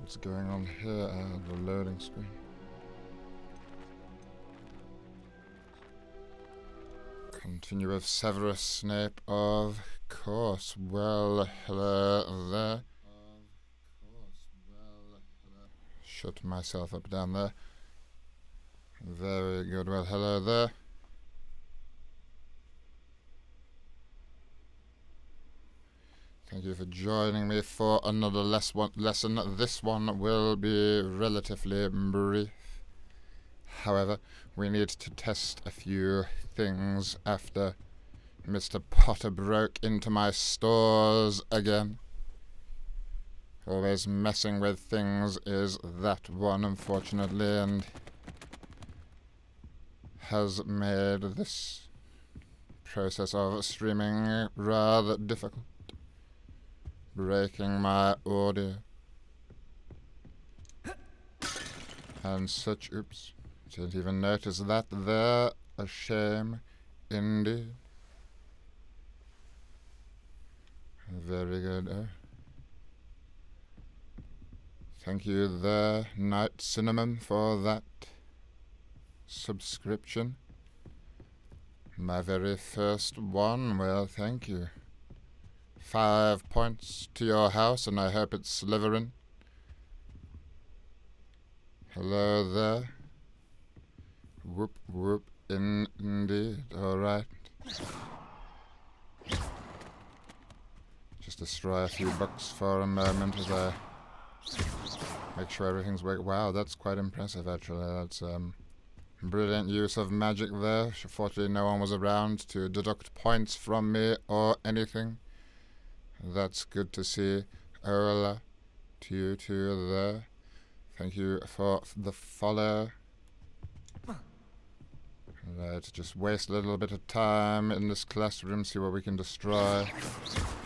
What's going on here? The loading screen. Continue with Severus Snape, of course. Well, hello there. Shut myself up down there. Very good. Well, hello there. Thank you for joining me for another lesson. This one will be relatively brief. However, we need to test a few things after Mr. Potter broke into my stores again. Always messing with things is that one, unfortunately, and has made this process of streaming rather difficult. Breaking my audio and such. Oops, didn't even notice that there. A shame indeed. Very good. Thank you there, Night Cinnamon, for that subscription. My very first one. Well, thank you. 5 points to your house, and I hope it's Slytherin. Hello there. Whoop, whoop, indeed. Alright. Just destroy a few books for a moment as I make sure everything's working. Wow, that's quite impressive, actually. That's brilliant use of magic there. Fortunately, no one was around to deduct points from me or anything. That's good to see. Hola to you two there. Thank you for the follow. Right, just waste a little bit of time in this classroom, see what we can destroy.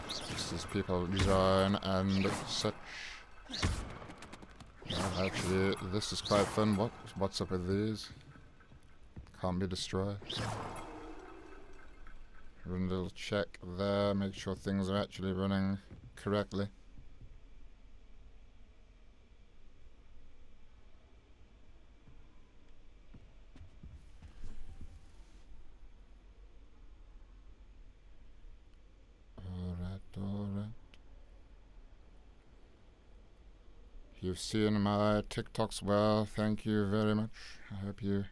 Just as people join and such. Well, actually, this is quite fun. What's up with these? Can't be destroyed. Run a little check there, make sure things are actually running correctly. Alright. You've seen my TikToks well, thank you very much. I hope you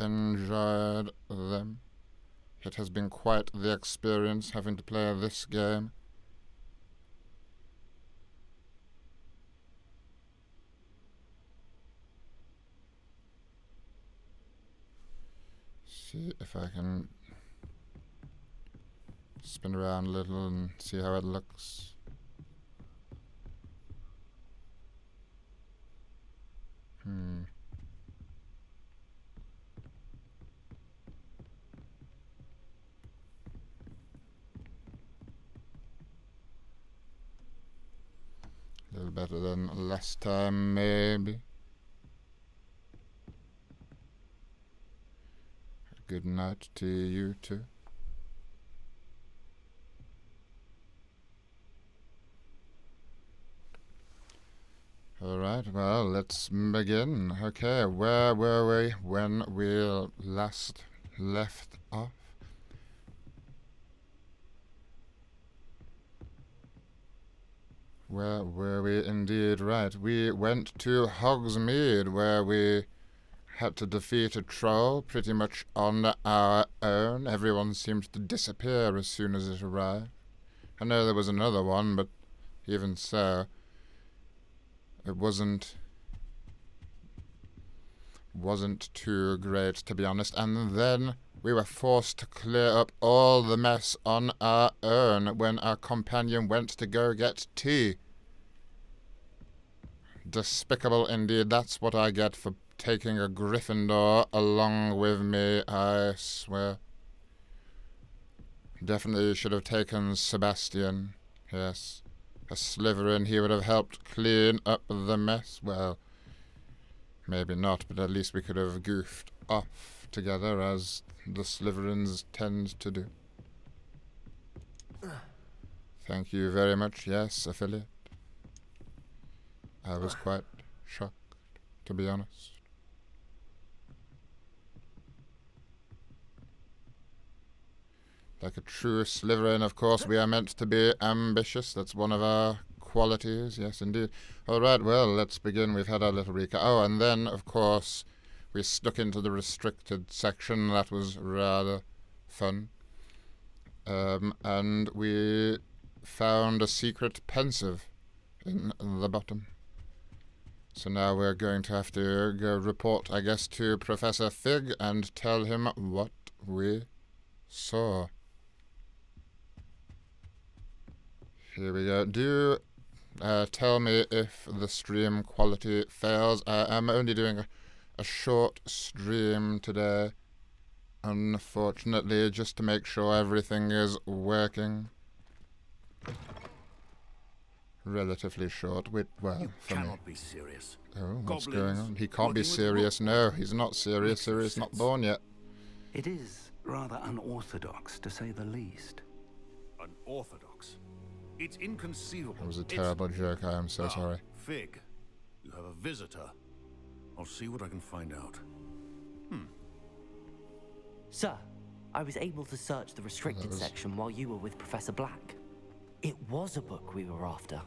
enjoyed them. It has been quite the experience having to play this game. See if I can spin around a little and see how it looks. A little better than last time, maybe. Good night to you too. Alright, well, let's begin. Okay, where were we when we last left off? Where were we indeed? Right, we went to Hogsmeade, where we had to defeat a troll pretty much on our own. Everyone seemed to disappear as soon as it arrived. I know there was another one, but even so, it wasn't too great, to be honest. And then we were forced to clear up all the mess on our own when our companion went to go get tea. Despicable indeed. That's what I get for taking a Gryffindor along with me, I swear. Definitely should have taken Sebastian. Yes. A Slytherin, he would have helped clean up the mess. Well, maybe not, but at least we could have goofed off together, as the Slytherins tend to do. Thank you very much. Yes, affiliate. I was quite shocked, to be honest. Like a true Slytherin, of course, we are meant to be ambitious. That's one of our qualities, yes, indeed. All right, well, let's begin. We've had our little recap. Oh, and then, of course, we stuck into the restricted section. That was rather fun. And we found a secret pensive in the bottom. So now we're going to have to go report, I guess, to Professor Fig and tell him what we saw. Here we go. Do tell me if the stream quality fails. I'm only doing a short stream today, unfortunately, just to make sure everything is working. Relatively short. Well, you for me. cannot be serious. Oh, what's going on? He can't be serious. No, he's not serious. Sirius not born yet. It is rather unorthodox, to say the least. Unorthodox? It's inconceivable. That was a terrible joke. I am so sorry. Fig, you have a visitor. I'll see what I can find out. Sir, I was able to search the restricted section while you were with Professor Black. It was a book we were after.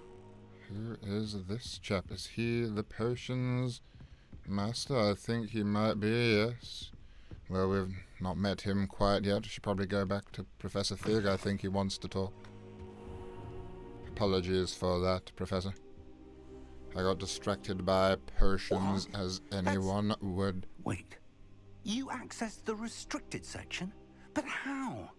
Who is this chap? Is he the potions master? I think he might be, yes. Well, we've not met him quite yet. Should probably go back to Professor Fig. I think he wants to talk. Apologies for that, Professor. I got distracted by potions, as anyone would. Wait, you accessed the restricted section? But how?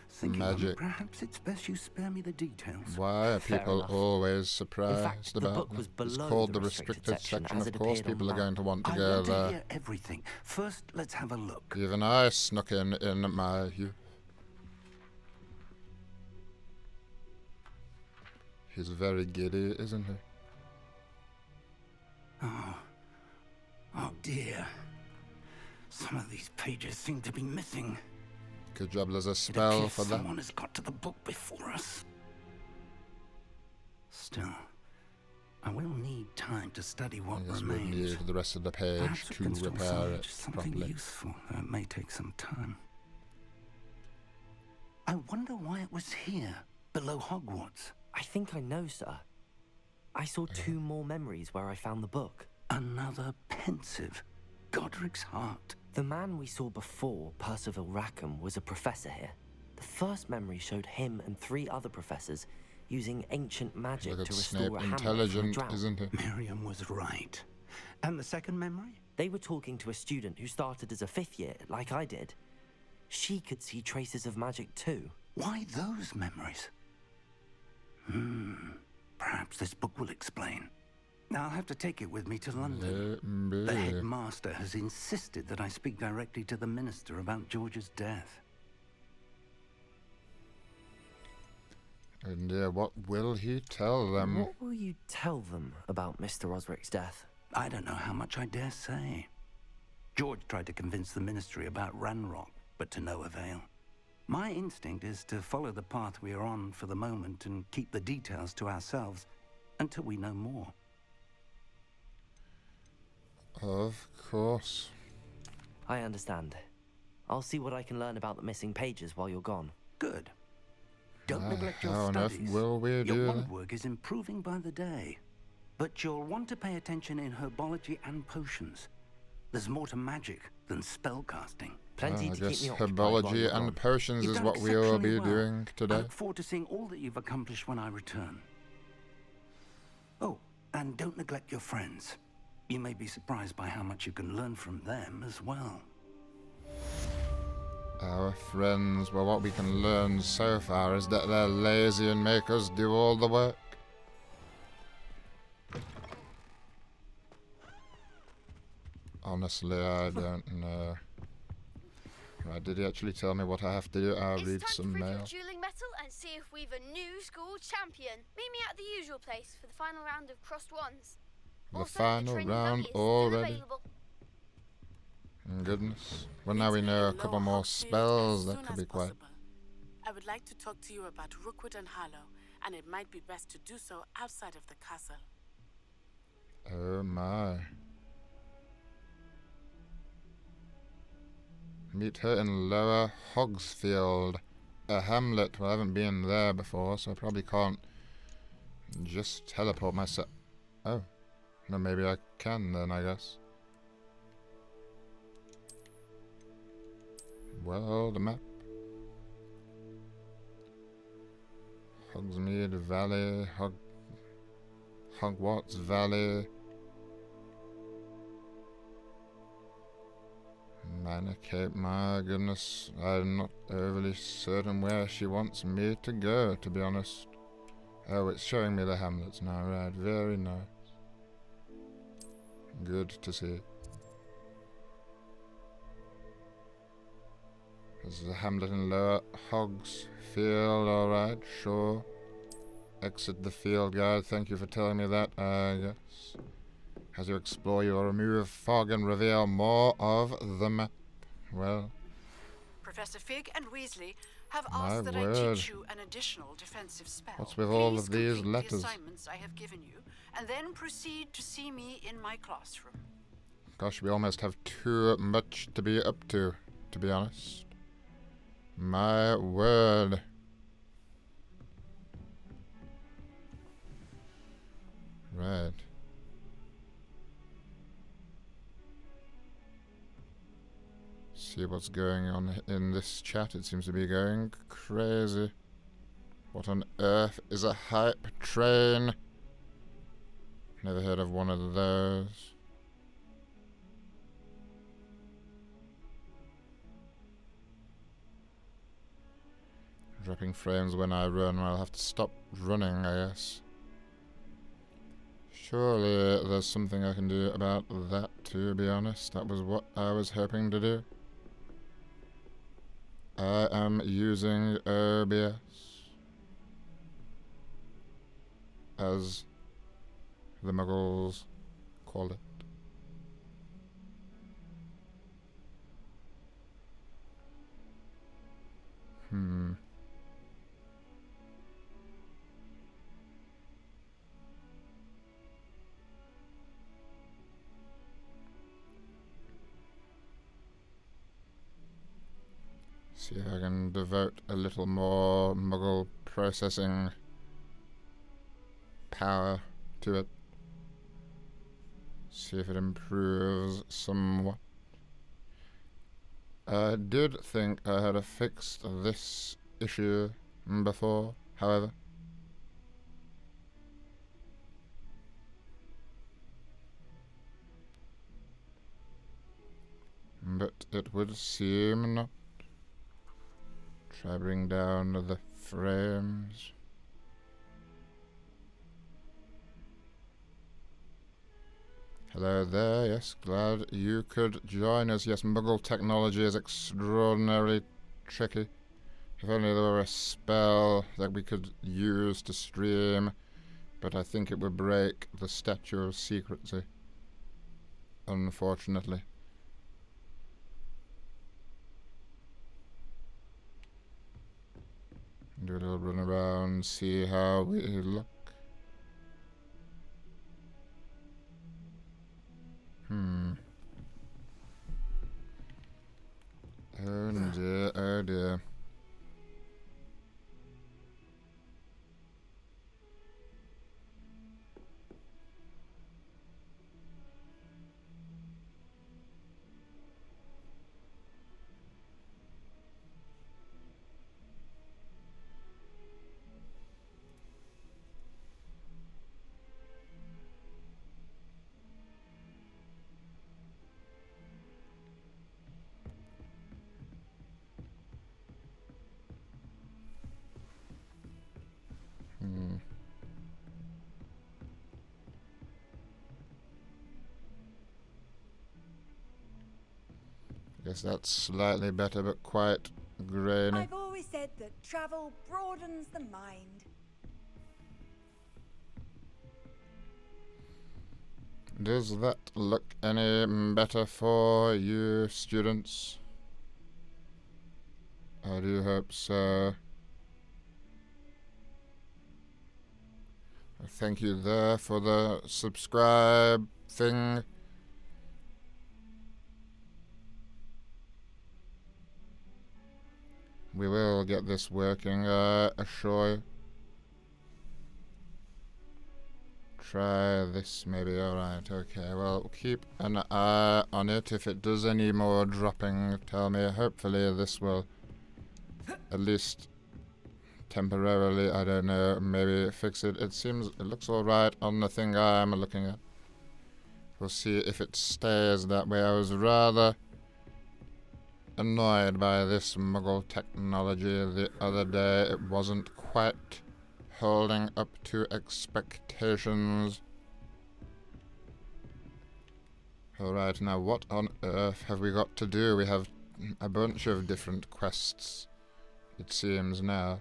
Thinking of it, perhaps it's best you spare me the details. Why are people always surprised in fact, about the book was below It's called the the restricted section. as Of it course, appeared people on are going to want to I go want to there. hear everything. First, let's have a look. Even I snuck in my youth. He's very giddy, isn't he? Oh dear. Some of these pages seem to be missing. Good job, there's a It spell appears for that. someone has got to the book before us. Still, I will need time to study what I guess we'll remains. need the rest of the page Perhaps we to can still repair salvage it something properly. useful, though it may take some time. I wonder why it was here, below Hogwarts. I think I know, sir. I saw 2 more memories where I found the book. Another pensive. Godric's heart. The man we saw before, Percival Rackham, was a professor here. The first memory showed him and 3 other professors using ancient magic Look to at restore Snape, a hamlet from a intelligent, drought. isn't he? Miriam was right. And the second memory? They were talking to a student who started as a 5th year, like I did. She could see traces of magic too. Why those memories? Perhaps this book will explain. Now I'll have to take it with me to London. The headmaster has insisted that I speak directly to the minister about George's death. And what will he tell them? What will you tell them about Mr. Osric's death? I don't know how much I dare say. George tried to convince the ministry about Ranrock, but to no avail. My instinct is to follow the path we are on for the moment and keep the details to ourselves until we know more. Of course. I understand. I'll see what I can learn about the missing pages while you're gone. Good. Don't neglect your How on earth studies. will we Your do wand that? work is improving by the day. But you'll want to pay attention in herbology and potions. There's more to magic than spellcasting. Plenty I to keep guess me occupied while herbology you're and gone. potions You've is done what we will be exceptionally well. doing I today. look forward to seeing all that you've accomplished when I return. Oh, and don't neglect your friends. You may be surprised by how much you can learn from them as well. Our friends, well, what we can learn so far is that they're lazy and make us do all the work. Honestly, I don't know. Right, did he actually tell me what I have to do? I'll read It's some time to prove mail. your dueling metal and see if we've a new school champion. Meet me at the usual place for the final round of crossed wands. The Also, final training round buggy is still already? available. Goodness. Well, now we know a couple more spells. That could be quite... I would like to talk to you about Rookwood and Harlow, and it might be best to do so outside of the castle. Oh my. Meet her in Lower Hogsfield, a hamlet. Well, I haven't been there before, so I probably can't just teleport myself. Oh. No, maybe I can then, I guess. Well, the map. Hogsmeade Valley, Hogwarts Valley. Minor Cape, my goodness. I'm not overly certain where she wants me to go, to be honest. Oh, it's showing me the hamlets now, right. Very nice. Good to see. This is a hamlet in Lower Hogsfield, alright, sure. Exit the field guide, thank you for telling me that, I guess. As you explore, you'll remove fog and reveal more of the map. Well, Professor Fig and Weasley have my asked that word. I teach you an additional defensive spell. What's with all Please of these complete letters? the assignments I have given you, and then proceed to see me in my classroom. Gosh, we almost have too much to be up to be honest. My word. Right. See what's going on in this chat. It seems to be going crazy. What on earth is a hype train? Never heard of one of those. Dropping frames when I run. Well, I'll have to stop running, I guess. Surely there's something I can do about that, to be honest. That was what I was hoping to do. I am using OBS as the Muggles call it. See if I can devote a little more Muggle processing power to it. See if it improves somewhat. I did think I had fixed this issue before, however. But it would seem not. Try bring down the frames. Hello there, yes, glad you could join us. Yes, Muggle technology is extraordinarily tricky. If only there were a spell that we could use to stream, but I think it would break the statute of secrecy, unfortunately. Do a little run around, see how we look. Oh dear, oh dear. Guess that's slightly better, but quite grainy. I've always said that travel broadens the mind. Does that look any better for you, students? I do hope so. Thank you there for the subscribe thing. We will get this working, assure you. Try this maybe, alright, okay. Well, keep an eye on it. If it does any more dropping, tell me. Hopefully this will at least temporarily, I don't know, maybe fix it. It looks alright on the thing I'm looking at. We'll see if it stays that way. I was rather annoyed by this Muggle technology the other day. It wasn't quite holding up to expectations. Alright, now what on earth have we got to do? We have a bunch of different quests, it seems now.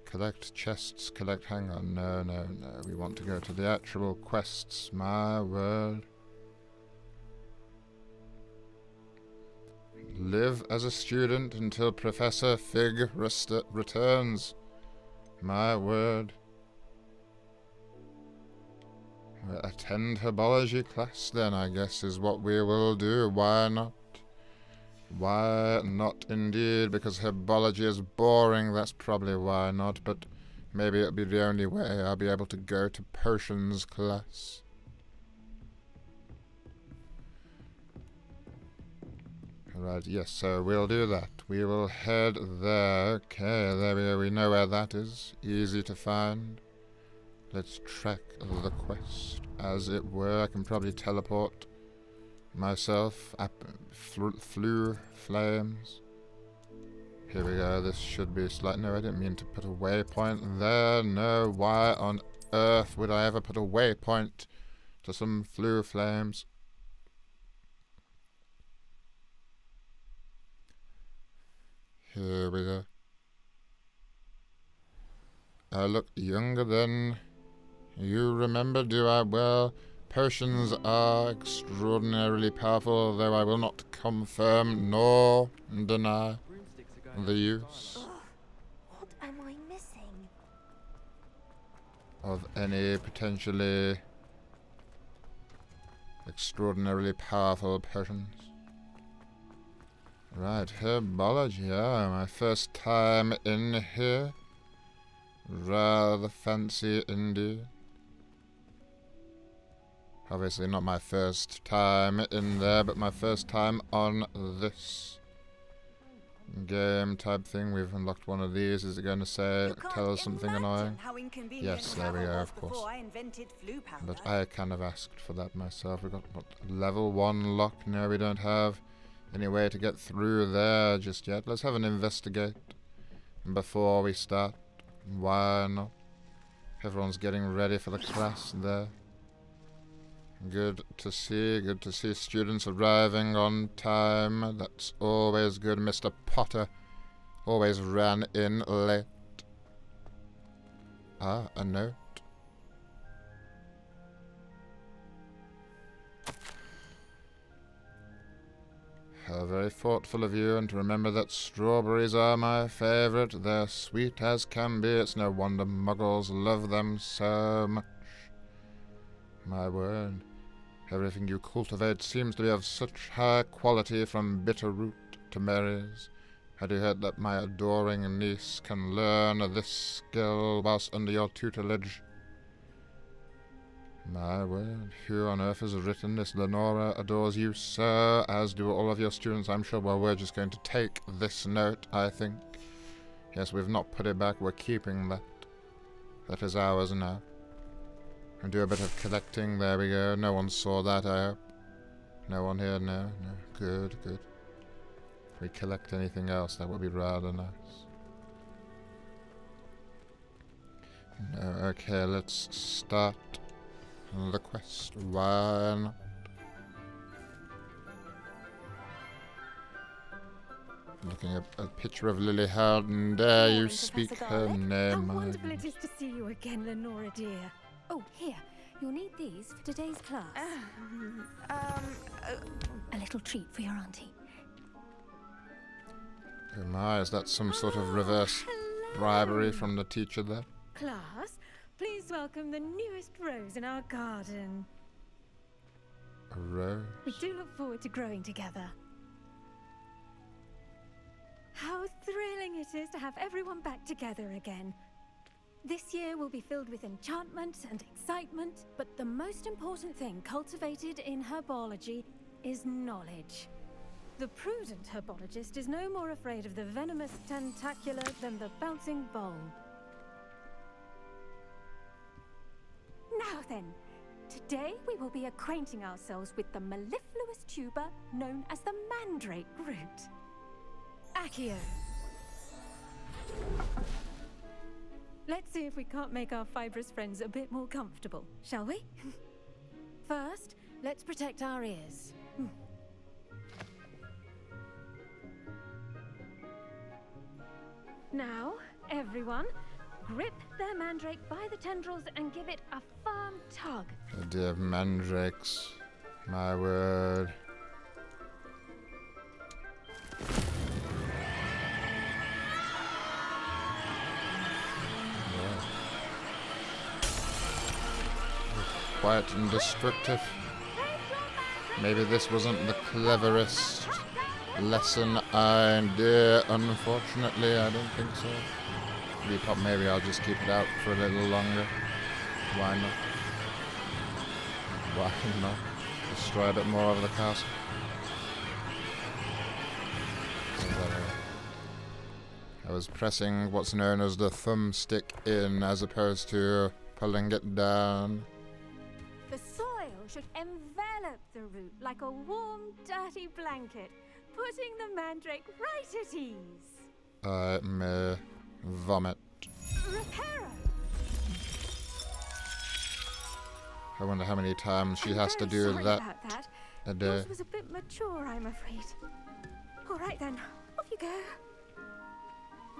Collect chests, hang on, no, we want to go to the actual quests, my word. Live as a student until Professor Fig returns. My word. Attend Herbology class then, I guess, is what we will do. Why not? Why not indeed? Because Herbology is boring, that's probably why not, but maybe it'll be the only way I'll be able to go to Potions class. Right, yes, so we'll do that. We will head there. Okay, there we go. We know where that is. Easy to find. Let's track the quest, as it were. I can probably teleport myself. Flew flames. Here we go. This should be slightly... No, I didn't mean to put a waypoint there. No, why on earth would I ever put a waypoint to some flew flames? Here we go. I look younger than you remember, do I? Well, potions are extraordinarily powerful, though I will not confirm nor deny the use What am I missing? of any potentially extraordinarily powerful potions. Right, Herbology, yeah, my first time in here. Rather fancy indeed. Obviously not my first time in there, but my first time on this game type thing. We've unlocked one of these. Is it going to say, tell us something annoying? Yes, there we go, of course. But I kind of asked for that myself. We've got, what, level 1 lock? No, we don't have any way to get through there just yet. Let's have an investigate before we start. Why not? Everyone's getting ready for the class there. Good to see students arriving on time. That's always good. Mr. Potter always ran in late. Ah, a note. How very thoughtful of you, and to remember that strawberries are my favourite. They're sweet as can be. It's no wonder muggles love them so much. My word. Everything you cultivate seems to be of such high quality, from bitter root to berries. Had you heard that my adoring niece can learn this skill whilst under your tutelage? My word, who on earth has written this? Lenora adores you, sir, as do all of your students, I'm sure. Well, we're just going to take this note, I think. Yes, we've not put it back, we're keeping that. That is ours now. And do a bit of collecting, there we go. No one saw that, I hope. No one here, no. Good. If we collect anything else, that would be rather nice. No, okay, let's start the quest. Why not? Looking at a picture of Lily Houghton. Dare you speak her name? How wonderful it is to see you again, Lenora dear. Oh, here. You'll need these for today's class. A little treat for your auntie. Oh my, is that some sort of reverse bribery from the teacher there? class, please welcome the newest rose in our garden. A rose? We do look forward to growing together. How thrilling it is to have everyone back together again. This year will be filled with enchantment and excitement, but the most important thing cultivated in herbology is knowledge. The prudent herbologist is no more afraid of the venomous tentacular than the bouncing bulb. Now then, today we will be acquainting ourselves with the mellifluous tuber known as the Mandrake root. Accio. Let's see if we can't make our fibrous friends a bit more comfortable, shall we? First, let's protect our ears. Now, everyone, grip their mandrake by the tendrils and give it a firm tug. Oh dear, mandrakes. My word. Quiet and destructive. Maybe this wasn't the cleverest lesson idea. Unfortunately, I don't think so. Maybe I'll just keep it out for a little longer. Why not? Why not? Destroy a bit more of the castle. I was pressing what's known as the thumbstick in as opposed to pulling it down. The soil should envelop the root like a warm, dirty blanket, putting the mandrake right at ease. I may vomit. Reparo! I wonder how many times she has to do sorry that about that. a day. Yours was a bit mature, I'm afraid. All right then, off you go.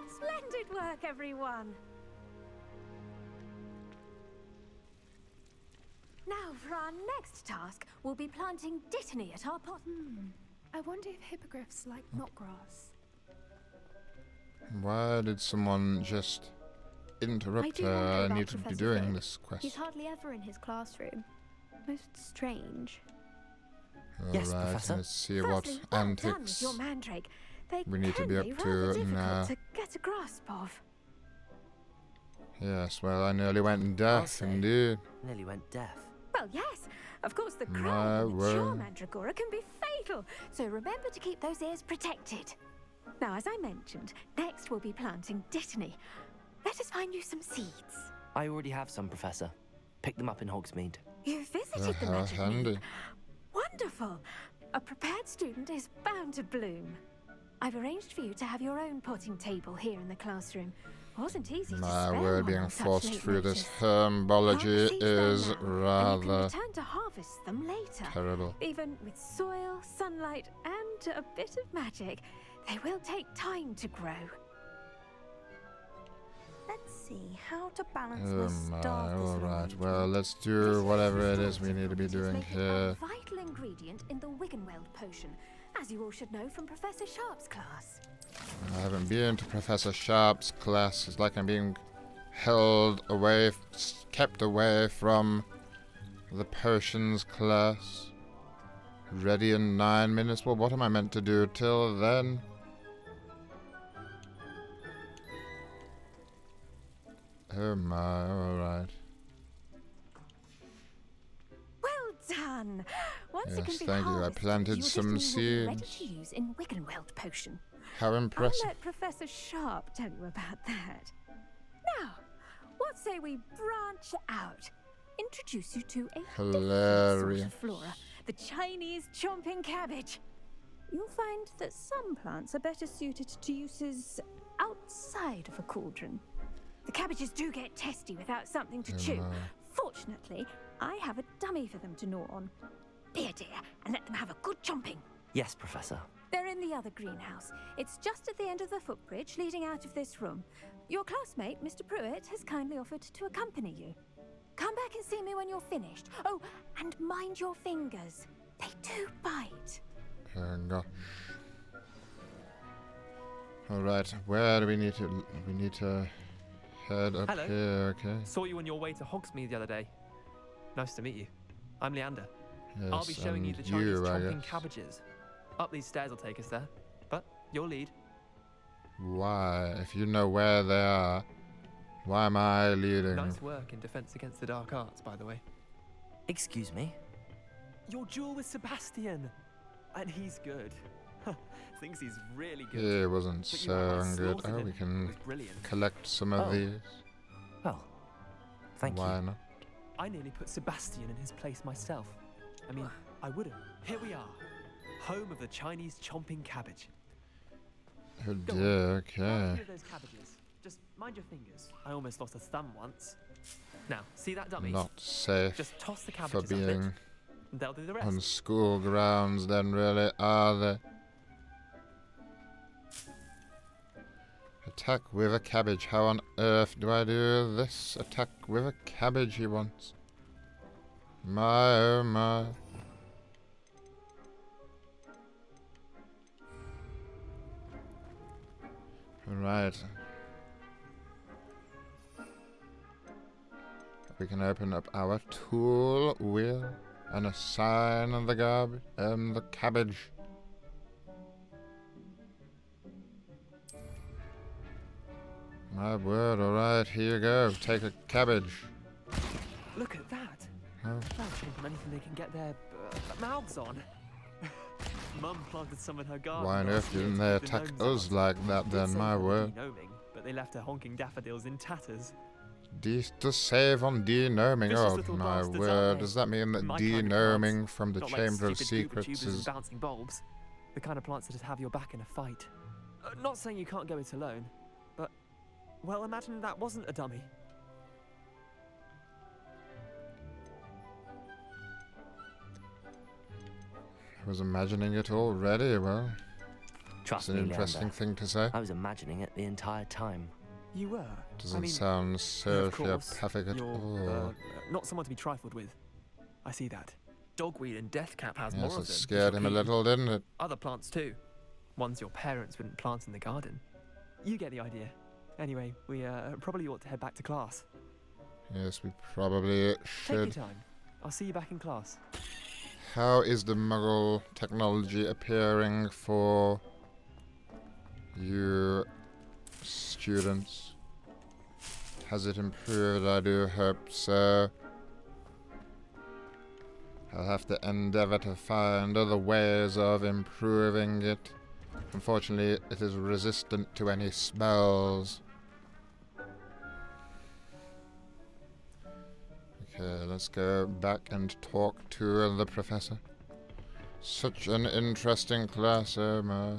Splendid work, everyone. Now, for our next task, we'll be planting Dittany at our pot. I wonder if hippogriffs like knotgrass. Why did someone just interrupt do her? wonder I about need to be Professor doing Fig. this quest. He's hardly ever in his classroom. Most strange. Yes, Alright, Professor. let's see Firstly, what well done with antics your mandrake. They we need to can be up rather to difficult now. to get a grasp of. Yes, well, I nearly went I'll deaf, say. indeed. Nearly went deaf. Well, yes. Of course, the My crown of mature word. mandragora can be fatal, so remember to keep those ears protected. Now, as I mentioned, next we'll be planting Dittany. Let us find you some seeds. I already have some, Professor. Picked them up in Hogsmeade. You visited the How magic handy. mead. Wonderful. A prepared student is bound to bloom. I've arranged for you to have your own potting table here in the classroom. Wasn't easy to My spare word, one being on such forced late through this notice. Plant the herbology seeds there is now, and you can rather return to harvest them later. terrible. Even with soil, sunlight, and a bit of magic, they will take time to grow. Let's see how to balance Oh this my, darkness alright. arrangement. Well, let's do whatever it is we need to be doing Make it here. a vital ingredient in the Wiggenweld potion, as you all should know from Professor Sharp's class. I haven't been to Professor Sharp's class. It's like I'm being held away, kept away from the potions class. Ready in 9 minutes? Well, what am I meant to do till then? Oh my, alright. Well done! Once Yes, it can be thank you. I harvested, planted your some Dittany will be ready seeds. to use in Wiggenweld potion. How I'll impressive. let Professor Sharp tell you about that. Now, what say we branch out? Introduce you to a different sort Hilarious. of flora, the Chinese chomping cabbage. You'll find that some plants are better suited to uses outside of a cauldron. The cabbages do get testy without something to chew. Fortunately, I have a dummy for them to gnaw on. Be a dear and let them have a good chomping. Yes, Professor. They're in the other greenhouse. It's just at the end of the footbridge leading out of this room. Your classmate, Mr. Pruitt, has kindly offered to accompany you. Come back and see me when you're finished. Oh, and mind your fingers. They do bite. Oh gosh. Alright, where do we need to... We need to Head up Hello. here, okay. Saw you on your way to Hogsmeade the other day. Nice to meet you. I'm Leander. Yes, I'll be showing you and the Chinese I chomping guess. cabbages. Up these stairs will take us there. But your lead. Why? If you know where they are, why am I leading? Nice work in defense against the dark arts, by the way. Excuse me? Your duel with Sebastian. And he's good. Thinks he's really good. He wasn't But you so outright good. slaughtered Oh, him. we It can was brilliant. collect some of Oh. these. Well, thank Why you. not? I nearly put Sebastian in his place myself. I mean, I would have. Here we are. Home of the Chinese chomping cabbage. Oh Go dear, on. okay. Have a few of those cabbages. Just mind your fingers. I almost lost a thumb once. Now, see that dummy? Not safe Just toss the for cabbages at it, being and they'll do the rest. on school grounds then, really, are they? Attack with a cabbage. How on earth do I do this? Attack with a cabbage, he wants. My oh my. Right. We can open up our tool wheel and assign the cabbage. My word, alright, here you go. Take a cabbage. Look at that. Oh. They'll chomp on anything they can get their mouths on. Mum planted some in her garden. Why on last earth year didn't to they keep the attack gnomes us out. like that Did then, save my them word? de-gnoming, but they left her honking daffodils in tatters. To save on de-gnoming. Vicious Oh little my bastards, word, aren't they? does that mean that My kind of de-gnoming plants. from the Not like Chamber of stupid goober Secrets tubers is... and bouncing bulbs. The kind of plants that'd have your back in a fight. Not saying you can't go it alone, but, well, imagine that wasn't a dummy. I was imagining it already, well... Trust It's an me, interesting Leander. thing to say. I was imagining it the entire time. You were. Doesn't sound of course, sociopathic at you're, all. not someone to be trifled with. I see that. Dogweed and deathcap has more Yes, of it them. scared him a little, didn't it? Other plants too. Ones your parents wouldn't plant in the garden. You get the idea. Anyway, we probably ought to head back to class. Yes, we probably Take should. your time. I'll see you back in class. How is the Muggle technology appearing for you students? Has it improved? I do hope so. I'll have to endeavour to find other ways of improving it. Unfortunately, it is resistant to any spells. Okay, let's go back and talk to the professor. Such an interesting class, oh my.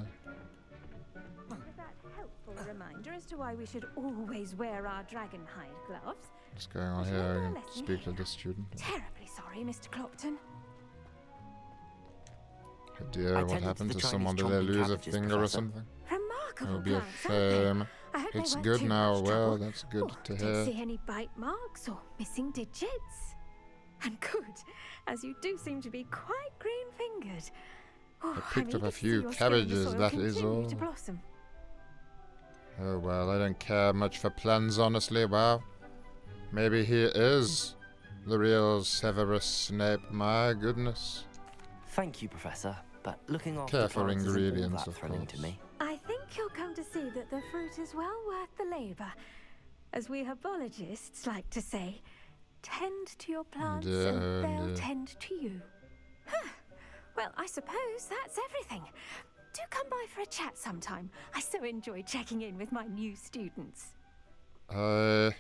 That helpful reminder as to why we should always wear our dragon hide gloves. What's going on Would you here? like I our can lesson speak to here? the student. Terribly sorry, Mr. Clopton. Oh dear, I what tended happened to to the someone? Did Chinese they chomping lose a cabbages, finger or Professor. something? Remarkable It'll be a plants, aren't they? shame. I hope they It's weren't good too now. much Well, trouble. that's good Oh, to didn't hear. see any bite marks or missing digits. And good, as you do seem to be quite green-fingered. Oh, I picked I'm up a eager to see few your skill in the cabbages, soil that is continue all. to blossom. Oh well, I don't care much for plans, honestly. Wow. Maybe he is the real Severus Snape. My goodness. Thank you, Professor, but looking after Careful plants isn't all ingredients, that of thrilling course. to me. I think you'll come to see that the fruit is well worth the labour. As we herbologists like to say, tend to your plants Dear, and oh they'll dear. tend to you. Huh. Well, I suppose that's everything. Do come by for a chat sometime. I so enjoy checking in with my new students. I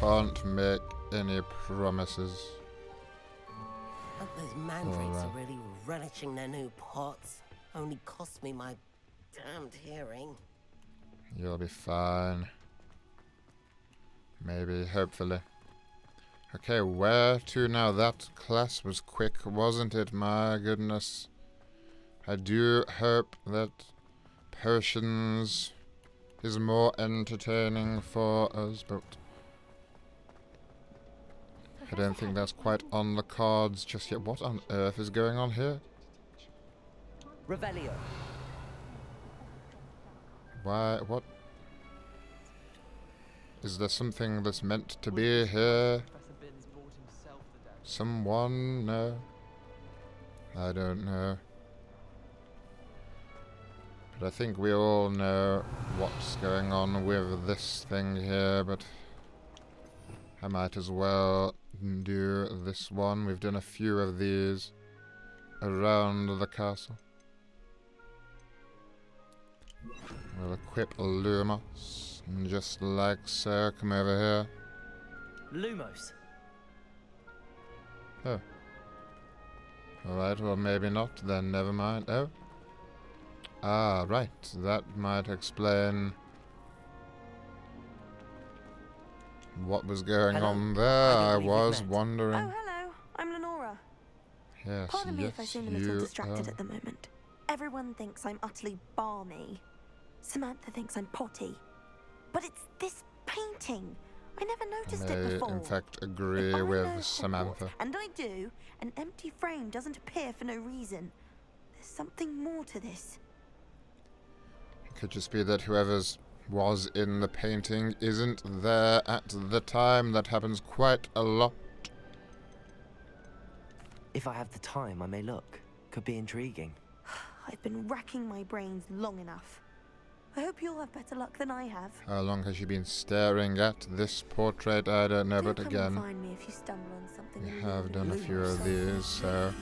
can't make any promises. Hope those mandrakes Alright. are really relishing their new pots. Only cost me my damned hearing. You'll be fine. Maybe, hopefully. Okay, where to now? That class was quick, wasn't it? My goodness. I do hope that potions is more entertaining for us, but I don't think that's quite on the cards just yet. What on earth is going on here? Revelio. Why? What? Is there something that's meant to be here? Someone? No. I don't know. But I think we all know what's going on with this thing here, but I might as well do this one. We've done a few of these around the castle. We'll equip Lumos, just like so. Come over here. Lumos. Oh. Alright, well maybe not, then never mind. Oh. Ah, right. That might explain what was going on there. I was wondering. Oh, hello. I'm Lenora. Yes, Pardon me if I seem a little you distracted are. at the moment. Everyone thinks I'm utterly balmy. Samantha thinks I'm potty. But it's this painting. I never noticed it before. In fact, agree with Samantha. And I do. An empty frame doesn't appear for no reason. There's something more to this. It could just be that whoever's was in the painting isn't there at the time. That happens quite a lot. If I have the time, I may look. Could be intriguing. I've been racking my brains long enough. I hope you'll have better luck than I have. How long has she been staring at this portrait? I don't know, but Come again, and find me if you stumble on something. we have done a few of these, so...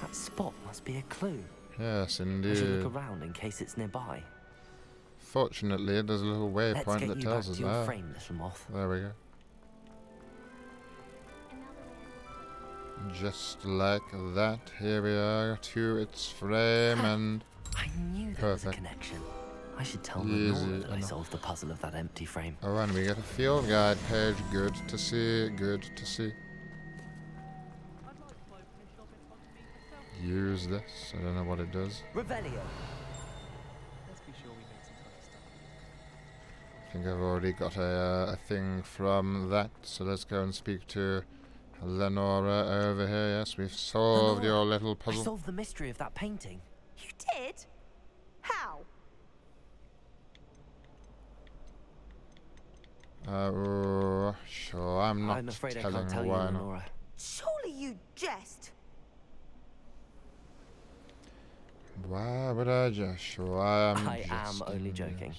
That spot must be a clue. Yes, I should indeed. look around in case it's nearby. Fortunately, there's a little waypoint that tells us that. Frame, little moth. There we go. Just like that, here we are to its frame, and I knew there was a connection. I should tell Lenora that I solved the puzzle of that empty frame. Oh, and we get a field guide page. Good to see, good to see. Use this. I don't know what it does. Revelio. I think I've already got a thing from that, so let's go and speak to Lenora over here. Yes, we've solved your little puzzle. I solved the mystery of that painting. You did? How? Sure, I'm not I'm afraid telling I can't tell you, why not. Lenora. Surely you jest. Why would I just? Sure, I am only joking.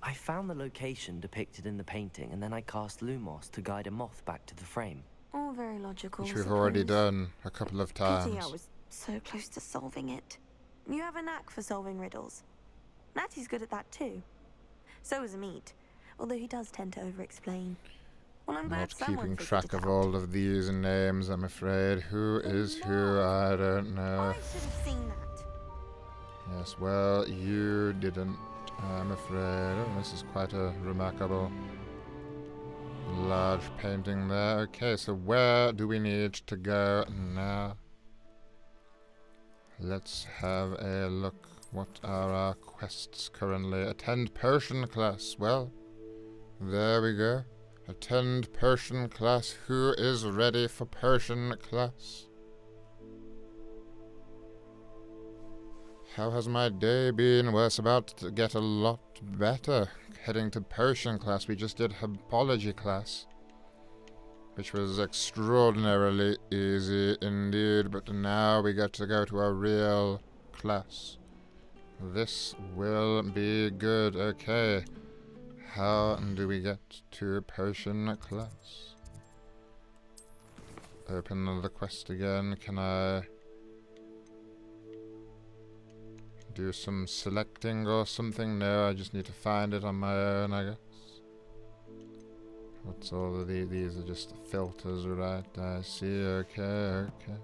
I found the location depicted in the painting, and then I cast Lumos to guide a moth back to the frame. All very logical. Which we've already done a couple of times. Pity I was so close to solving it. You have a knack for solving riddles. Natty's good at that too. So is Meat, although he does tend to over-explain. Well, I'm glad Not someone keeping figured track it of out. all of these names, I'm afraid. Who is who? I don't know. I should have seen that. Yes, well, you didn't, I'm afraid. Oh, this is quite a remarkable large painting there. Okay, so where do we need to go now? Let's have a look. What are our quests currently? Attend Persian class. Well, there we go. Attend Persian class. Who is ready for Persian class? How has my day been? Well, it's about to get a lot better. Heading to Persian class. We just did Herbology class, which was extraordinarily easy indeed, but now we get to go to a real class. This will be good. Okay. How do we get to Persian class? Open the quest again. Can I do some selecting or something? No, I just need to find it on my own, I guess. What's all of these are just filters, right? I see. Okay, okay.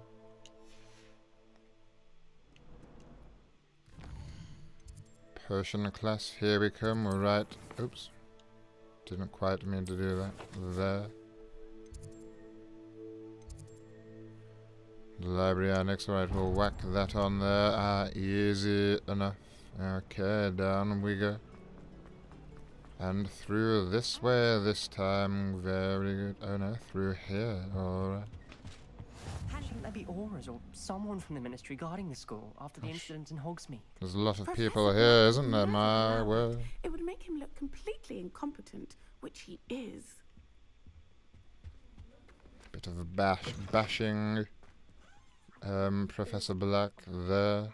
Persian class, here we come. Right. Oops. Didn't quite mean to do that. There. Library annex, alright, we'll whack that on there. Easy enough. Okay, down we go. And through this way this time. Very good. Oh no, through here. Alright. Shouldn't there be auras or someone from the ministry guarding the school after the incident in Hogsmeade? There's a lot of people here, isn't there? My word. It would make him look completely incompetent, which he is. Bit of bashing Professor Black there.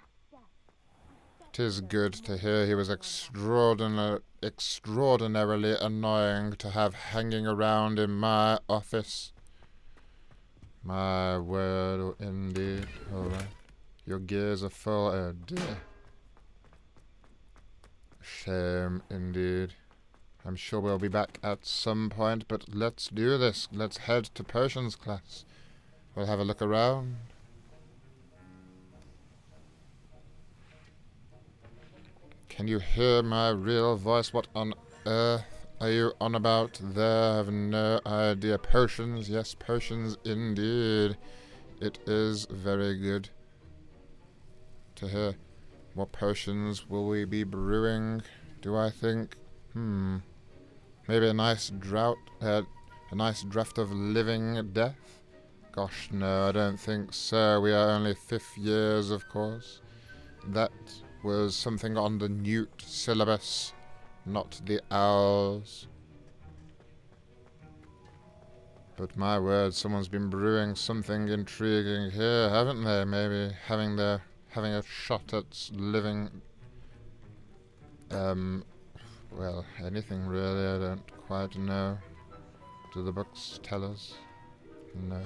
It is good to hear he was extraordinarily annoying to have hanging around in my office. My word, indeed. Alright. Your gears are full. Oh dear. Shame, indeed. I'm sure we'll be back at some point, but let's do this. Let's head to Potions class. We'll have a look around. Can you hear my real voice? What on earth are you on about there? I have no idea. Potions, yes, potions indeed. It is very good to hear. What potions will we be brewing, do I think? Maybe a nice a nice draft of living death? Gosh, no, I don't think so. We are only 5th years, of course. That was something on the Newt syllabus, not the Owls. But my word, someone's been brewing something intriguing here, haven't they? Maybe having a shot at living... well, anything really, I don't quite know. Do the books tell us? No.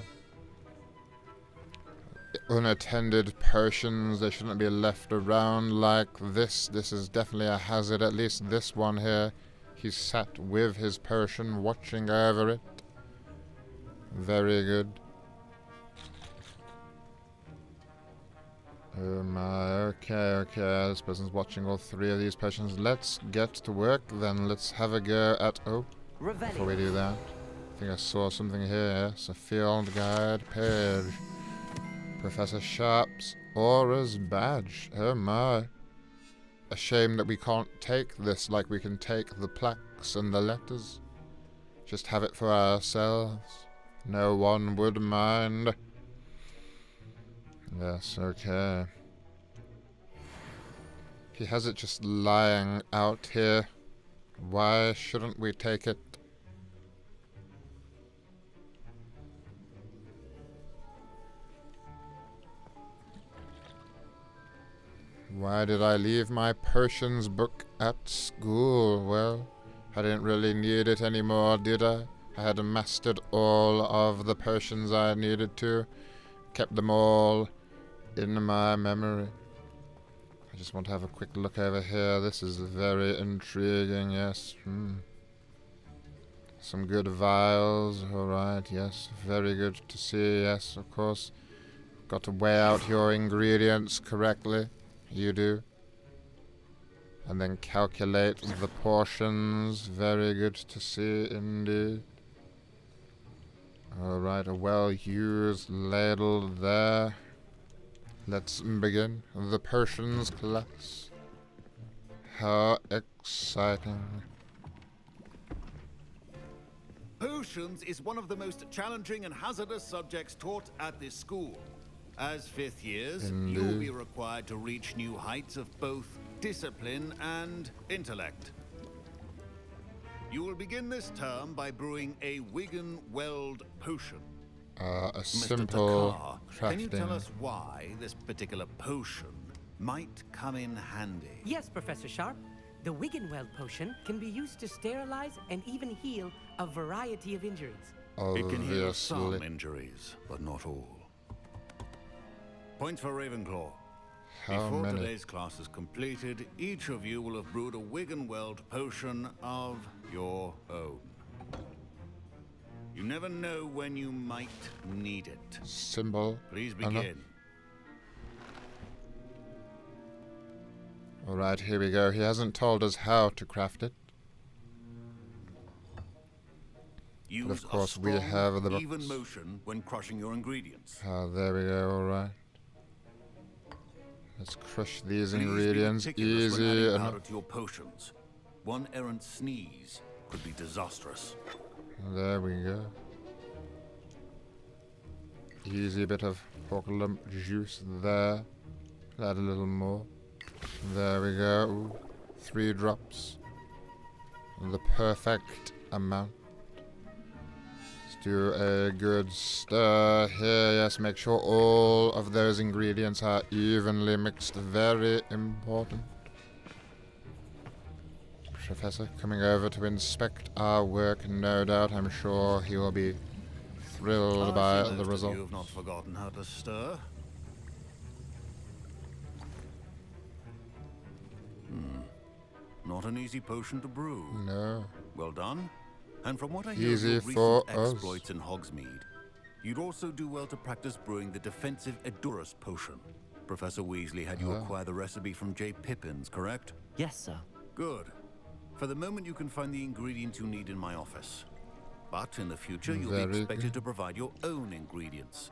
Unattended potions, they shouldn't be left around like this. This is definitely a hazard, at least this one here. He's sat with his potion, watching over it. Very good. Oh my, okay, this person's watching all 3 of these potions. Let's get to work then. Let's have a go at... Oh, before we do that, I think I saw something here. Yes, a field guide page. Professor Sharp's Aura's badge. Oh my. A shame that we can't take this like we can take the plaques and the letters. Just have it for ourselves. No one would mind. Yes, okay. He has it just lying out here. Why shouldn't we take it? Why did I leave my potions book at school? Well, I didn't really need it anymore, did I? I had mastered all of the potions I needed to. Kept them all in my memory. I just want to have a quick look over here. This is very intriguing, yes. Some good vials, alright, yes. Very good to see, yes, of course. Got to weigh out your ingredients correctly. You do. And then calculate the portions. Very good to see indeed. Alright, a well-used ladle there. Let's begin. The potions class. How exciting. Potions is one of the most challenging and hazardous subjects taught at this school. As 5th years, Indeed. you will be required to reach new heights of both discipline and intellect. You will begin this term by brewing a Wigan-Weld potion. A Mr. simple Takar, can you tell crafting. us why this particular potion might come in handy? Yes, Professor Sharp. The Wigan-Weld potion can be used to sterilize and even heal a variety of injuries. It can heal Obviously. some injuries, but not all. Points for Ravenclaw. How Before many? today's class is completed, each of you will have brewed a Wigan-Weld potion of your own. You never know when you might need it. Symbol. Please Enough. begin. Alright, here we go. He hasn't told us how to craft it. Use But of course a we strong, have the even books. motion when crushing your ingredients. Ah, there we go, alright. Let's crush these Please ingredients. be meticulous when adding Easy powder enough. to your potions. One errant sneeze could be disastrous. There we go. Easy bit of pork lump juice there. Add a little more. There we go. Ooh, 3 drops. The perfect amount. Let's do a good stir here. Yes, make sure all of those ingredients are evenly mixed. Very important. Professor coming over to inspect our work, no doubt. I'm sure he will be thrilled by the result. You have not forgotten how to stir. Not an easy potion to brew. No. Well done. And from what I hear Easy of your for recent us. exploits in Hogsmeade, you'd also do well to practice brewing the defensive Edurus potion. Professor Weasley had you acquire the recipe from J. Pippin's, correct? Yes, sir. Good. For the moment, you can find the ingredients you need in my office. But in the future, you'll be expected to provide your own ingredients.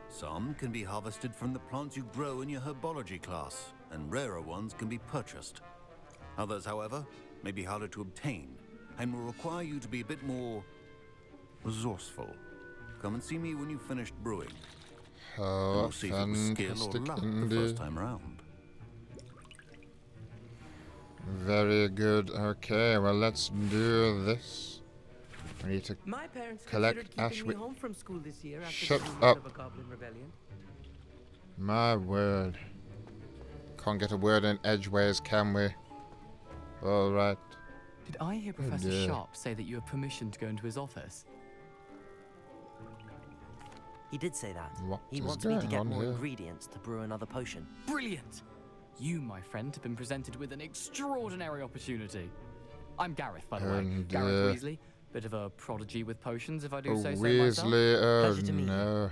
Some can be harvested from the plants you grow in your Herbology class, and rarer ones can be purchased. Others, however, may be harder to obtain, and will require you to be a bit more resourceful. Come and see me when you've finished brewing. Oh, we'll see if it was skill or luck the first time round. Very good. Okay, well, let's do this. We need to My parents collect considered ash. keeping me home from school this year after Shut the news up. of a goblin rebellion. My word. Can't get a word in edgeways, can we? All right. Did I hear Professor Sharp say that you have permission to go into his office? He did say that. What He is wants me to going get on more here? ingredients to brew another potion. Brilliant! You, my friend, have been presented with an extraordinary opportunity. I'm Gareth, by the way. Gareth Weasley. Bit of a prodigy with potions, if I do say so myself. Weasley, Pleasure to meet no. you.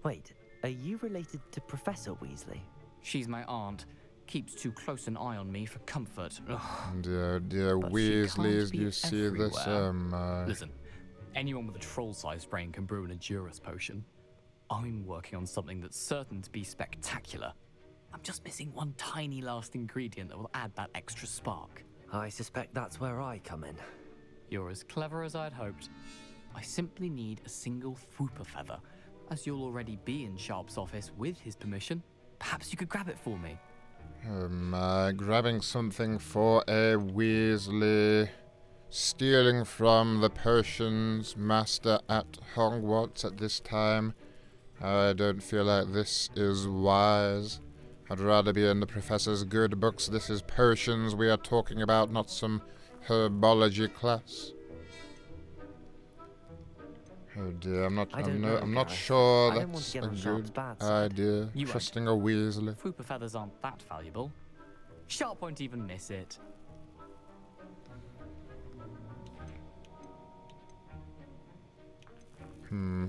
Wait, are you related to Professor Weasley? She's my aunt. Keeps too close an eye on me for comfort. Dear, dear But she Weasleys, can't be you see this? everywhere. Listen, anyone with a troll-sized brain can brew an Edurus potion. I'm working on something that's certain to be spectacular. I'm just missing one tiny last ingredient that will add that extra spark. I suspect that's where I come in. You're as clever as I'd hoped. I simply need a single Fwooper feather. As you'll already be in Sharp's office with his permission, perhaps you could grab it for me. Grabbing something for a Weasley. Stealing from the potions master at Hogwarts at this time. I don't feel like this is wise. I'd rather be in the professor's good books. This is potions we are talking about, not some herbology class. Oh dear, I'm not sure that's a good idea. Trusting a Weasley. Fwooper feathers aren't that valuable. Sharp won't even miss it.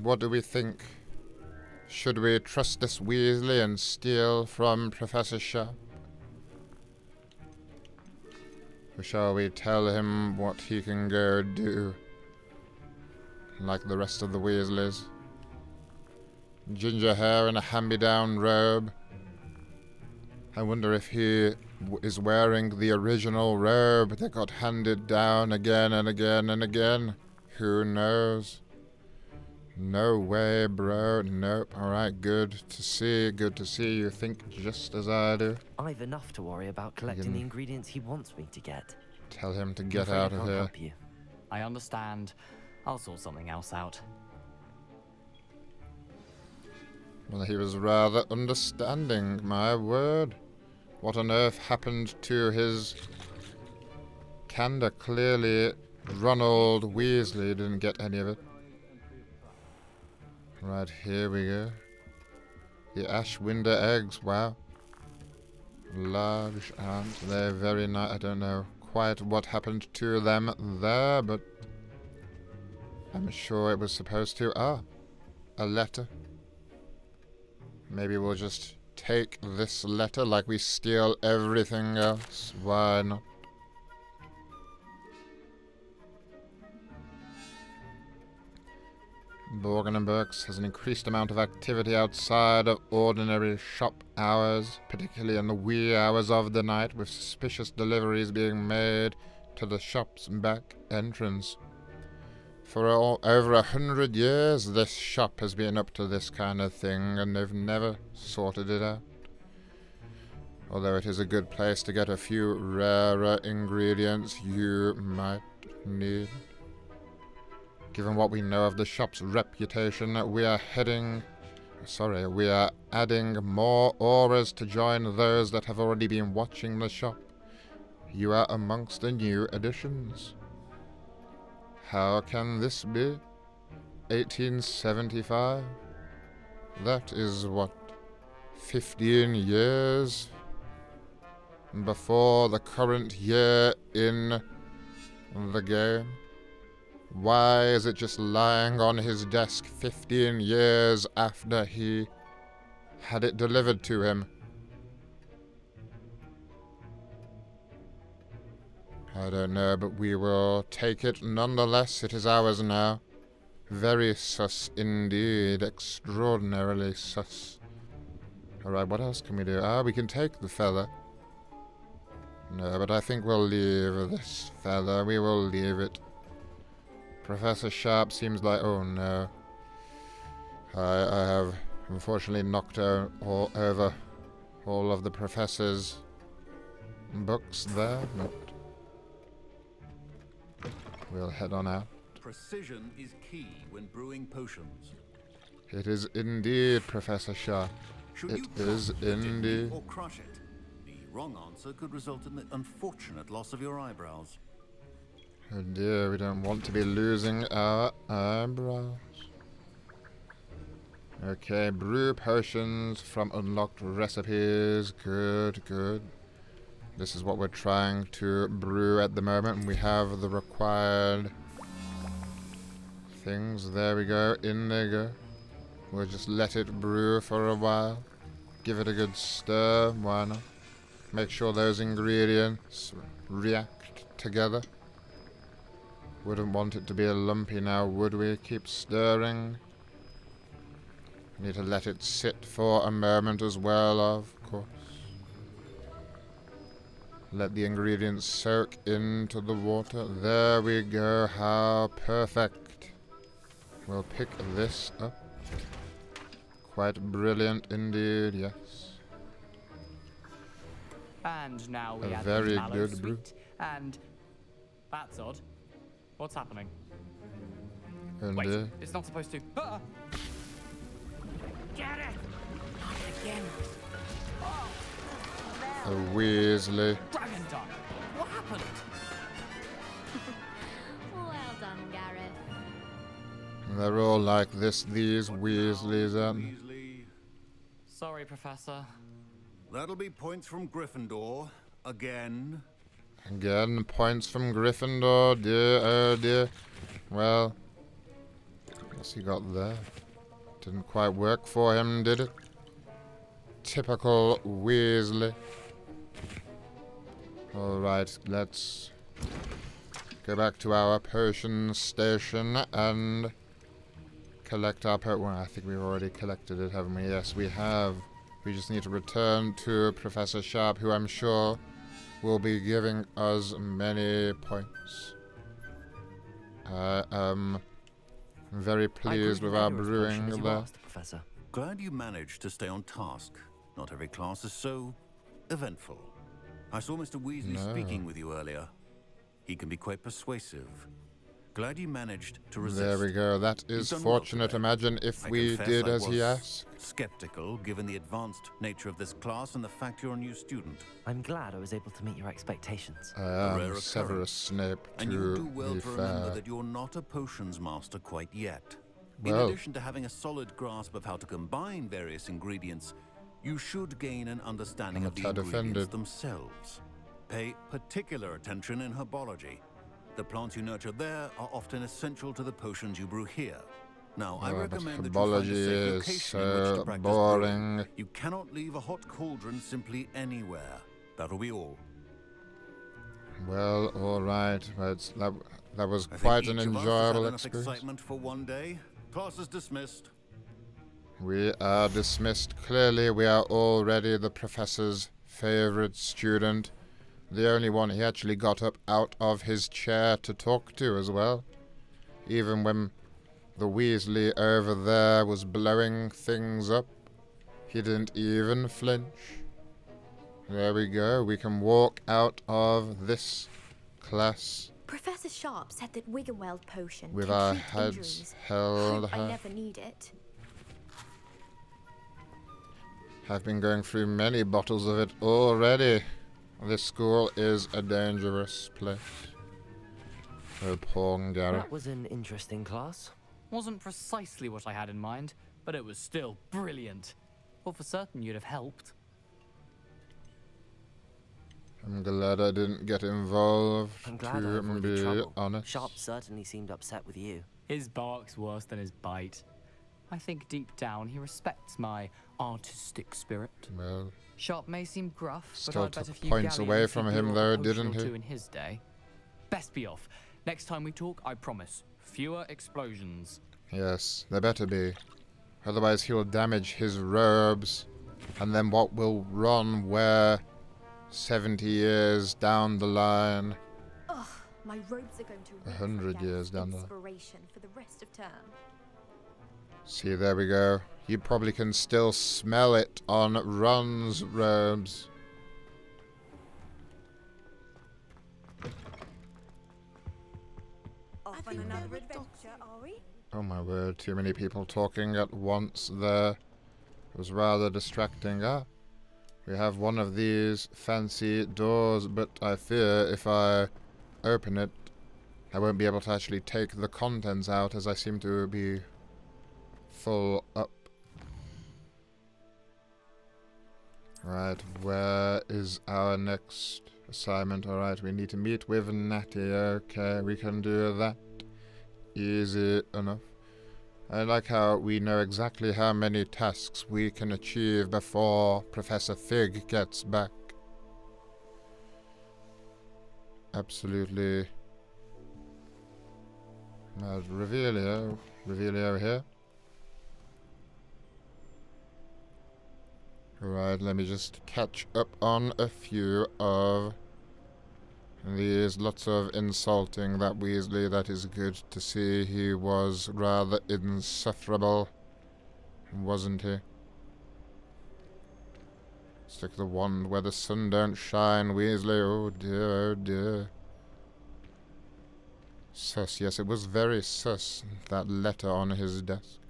What do we think? Should we trust this Weasley and steal from Professor Sharp? Or shall we tell him what he can go do? Like the rest of the Weasleys. Ginger hair and a hand-me-down robe. I wonder if he is wearing the original robe that got handed down again and again and again. Who knows? No way, bro. Nope. Alright, good to see. Good to see you think just as I do. I've enough to worry about collecting the ingredients he wants me to get. Tell him to get out of here. Help you. I understand. I'll sort something else out. Well, he was rather understanding, my word. What on earth happened to his candor? Clearly, Ronald Weasley didn't get any of it. Right, here we go. The Ashwinder eggs, wow. Large, aren't they? Very nice. I don't know quite what happened to them there, but I'm sure it was supposed to. Ah, a letter. Maybe we'll just take this letter like we steal everything else. Why not? Borgin & Burke's has an increased amount of activity outside of ordinary shop hours, particularly in the wee hours of the night, with suspicious deliveries being made to the shop's back entrance. For over 100 years, this shop has been up to this kind of thing, and they've never sorted it out. Although it is a good place to get a few rarer ingredients you might need. Given what we know of the shop's reputation, we are adding more auras to join those that have already been watching the shop. You are amongst the new additions. How can this be? 1875? That is what, 15 years before the current year in the game? Why is it just lying on his desk 15 years after he had it delivered to him? I don't know, but we will take it nonetheless. It is ours now. Very sus indeed. Extraordinarily sus. Alright, what else can we do? We can take the fella. No, but I think we'll leave this fella. We will leave it. Professor Sharp seems like... Oh no. I have unfortunately knocked over all of the professor's books there, but we'll head on out. Precision is key when brewing potions. It is indeed, Professor Sharp. It is indeed. Or crush it. The wrong answer could result in the unfortunate loss of your eyebrows. Oh dear, we don't want to be losing our eyebrows. Okay, brew potions from unlocked recipes. Good, good. This is what we're trying to brew at the moment, and we have the required things. There we go, in they go. We'll just let it brew for a while. Give it a good stir, why not? Make sure those ingredients react together. Wouldn't want it to be a lumpy now, would we? Keep stirring. Need to let it sit for a moment as well, of course. Let the ingredients soak into the water. There we go, how perfect. We'll pick this up. Quite brilliant indeed, yes. And now we a add very the mallow good brew. sweet, and that's odd. What's happening? And Wait, it's not supposed to. Ah! Gareth! Not again. A Weasley. Dragon Dog! What happened? Well done, Gareth. They're all like this, these Weasleys, aren't they? Sorry, Professor. That'll be points from Gryffindor. Again. Again, points from Gryffindor, dear, oh dear. Well, what's he got there? Didn't quite work for him, did it? Typical Weasley. Alright, let's go back to our potion station and collect our potion. Well, I think we've already collected it, haven't we? Yes, we have. We just need to return to Professor Sharp, who I'm sure will be giving us many points. I am very pleased with our brewing there. Professor. Glad you managed to stay on task. Not every class is so eventful. I saw Mr. Weasley speaking with you earlier. He can be quite persuasive. Glad you managed to resist. There we go. That is fortunate. Imagine if we did as he asked. Skeptical, given the advanced nature of this class and the fact you're a new student. I'm glad I was able to meet your expectations. I am Severus Snape, and you do well be to remember fair. that you're not a potions master quite yet. Well. In addition to having a solid grasp of how to combine various ingredients, you should gain an understanding of the ingredients themselves. Pay particular attention in herbology. The plants you nurture there are often essential to the potions you brew here. Now, I recommend that you find a safe location in which to practice boring. brewing. You cannot leave a hot cauldron simply anywhere. That'll be all. Well, all right. That was quite an enjoyable experience. Excitement for one day. Class is dismissed. We are dismissed. Clearly, we are already the professor's favorite student. The only one he actually got up out of his chair to talk to as well. Even when the Weasley over there was blowing things up, he didn't even flinch. There we go. We can walk out of this class Professor Sharp said that Wiggenweld potion With can our treat heads injuries. held Hope I high. never need it. I've been going through many bottles of it already. This school is a dangerous place. Oh, poor Gareth. That was an interesting class. Wasn't precisely what I had in mind, but it was still brilliant. Thought for certain you'd have helped. I'm glad I didn't get involved, I'm glad I to avoided be trouble. honest. Sharp certainly seemed upset with you. His bark's worse than his bite. I think deep down he respects my artistic spirit. Well, Sharp may seem gruff, but still I bet took a few points galleons away he'd from do him a though, potion didn't or he? two in his day. Best be off. Next time we talk, I promise, fewer explosions. Yes, there better be. Otherwise he'll damage his robes. And then what will Ron wear 70 years down the line? Ugh, my robes are going to 100 years down the line. inspiration for the rest of term. See, there we go. You probably can still smell it on Ron's robes. Off on another adventure, are we? Oh my word, too many people talking at once there. It was rather distracting. Ah, we have one of these fancy doors, but I fear if I open it, I won't be able to actually take the contents out as I seem to be full up. Right, where is our next assignment? Alright, we need to meet with Natty. Okay, we can do that. Easy enough. I like how we know exactly how many tasks we can achieve before Professor Fig gets back. Absolutely. Now, Revelio here. Right, let me just catch up on a few of these. Lots of insulting that Weasley. That is good to see. He was rather insufferable, wasn't he? Stick the wand where the sun don't shine, Weasley. Oh dear, oh dear. Sus, yes, it was very sus, that letter on his desk.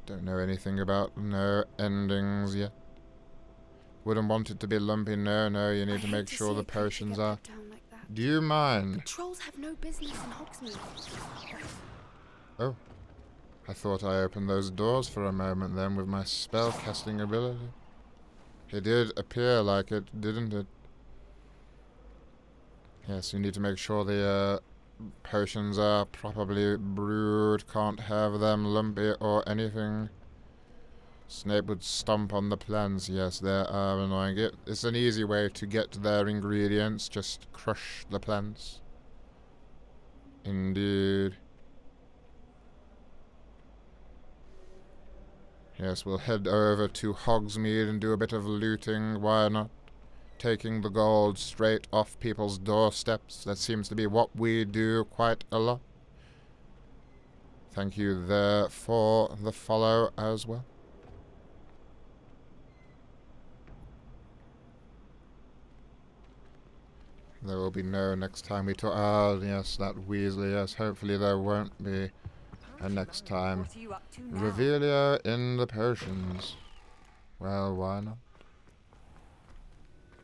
Don't know anything about no endings yet. Wouldn't want it to be lumpy. No, you need to make sure the potions are. Do you mind? Trolls have no business in Hogsmeade. Oh. I thought I opened those doors for a moment then with my spell casting ability. It did appear like it, didn't it? Yes, you need to make sure the potions are properly brewed. Can't have them lumpy or anything. Snape would stomp on the plants. Yes, they are annoying. It's an easy way to get their ingredients. Just crush the plants. Indeed. Yes, we'll head over to Hogsmeade and do a bit of looting. Why not? Taking the gold straight off people's doorsteps. That seems to be what we do quite a lot. Thank you there for the follow as well. There will be no next time we talk. Ah, yes, that Weasley. Yes, hopefully there won't be a next time. Revelio in the potions. Well, why not?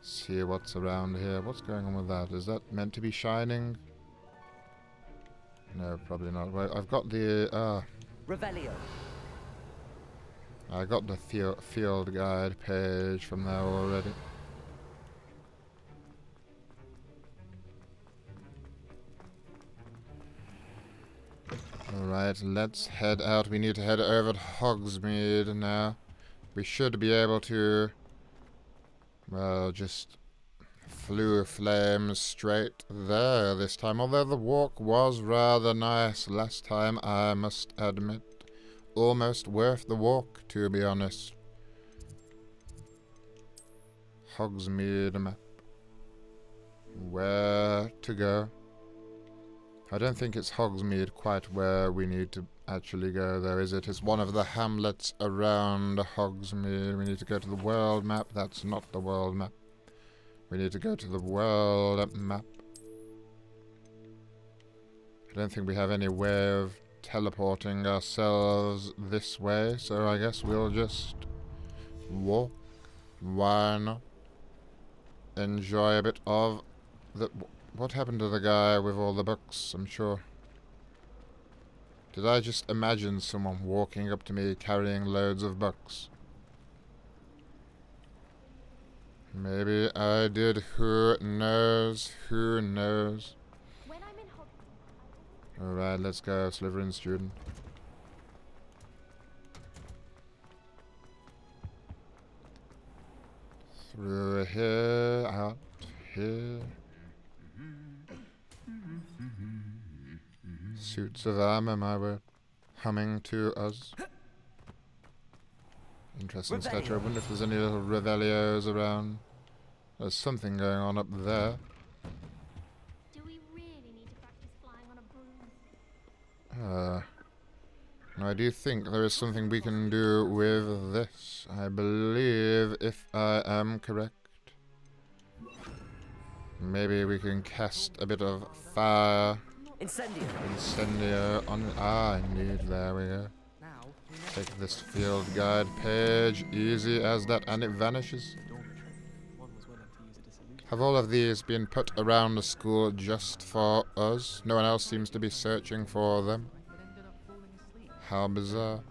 See what's around here. What's going on with that? Is that meant to be shining? No, probably not. Wait, I've got the Revelio. I got the field guide page from there already. Alright, let's head out. We need to head over to Hogsmeade now. We should be able to, well, just flew flames straight there this time. Although the walk was rather nice last time, I must admit. Almost worth the walk, to be honest. Hogsmeade map. Where to go? I don't think it's Hogsmeade quite where we need to actually go, though, is it? It's one of the hamlets around Hogsmeade. We need to go to the world map. That's not the world map. We need to go to the world map. I don't think we have any way of teleporting ourselves this way, so I guess we'll just walk. Why not? Enjoy a bit of the... What happened to the guy with all the books, I'm sure? Did I just imagine someone walking up to me carrying loads of books? Maybe I did. Who knows? Who knows? Alright, let's go, Slytherin student. Through here, out here. Suits of armor, my word. Humming to us. Interesting statue. I wonder if there's any little Revelios around. There's something going on up there. Do we really need to practice flying on a broom? Now I do think there is something we can do with this. I believe, if I am correct. Maybe we can cast a bit of fire. Incendio on it. Ah, indeed. There we go. Take this field guide page. Easy as that. And it vanishes. Have all of these been put around the school just for us? No one else seems to be searching for them. How bizarre.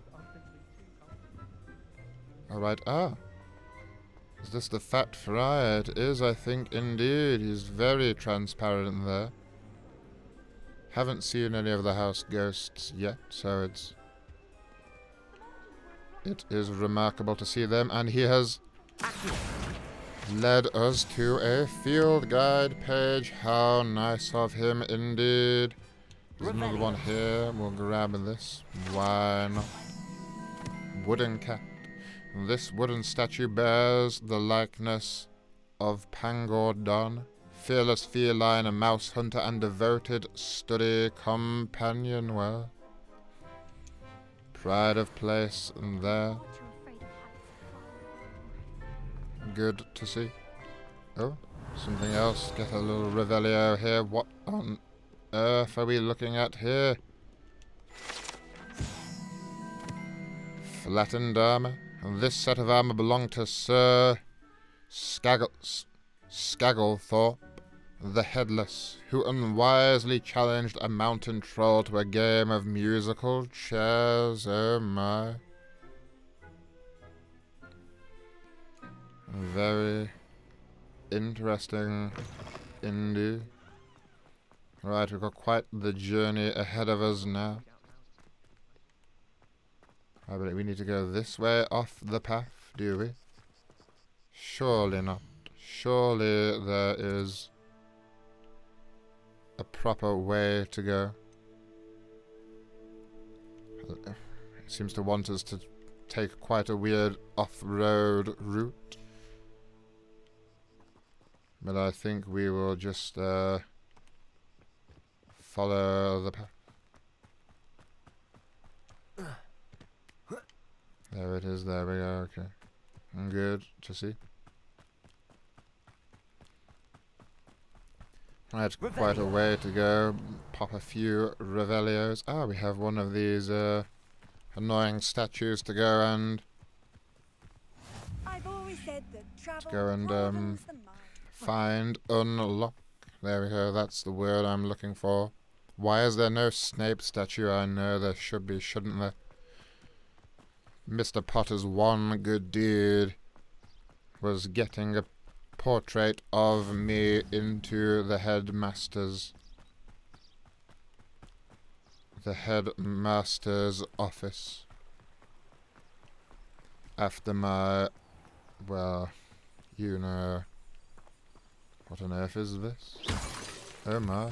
Alright. Ah. Is this the fat friar? It is, I think, indeed. He's very transparent there. Haven't seen any of the house ghosts yet, so it is remarkable to see them, and he has led us to a field guide page. How nice of him indeed. There's another one here. We'll grab this. Why not? Wooden cat. This wooden statue bears the likeness of Pangor Don. Fearless feline, a mouse hunter, and devoted study companion. Well, pride of place there. Good to see. Oh, something else. Get a little Revelio here. What on earth are we looking at here? Flattened armor. And this set of armor belonged to Sir Skagglethorpe the Headless, who unwisely challenged a mountain troll to a game of musical chairs. Oh my. Very interesting indeed. Right, we've got quite the journey ahead of us now. I believe we need to go this way off the path, do we? Surely not. Surely there is a proper way to go. It seems to want us to take quite a weird off-road route. But I think we will just follow the path. There it is, there we go, okay. Good to see. Right, quite a way to go. Pop a few Revelios. Ah, we have one of these annoying statues to go and find, unlock. There we go, that's the word I'm looking for. Why is there no Snape statue? I know there should be, shouldn't there? Mr. Potter's one good deed was getting a portrait of me into the headmaster's office after my, well, you know, what on earth is this? Oh my.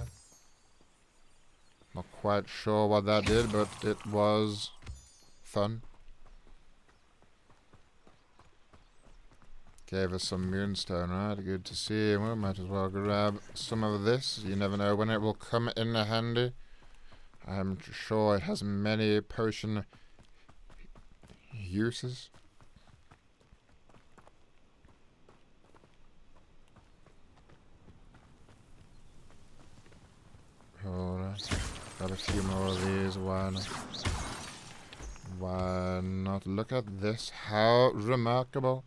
Not quite sure what that did, but it was fun. Gave us some moonstone, right? Good to see. We might as well grab some of this. You never know when it will come in handy. I'm sure it has many potion uses. Alright, got a few more of these, why not? Why not? Look at this, how remarkable.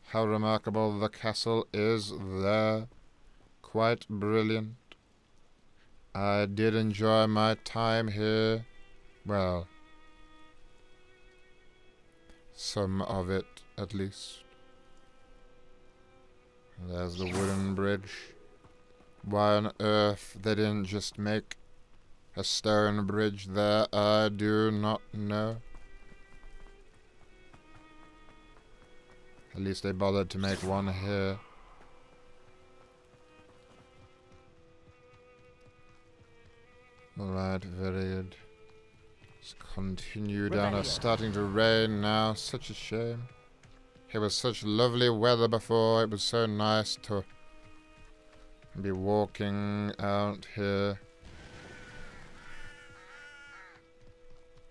How remarkable the castle is there. Quite brilliant. I did enjoy my time here. Well, some of it, at least. There's the wooden bridge. Why on earth they didn't just make a stone bridge there, I do not know. At least they bothered to make one here. Alright, very good. Let's continue down. It's starting to rain now. Such a shame. It was such lovely weather before. It was so nice to be walking out here.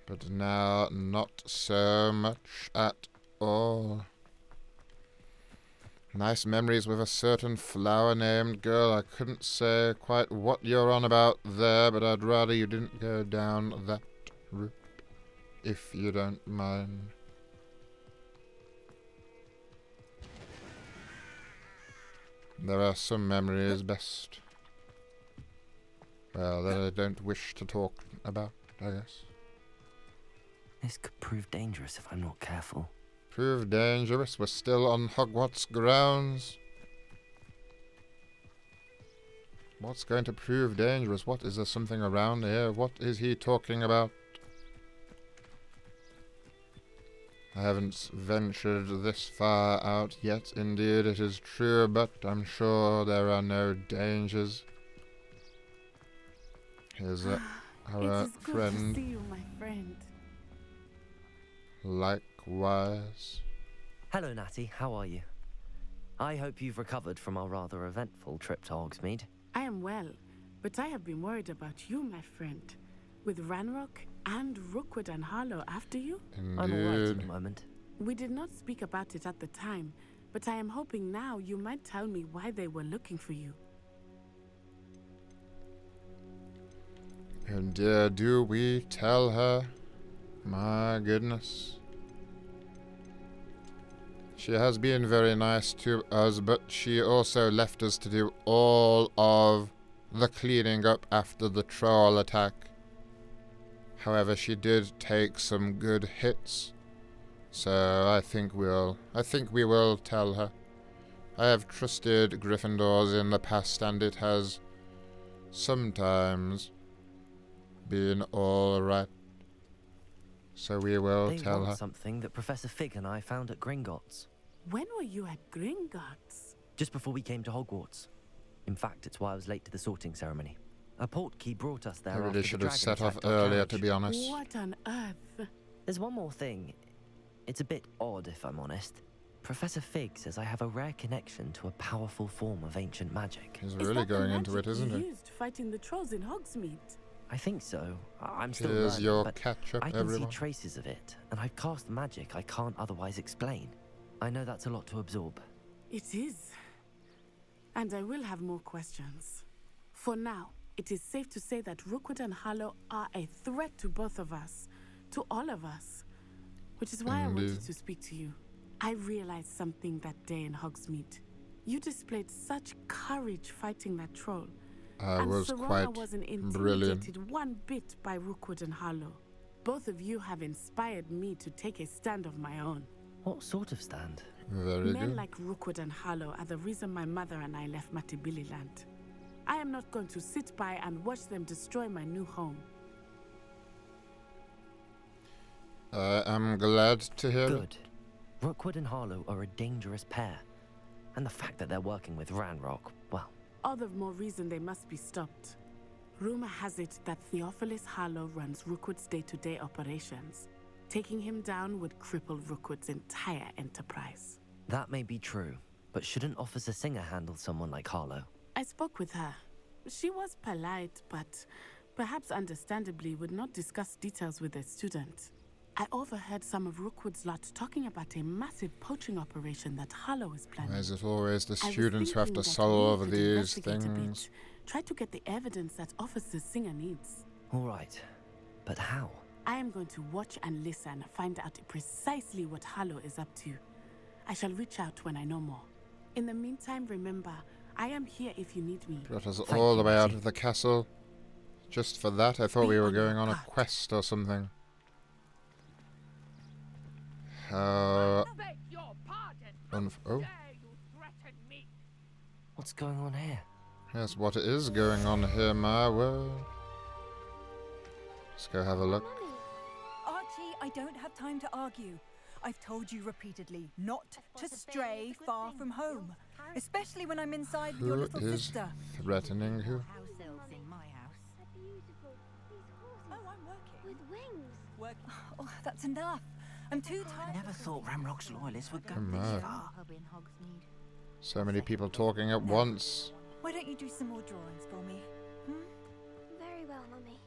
But now, not so much at all. Nice memories with a certain flower-named girl. I couldn't say quite what you're on about there, but I'd rather you didn't go down that route, if you don't mind. There are some memories best, well, that I don't wish to talk about, I guess. This could prove dangerous if I'm not careful. Prove dangerous? We're still on Hogwarts grounds. What's going to prove dangerous? What, is there something around here? What is he talking about? I haven't ventured this far out yet. Indeed, it is true, but I'm sure there are no dangers. Here's our friend. Good to see you, my friend. Likewise. Hello, Natty. How are you? I hope you've recovered from our rather eventful trip to Hogsmeade. I am well, but I have been worried about you, my friend. With Ranrock and Rookwood and Harlow after you? Indeed. I'm alright at the moment. We did not speak about it at the time, but I am hoping now you might tell me why they were looking for you. And do we tell her? My goodness. She has been very nice to us, but she also left us to do all of the cleaning up after the troll attack. However, she did take some good hits, so I think we will tell her. I have trusted Gryffindors in the past, and it has sometimes been all right. So we will tell her. Something that Professor Fig and I found at Gringotts. When were you at Gringotts? Just before we came to Hogwarts. In fact, it's why I was late to the sorting ceremony. A portkey brought us there. Maybe they should have set off earlier, to be honest. What on earth? There's one more thing. It's a bit odd, if I'm honest. Professor Fig says I have a rare connection to a powerful form of ancient magic. He's really going into it, isn't he? Used fighting the trolls in Hogsmeade. I think so. I'm still Here's learning, your but catch-up, I can everyone. see traces of it, and I've cast magic I can't otherwise explain. I know that's a lot to absorb. It is. And I will have more questions. For now, it is safe to say that Rookwood and Harlow are a threat to both of us. To all of us. Which is why I wanted to speak to you. I realized something that day in Hogsmeade. You displayed such courage fighting that troll. I was quite wasn't brilliant. intimidated one bit by Rookwood and Harlow. Both of you have inspired me to take a stand of my own. What sort of stand? Very Men good. like Rookwood and Harlow are the reason my mother and I left Matibililand. I am not going to sit by and watch them destroy my new home. I am glad to hear Good. Rookwood and Harlow are a dangerous pair. And the fact that they're working with Ranrock, well... All the more reason they must be stopped. Rumor has it that Theophilus Harlow runs Rookwood's day-to-day operations. Taking him down would cripple Rookwood's entire enterprise. That may be true, but shouldn't Officer Singer handle someone like Harlow? I spoke with her. She was polite, but perhaps understandably would not discuss details with a student. I overheard some of Rookwood's lot talking about a massive poaching operation that Harlow is planning. Why is it always the students who have to solve these things? Try to get the evidence that Officer Singer needs. All right, but how? I am going to watch and listen, find out precisely what Harlow is up to. I shall reach out when I know more. In the meantime, remember, I am here if you need me. Brought us all the way out of the castle. Just for that, I thought we were going on a quest or something. Oh. What's going on here? Yes, what is going on here, my word. Let's go have a look. Archie, I don't have time to argue. I've told you repeatedly not to stray far from home, especially when I'm inside with your little sister. Who is threatening who? Oh, I'm working. With wings. Oh, that's enough. I'm too tired. I never thought Ranrock's loyalists would go Come this on. far. So many people talking at once. Why don't you do some more drawings for me? Very well, Mummy.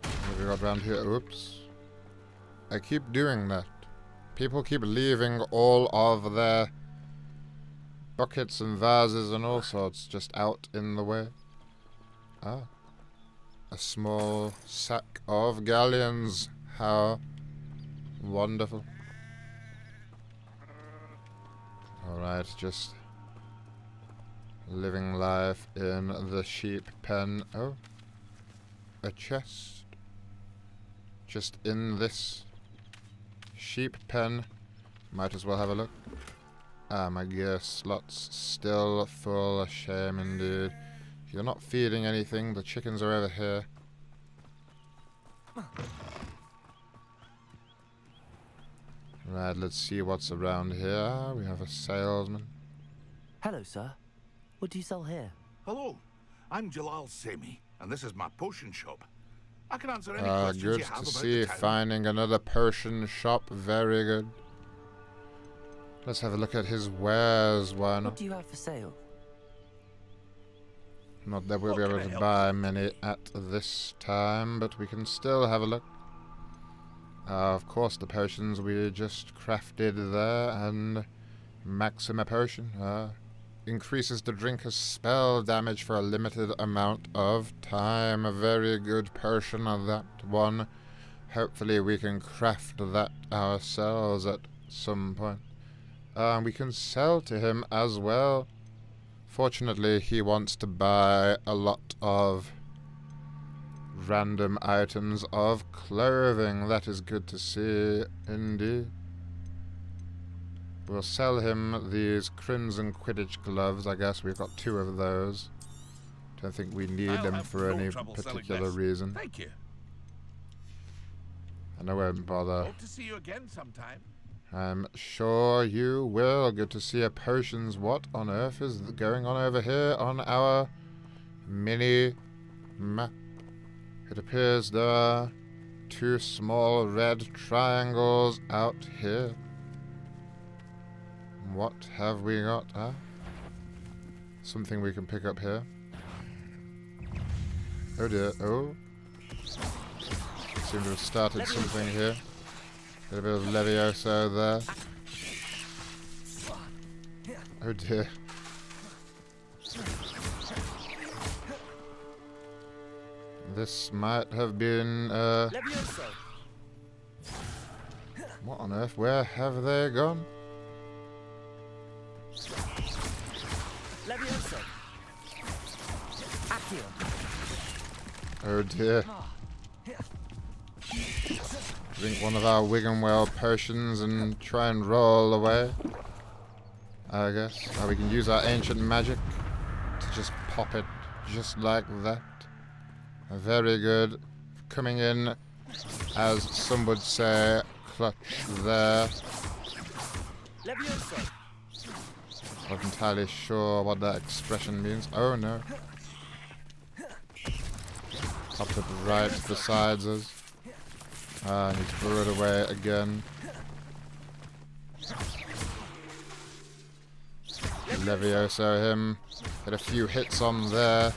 What have we got around here? Oops. I keep doing that. People keep leaving all of their buckets and vases and all sorts just out in the way. Ah. A small sack of galleons. How wonderful. Alright, just living life in the sheep pen. Oh. A chest. Just in this sheep pen. Might as well have a look. Ah, my gear slot's still full. Shame indeed. You're not feeding anything. The chickens are over here. Right, let's see what's around here. Ah, we have a salesman. Hello, sir. What do you sell here? Hello, I'm Jalal Semi, and this is my potion shop. I can answer any questions good you have to about see. the town. Finding another potion shop. Very good. Let's have a look at his wares. Why not? What do you have for sale? Not that we'll be able to buy many at this time, but we can still have a look. Of course, the potions we just crafted there, and Maxima Potion. Increases the drinker's spell damage for a limited amount of time. A very good potion of that one. Hopefully we can craft that ourselves at some point. We can sell to him as well. Fortunately, he wants to buy a lot of random items of clothing. That is good to see, indeed. We'll sell him these Crimson Quidditch gloves. I guess we've got 2 of those. Don't think we need them for any particular reason. Thank you. And I won't bother. Hope to see you again sometime. I'm sure you will. Good to see your potions. What on earth is going on over here on our mini map? It appears there are 2 small red triangles out here. What have we got? Something we can pick up here. Oh dear. Oh. Seem to have started something here. Got a bit of Levioso there. Oh dear. This might have been, what on earth? Where have they gone? Oh dear. Drink one of our Wiggenwell potions and try and roll away. I guess. Now we can use our ancient magic to just pop it just like that. Very good. Coming in, as some would say, clutch there. Not entirely sure what that expression means. Oh no. Popped it right beside us. I need to throw it away again. Levioso him. Get a few hits on there.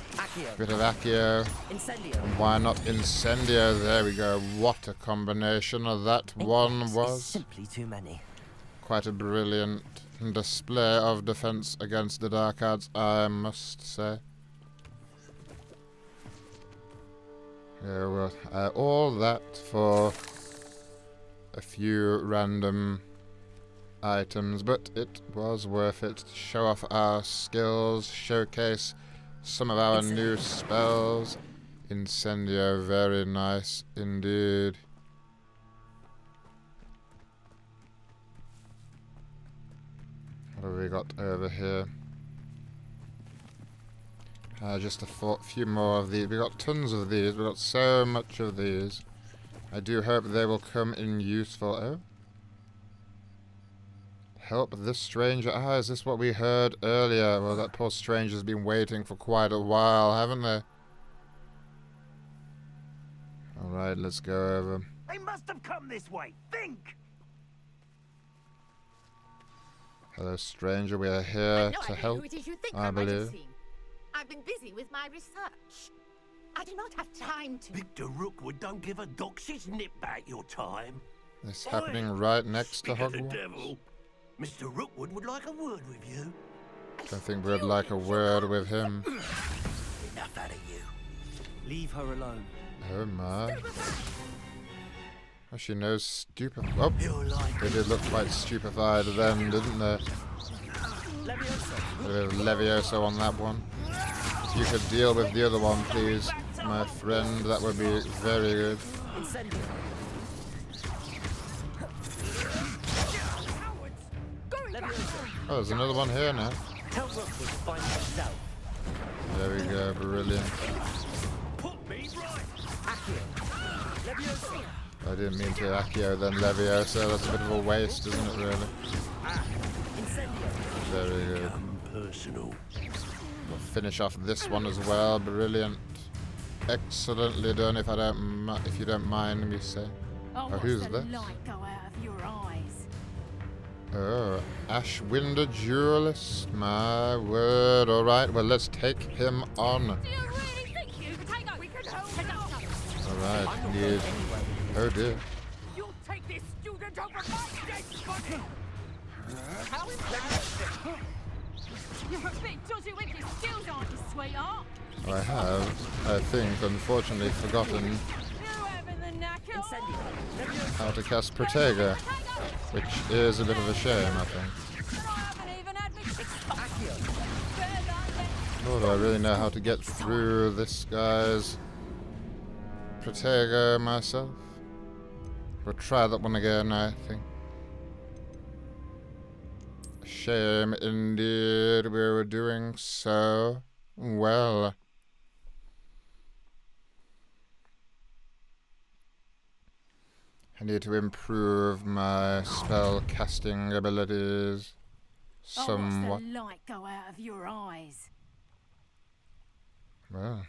Bit of Accio. And why not Incendio? There we go. What a combination of that one was. Simply too many. Quite a brilliant display of defense against the Dark Arts, I must say. Yeah, well, all that for a few random items, but it was worth it to show off our skills, showcase some of our new spells. Incendio, very nice indeed. What have we got over here? Just a few more of these. We got tons of these. We got so much of these. I do hope they will come in useful. Oh. Help this stranger. Ah, is this what we heard earlier? Well, that poor stranger's been waiting for quite a while, haven't they? Alright, let's go over. They must have come this way. Think! Hello, stranger. We are here to help, who it is you think I might have believe. seen. I've been busy with my research. I do not have time to. Victor Rookwood don't give a doxy's nip back your time. This happening right next to Speak of the Hogwarts. devil. Mr. Rookwood would like a word with you. Don't think we'd like a word with him. Enough out of you. Leave her alone. Oh my. Oh, she knows stupid. Oh, they did look quite stupefied then, didn't they? A bit of Levioso on that one. If you could deal with the other one, please, my friend, that would be very good. Oh, there's another one here now. There we go, brilliant. I didn't mean to Accio then Levioso, that's a bit of a waste, isn't it, really? Very good. We'll finish off this one as well, brilliant. Excellently done, if you don't mind me saying. Oh, who's this? Oh, Ashwinder Duelist, my word. Alright, well, let's take him on. Alright, need... Oh dear. You'll take this student over my dead body! How embarrassing! You're a bit dodgy with your skills, aren't you, sweetheart? I have, I think, unfortunately forgotten how to cast Protego, which is a bit of a shame, I think. Nor do I really know how to get through this guy's Protego myself. We'll try that one again, I think. Shame indeed, we were doing so well. I need to improve my spell casting abilities somewhat. Oh, what's the light go out of your eyes? Well,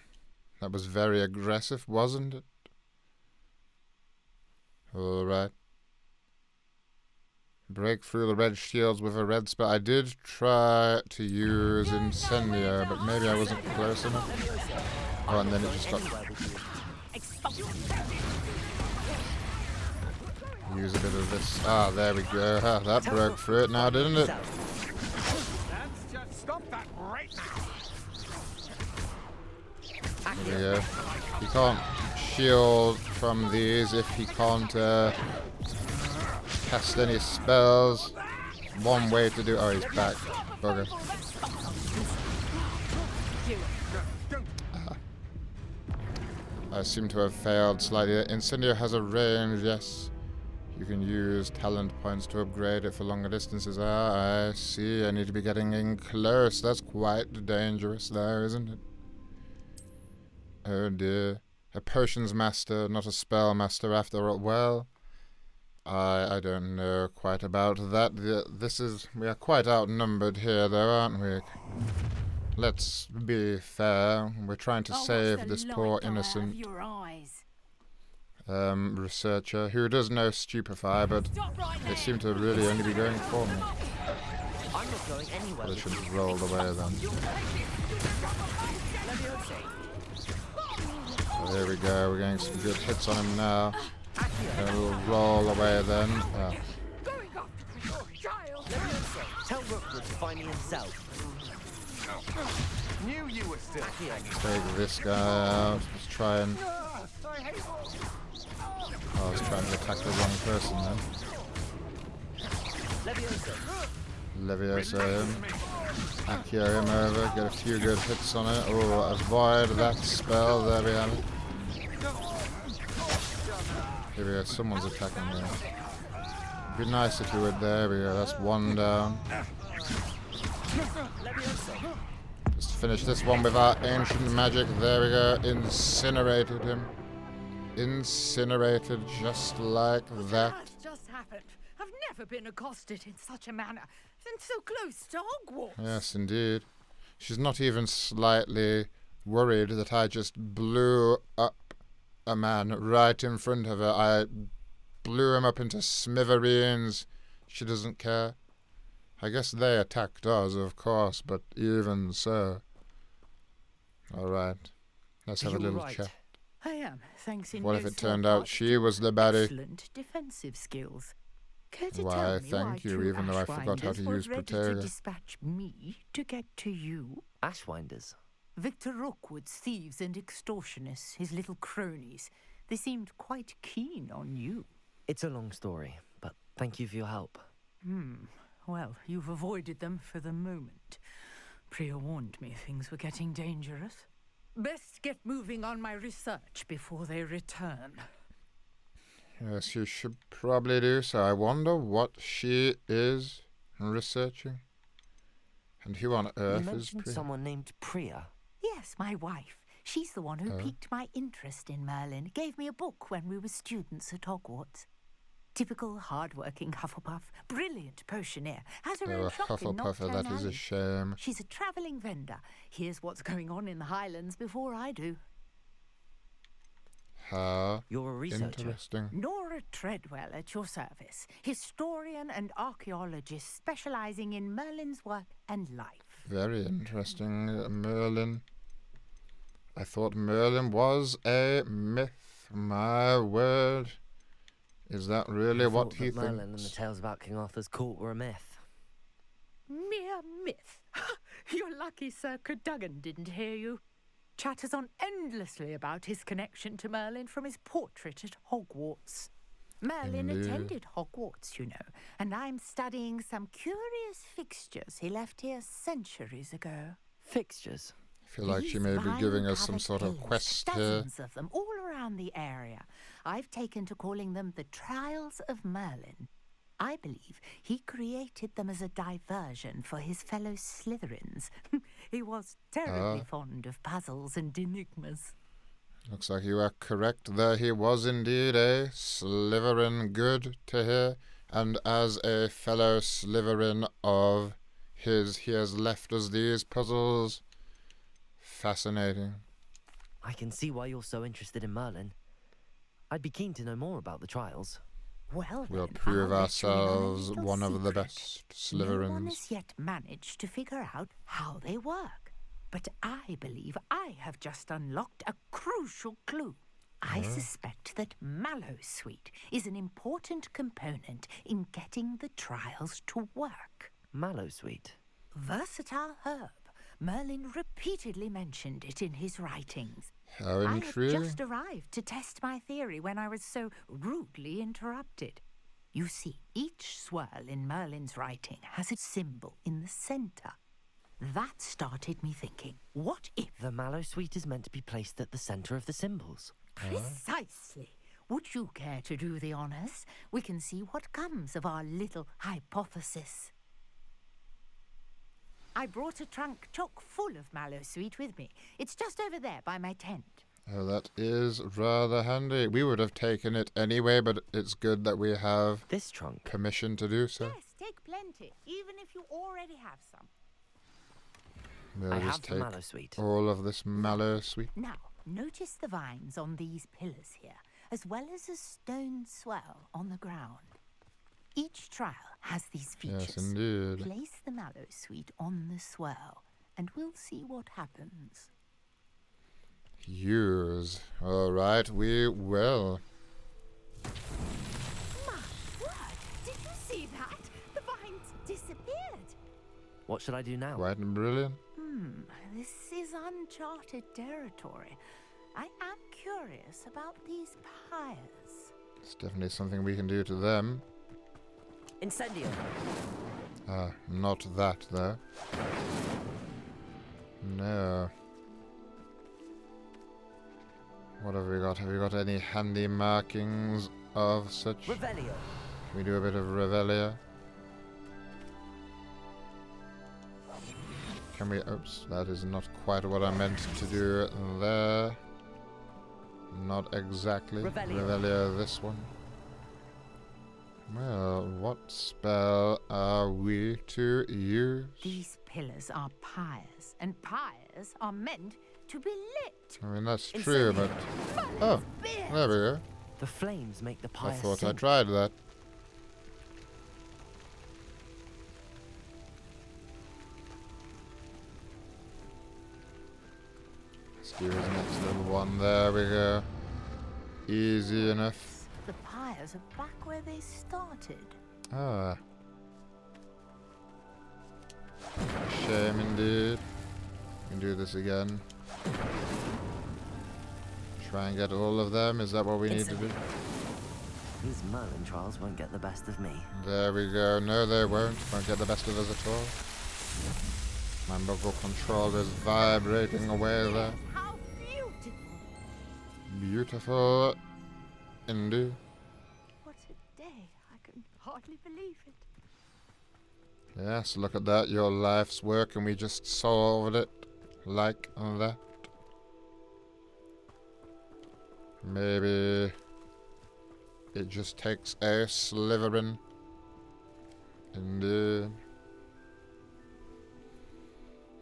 that was very aggressive, wasn't it? Alright. Break through the red shields with a red spell. I did try to use Incendio, but maybe I wasn't close enough. Oh, and then it just got... Use a bit of this. Ah, there we go. Ah, that broke through it now, didn't it? There we go. He can't shield from these if he can't cast any spells. One way to do... Oh, he's back. Bugger. I seem to have failed slightly. Incendio has a range, yes. You can use talent points to upgrade it for longer distances. Ah, I see. I need to be getting in close. That's quite dangerous there, isn't it? Oh dear. A potions master, not a spell master after all. Well, I don't know quite about that. We are quite outnumbered here though, aren't we? Let's be fair. We're trying to save this poor innocent researcher who does know Stupefy, but they seem to really only be going for me. I'm not going anywhere. Well, it should have rolled away then. So here we go, we're getting some good hits on him now. It'll roll away then. Tell Rookwood to find me himself. Knew you were still Take this guy out. Let's try and... Oh, I was trying to attack the wrong person then. Leviosa him. Accio him over. Get a few good hits on it. Oh, avoid that spell. There we have it. Here we go. Someone's attacking me. It'd be nice if you would. There we go. That's one down. Just finish this one with our ancient magic. There we go. Incinerated him. Incinerated just like that. What just happened? I've never been accosted in such a manner, and so close to Hogwarts. Yes, indeed. She's not even slightly worried that I just blew up a man right in front of her. I blew him up into smithereens. She doesn't care. I guess they attacked us, of course, but even so. All right. Let's have a little chat. I am, thanks in What if no it turned small out part she was the baddie? Excellent defensive skills. Care to Why, tell me thank why you, two even though I forgot how to Ashwinders were use ready Protega. to dispatch me to get to you? Ashwinders? Victor Rookwood's thieves and extortionists, his little cronies. They seemed quite keen on you. It's a long story, but thank you for your help. Well, you've avoided them for the moment. Priya warned me things were getting dangerous. Best get moving on my research before they return. Yes, you should probably do so. I wonder what she is researching. And who on earth You is mentioned Priya? someone named Priya. Yes, my wife. She's the one who piqued my interest in Merlin. Gave me a book when we were students at Hogwarts. Typical hard-working Hufflepuff, brilliant potioneer, has her own shop in Hufflepuffer, that is a shame. She's a travelling vendor. Here's what's going on in the Highlands before I do. How You're a researcher. interesting. Nora Treadwell at your service, historian and archaeologist specialising in Merlin's work and life. Very interesting. Merlin. I thought Merlin was a myth. My word. Is that really what he thinks? Merlin and the tales about King Arthur's court were a myth. Mere myth. You're lucky Sir Cadogan didn't hear you. Chatters on endlessly about his connection to Merlin from his portrait at Hogwarts. Merlin attended Hogwarts, you know, and I'm studying some curious fixtures he left here centuries ago. Fixtures? I feel like she may be giving us some sort of quest here. Dozens of them all around the area. I've taken to calling them the Trials of Merlin. I believe he created them as a diversion for his fellow Slytherins. He was terribly fond of puzzles and enigmas. Looks like you are correct there. He was indeed a Slytherin. Good to hear. And as a fellow Slytherin of his, he has left us these puzzles. Fascinating. I can see why you're so interested in Merlin. I'd be keen to know more about the trials. Well, We'll then, prove I'll let you in on a ourselves little one of the secret. best No one Slytherins. has yet managed to figure out how they work. But I believe I have just unlocked a crucial clue. I suspect that Mallowsweet is an important component in getting the trials to work. Mallowsweet? Versatile herb. Merlin repeatedly mentioned it in his writings. How I intriguing. had just arrived to test my theory when I was so rudely interrupted. You see, each swirl in Merlin's writing has a symbol in the centre. That started me thinking, what if... The Mallowsweet is meant to be placed at the centre of the symbols. Precisely. Would you care to do the honours? We can see what comes of our little hypothesis. I brought a trunk chock full of Mallowsweet with me. It's just over there by my tent. Oh, that is rather handy. We would have taken it anyway, but it's good that we have this trunk permission to do so. Yes, take plenty, even if you already have some. We'll I just have the take Mallowsweet. all of this Mallowsweet. Now, notice the vines on these pillars here, as well as a stone swell on the ground. Each trial has these features. Yes, indeed. Place the mallow sweet on the swirl, and we'll see what happens. Use. All right, we will. My word! Did you see that? The vines disappeared. What should I do now? Quite brilliant. This is uncharted territory. I am curious about these pyres. It's definitely something we can do to them. Incendio. Not that, though. No. What have we got? Have we got any handy markings of such? Revelio. Can we do a bit of Revelio? Can we... Oops, that is not quite what I meant to do there. Not exactly. Revelio this one. Well, what spell are we to use? These pillars are pyres, and pyres are meant to be lit. I mean, that's true, but... Oh, there we go. The flames make the pyre I thought sing. I tried that. Let's do his next little one. There we go. Easy enough. The pyres are back where they started. Ah. Shame indeed. We can do this again. Try and get all of them. Is that what we need to do? These Merlin trials won't get the best of me. There we go. No, they won't. Won't get the best of us at all. My local controller is vibrating away there. How beautiful! Beautiful indeed. What a day. I can hardly believe it. Yes, look at that. Your life's work, and we just solved it like that. Maybe it just takes a Slytherin. Indeed.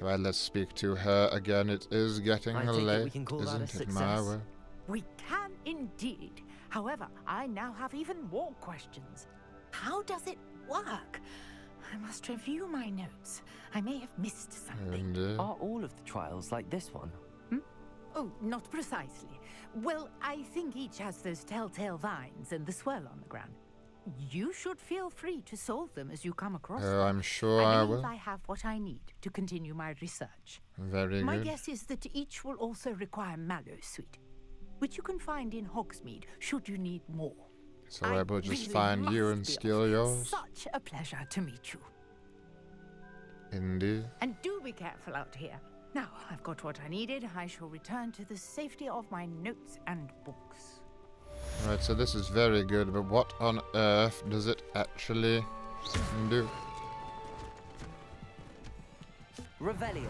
Right, let's speak to her again. It is getting late, isn't it, my word? We can indeed. However, I now have even more questions. How does it work? I must review my notes. I may have missed something. Indeed. Are all of the trials like this one? Oh, not precisely. Well, I think each has those telltale vines and the swirl on the ground. You should feel free to solve them as you come across them. I'm sure I will. I have what I need to continue my research. Very My good. guess is that each will also require mallow sweet, which you can find in Hogsmeade should you need more. So I will just find you and steal yours. Such a pleasure to meet you. Indeed. And do be careful out here. Now, I've got what I needed. I shall return to the safety of my notes and books. Right, so this is very good, but what on earth does it actually do? Revelio.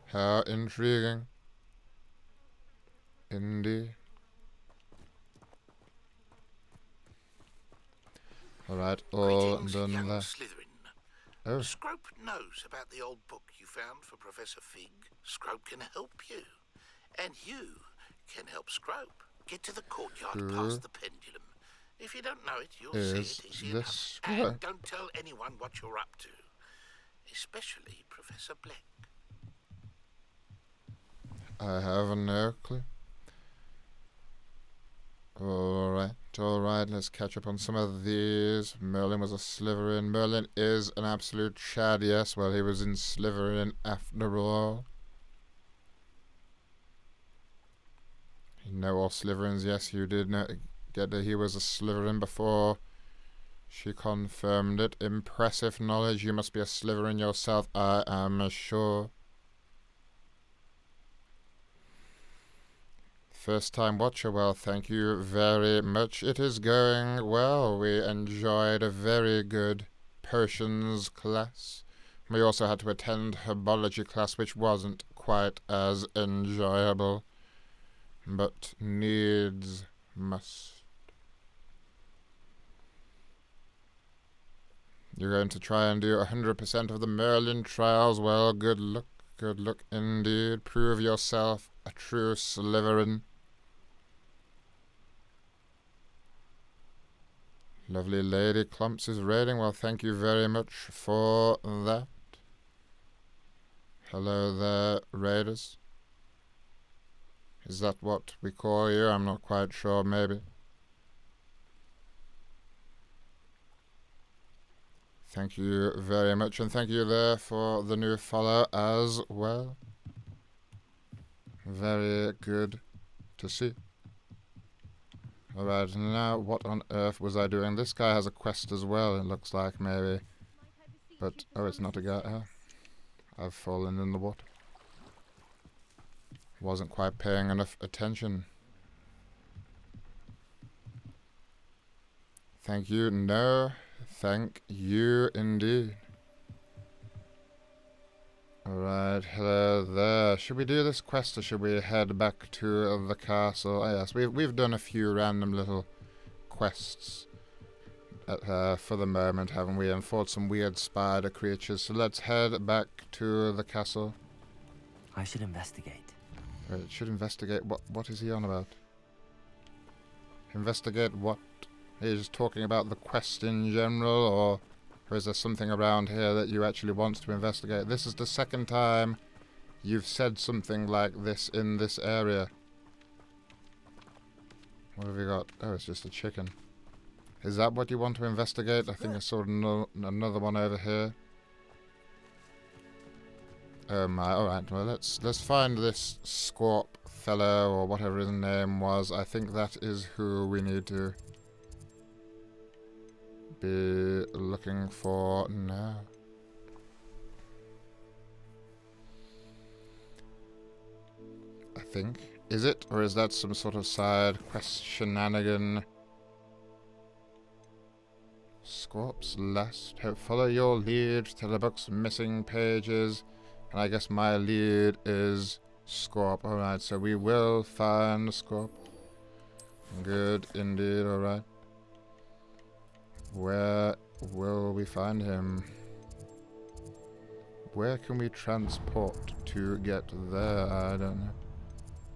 How intriguing. Indeed. Alright, all done young there. Slytherin. Oh. Scrope knows about the old book you found for Professor Fig. Scrope can help you. And you can help Scrope. Get to the courtyard past the pendulum. If you don't know it, you'll see it easy enough. And don't tell anyone what you're up to. Especially Professor Black. I have no clue. Alright, let's catch up on some of these. Merlin was a Slytherin. Merlin is an absolute Chad, yes. Well, he was in Slytherin after all. You know all Slytherins, yes, you did know, get that he was a Slytherin before she confirmed it. Impressive knowledge. You must be a Slytherin yourself, I am sure. First time watcher, well, thank you very much. It is going well. We enjoyed a very good potions class. We also had to attend Herbology class, which wasn't quite as enjoyable. But needs must. You're going to try and do 100% of the Merlin trials. Well, good luck indeed. Prove yourself a true Slytherin. Lovely Lady Clumps is raiding. Well, thank you very much for that. Hello there, raiders. Is that what we call you? I'm not quite sure, maybe. Thank you very much, and thank you there for the new follow as well. Very good to see. Alright, now what on earth was I doing? This guy has a quest as well, it looks like, maybe. But, oh, it's not a guy. Oh, I've fallen in the water. Wasn't quite paying enough attention. Thank you. No, thank you indeed. Alright, hello there. Should we do this quest or should we head back to the castle? Oh, yes, we've done a few random little quests for the moment, haven't we? And fought some weird spider creatures. So let's head back to the castle. I should investigate. Should investigate? What is he on about? Investigate what? Are you just talking about the quest in general, or is there something around here that you actually want to investigate? This is the second time you've said something like this in this area. What have you got? Oh, it's just a chicken. Is that what you want to investigate? I think I saw another one over here. Oh my, alright, well let's find this Scrope fellow, or whatever his name was. I think that is who we need to be looking for now. I think. Is it? Or is that some sort of side quest shenanigan? Scrope's last hope. Follow your lead to the book's missing pages. And I guess my lead is Scrope. Alright, so we will find Scrope. Good indeed, alright. Where will we find him? Where can we transport to get there? I don't know.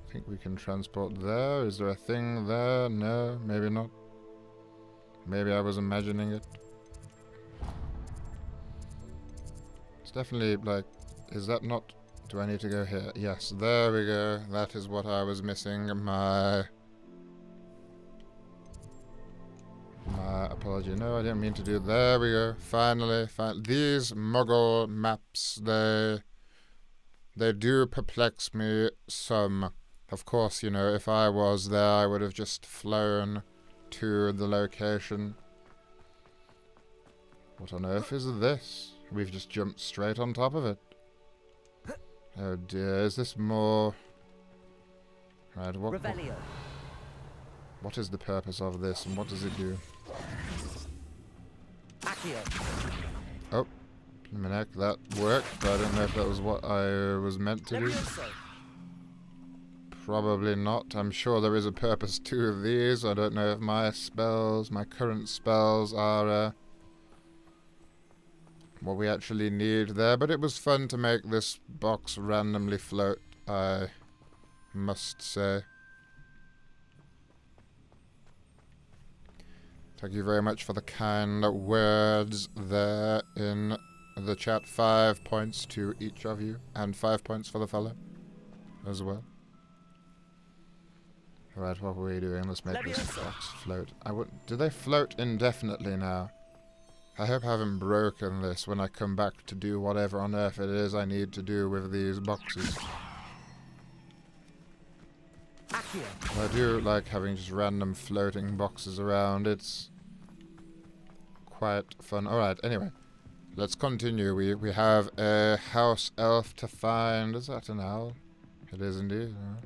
I think we can transport there. Is there a thing there? No, maybe not. Maybe I was imagining it. It's definitely like... Is that not... Do I need to go here? Yes, there we go. That is what I was missing. My apology. No, I didn't mean to do... There we go. Finally. These Muggle maps, they do perplex me some. Of course, you know, if I was there, I would have just flown to the location. What on earth is this? We've just jumped straight on top of it. Oh dear, is this more... Right, what is the purpose of this and what does it do? Oh, Plimenek, that worked, but I don't know if that was what I was meant to do. Probably not. I'm sure there is a purpose to these. I don't know if my spells, my current spells are what we actually need there, but it was fun to make this box randomly float, I must say. Thank you very much for the kind words there in the chat. 5 points to each of you, and 5 points for the fellow as well. Alright, what were we doing? Let's make this box float. Do they float indefinitely now? I hope I haven't broken this when I come back to do whatever on earth it is I need to do with these boxes. I do like having just random floating boxes around. It's quite fun. Alright, anyway. Let's continue. We have a house elf to find. Is that an owl? It is indeed. Right.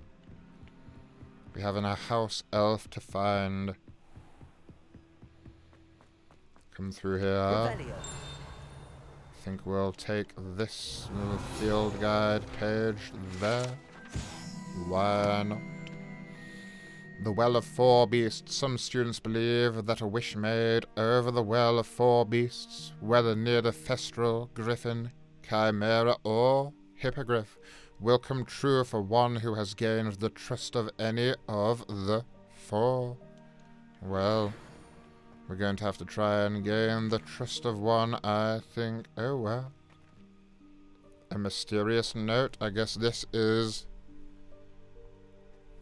We have a house elf to find. Come through here. I think we'll take this little field guide page there. Why not? The Well of Four Beasts. Some students believe that a wish made over the Well of Four Beasts, whether near the Thestral, Griffin, Chimera, or Hippogriff, will come true for one who has gained the trust of any of the four. Well, We're going to have to try and gain the trust of one, I think. Oh, well. A mysterious note. I guess this is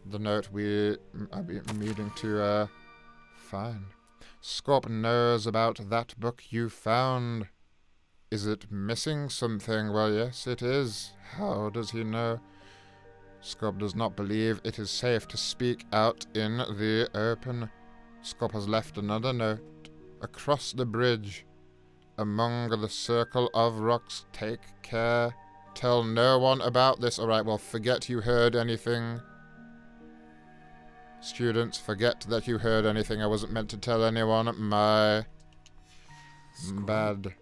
the note we are meeting to find. Scrope knows about that book you found. Is it missing something? Well, yes, it is. How does he know? Scrope does not believe it is safe to speak out in the open. Scrope has left another note. Across the bridge, among the circle of rocks. Take care. Tell no one about this. Alright, well, forget you heard anything. Students, forget that you heard anything. I wasn't meant to tell anyone. My bad.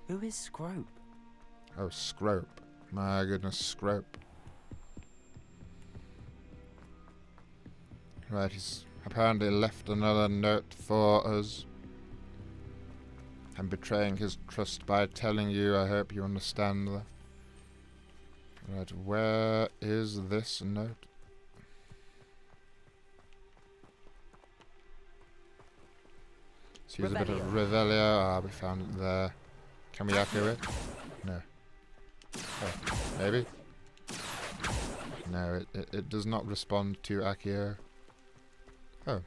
Who is Scrope? Oh, Scrope. My goodness, Scrope. Right, he's apparently left another note for us. I'm betraying his trust by telling you. I hope you understand that. Right, where is this note? Let's use a bit of Revelio. Ah, we found it there. Can we echo it? No. Oh, maybe? No, it does not respond to Accio. Oh,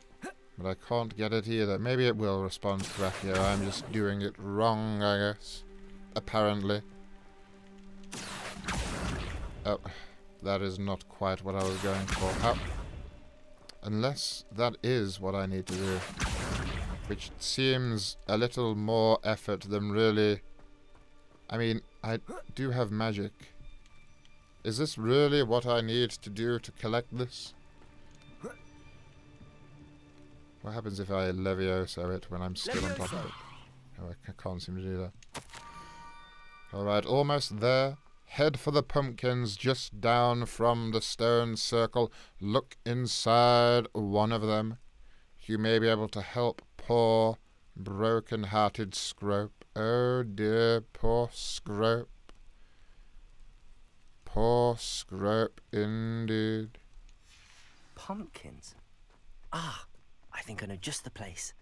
but I can't get it either. Maybe it will respond to Accio. I'm just doing it wrong, I guess. Apparently. Oh, that is not quite what I was going for. How? Unless that is what I need to do. Which seems a little more effort than really... I mean, I do have magic. Is this really what I need to do to collect this? What happens if I Levioso it when I'm still on top of it? Oh, I can't seem to do that. Alright, almost there. Head for the pumpkins just down from the stone circle. Look inside one of them. You may be able to help poor, broken-hearted Scrope. Oh dear, poor Scrope. Poor Scrope indeed. Pumpkins? Ah, I think I know just the place.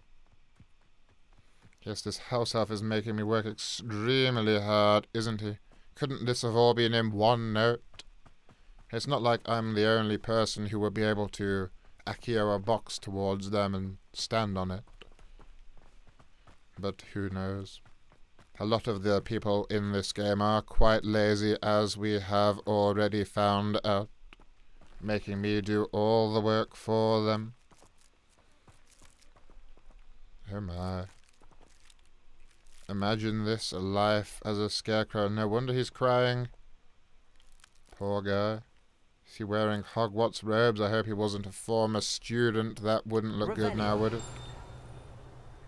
Yes, this house elf is making me work extremely hard, isn't he? Couldn't this have all been in one note? It's not like I'm the only person who would be able to Accio a box towards them and stand on it. But who knows? A lot of the people in this game are quite lazy, as we have already found out, making me do all the work for them. Oh my. Imagine this, a life as a scarecrow. No wonder he's crying. Poor guy. Is he wearing Hogwarts robes? I hope he wasn't a former student. That wouldn't look good now, would it?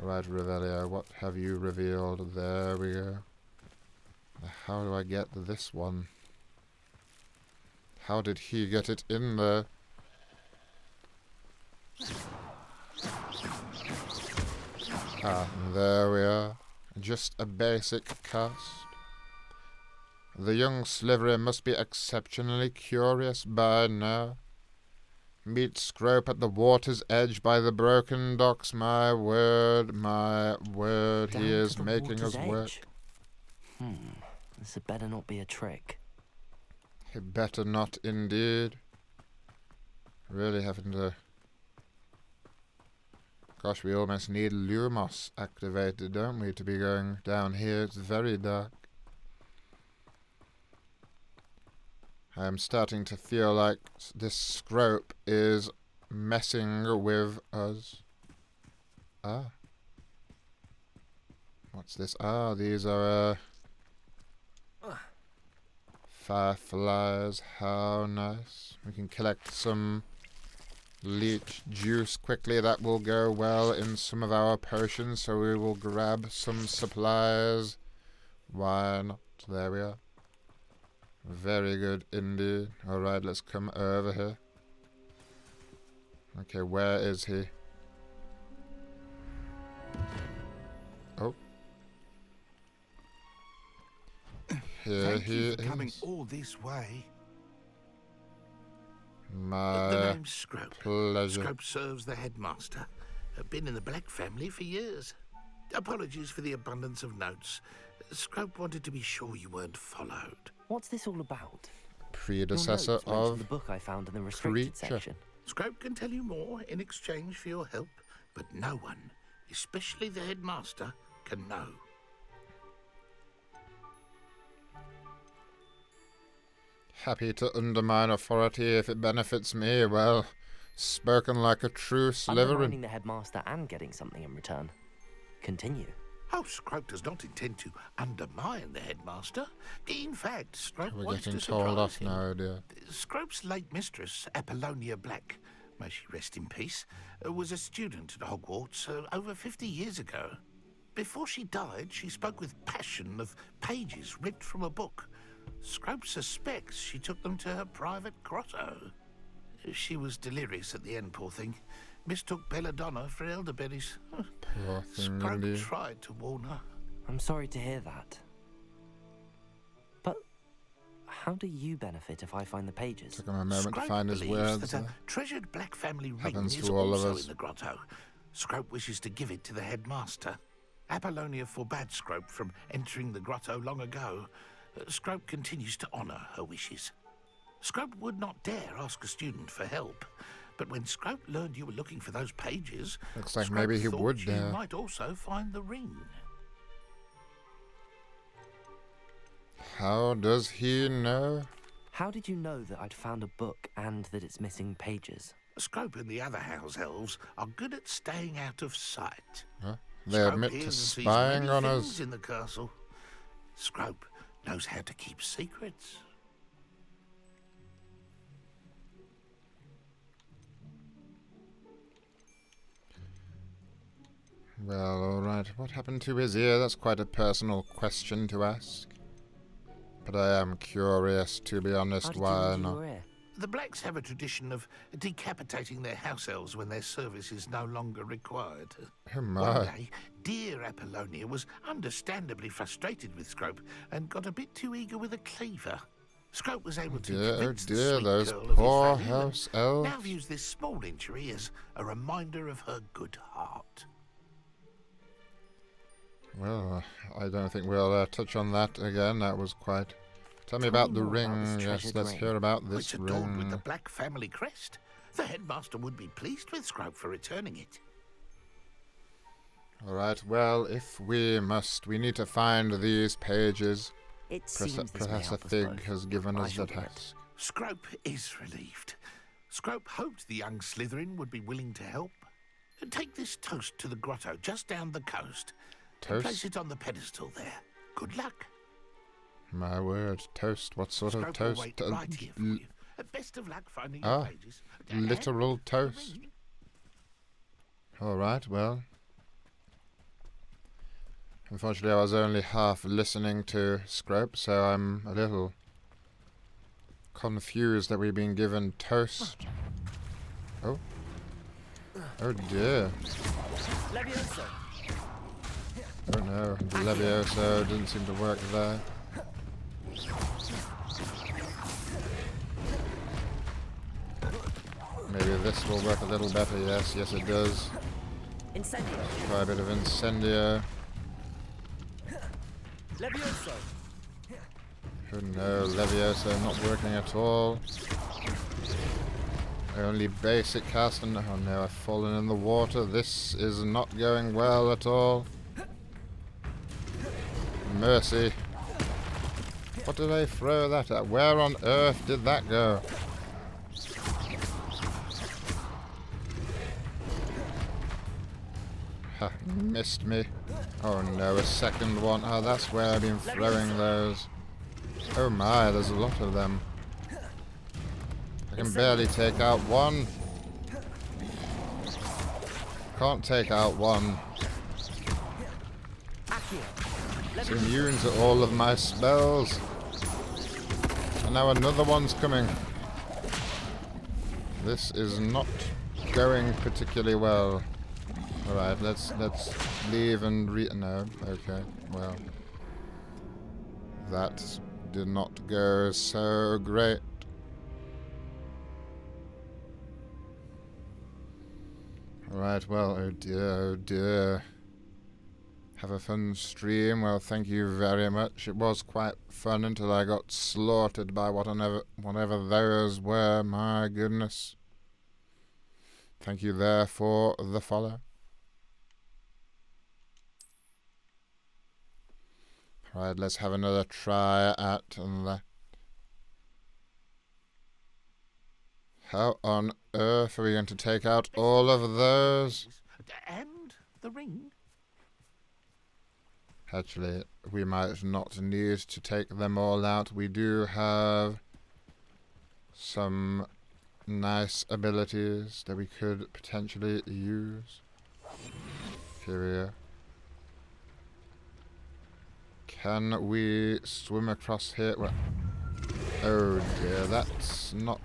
Right, Revelio, what have you revealed? There we go. How do I get this one? How did he get it in there? Ah, there we are. Just a basic cast. The young Slivery must be exceptionally curious by now. Meet Scrope at the water's edge by the broken docks. My word, he is making us work. This had better not be a trick. It better not indeed. Really having to... Gosh, we almost need Lumos activated, don't we, to be going down here. It's very dark. I am starting to feel like this Scrope is messing with us. Ah. What's this? Ah, these are, fireflies. How nice. We can collect some leech juice quickly. That will go well in some of our potions, so we will grab some supplies. Why not? There we are. Very good indeed. Alright, let's come over here. Okay, where is he? Oh. Here he is. Coming all this way. My the name's Scrope. pleasure. Scrope serves the headmaster. Been in the Black family for years. Apologies for the abundance of notes. Scrope wanted to be sure you weren't followed. What's this all about? Predecessor Your notes mention of the book I found in the restricted creature. section. Scrope can tell you more in exchange for your help, but no one, especially the headmaster, can know. Happy to undermine authority if it benefits me. Well, spoken like a true Undermining Slytherin. the headmaster and getting something in return. Continue. Oh, Scrope does not intend to undermine the headmaster. In fact, Scrope We're wants getting to told surprise off him. now, dear. Scrope's late mistress, Apollonia Black, may she rest in peace, was a student at Hogwarts over 50 years ago. Before she died, she spoke with passion of pages ripped from a book. Scrope suspects she took them to her private grotto. She was delirious at the end, poor thing. Mistook belladonna for elderberries. Poor thing, Scrope indeed. tried to warn her. I'm sorry to hear that. But how do you benefit if I find the pages? Took him a moment to Scrope find his believes words. that a treasured Black family ring Happens is to all of also us. in the grotto. Scrope wishes to give it to the headmaster. Apollonia forbade Scrope from entering the grotto long ago. Scrope continues to honour her wishes. Scrope would not dare ask a student for help, but when Scrope learned you were looking for those pages, Looks like Scrope maybe he thought would you dare. might also find the ring. How does he know? How did you know that I'd found a book and that it's missing pages? Scrope and the other house elves are good at staying out of sight. Huh? They Scrope admit hears to and sees spying many on things us. in the castle. Scrope knows how to keep secrets. Well, alright. What happened to his ear? That's quite a personal question to ask. But I am curious, to be honest, why not? The Blacks have a tradition of decapitating their house elves when their service is no longer required. Oh One my. day, dear Apollonia was understandably frustrated with Scrope and got a bit too eager with a cleaver. Scrope was able to convince the Dear, sweet those girl of his poor value house and elves. now views this small injury as a reminder of her good heart. Well, I don't think we'll touch on that again. That was quite... Tell me about the ring. Yes, let's hear about this It's adorned with the ring. Black family crest. The headmaster would be pleased with Scrope for returning it. Alright, well, if we must, we need to find these pages. It seems this may Professor help us Fig both. has given I us shall the do it. task. Scrope is relieved. Scrope hoped the young Slytherin would be willing to help. Take this toast to the grotto just down the coast. And place Toast? it on the pedestal there. Good luck. My word, toast. What sort of Scrope will toast? wait right here for you. Best of luck finding your Ah, pages. literal toast. Alright, well. Unfortunately, I was only half listening to Scrope, so I'm a little confused that we've been given toast. Oh. Oh dear. Levioso. Oh no, the Levioso didn't seem to work there. Maybe this will work a little better, yes, yes it does. Incendio. Try a bit of Incendio. Levioso. Oh no, Levioso not working at all. Only basic cast and... Oh no, I've fallen in the water. This is not going well at all. Mercy. What did I throw that at? Where on earth did that go? Ha, missed me. Oh no, a second one. Oh, that's where I've been throwing those. Oh my, there's a lot of them. I can barely take out one. Can't take out one. It's immune to all of my spells. And now another one's coming. This is not going particularly well. Alright, let's leave and no, okay, well. That did not go so great. Right, well, oh dear. Have a fun stream. Well, thank you very much. It was quite fun until I got slaughtered by whatever those were. My goodness. Thank you there for the follow. Right, let's have another try at that. How on earth are we going to take out all of those? And the ring. Actually, we might not need to take them all out. We do have some nice abilities that we could potentially use. Here we are. Can we swim across here? Well, oh dear, that's not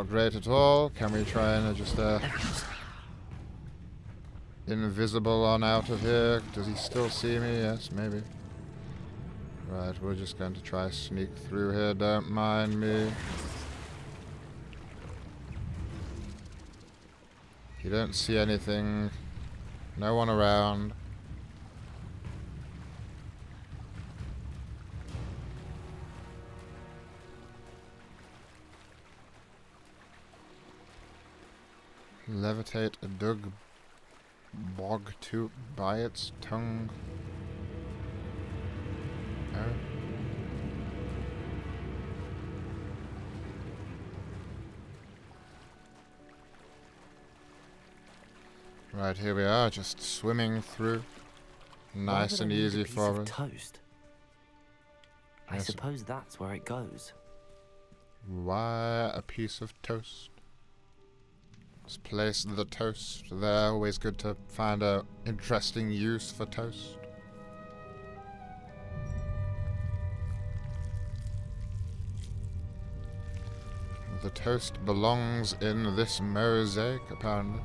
great at all. Can we try and just invisible on out of here? Does he still see me? Yes, maybe. Right, we're just going to try sneak through here. Don't mind me. You don't see anything. No one around. Levitate a dug bog to by its tongue. Oh. Right, here we are, just swimming through. Nice and easy for us. Toast. I suppose that's where it goes. Why a piece of toast? Let's place the toast there. Always good to find a interesting use for toast. The toast belongs in this mosaic, apparently.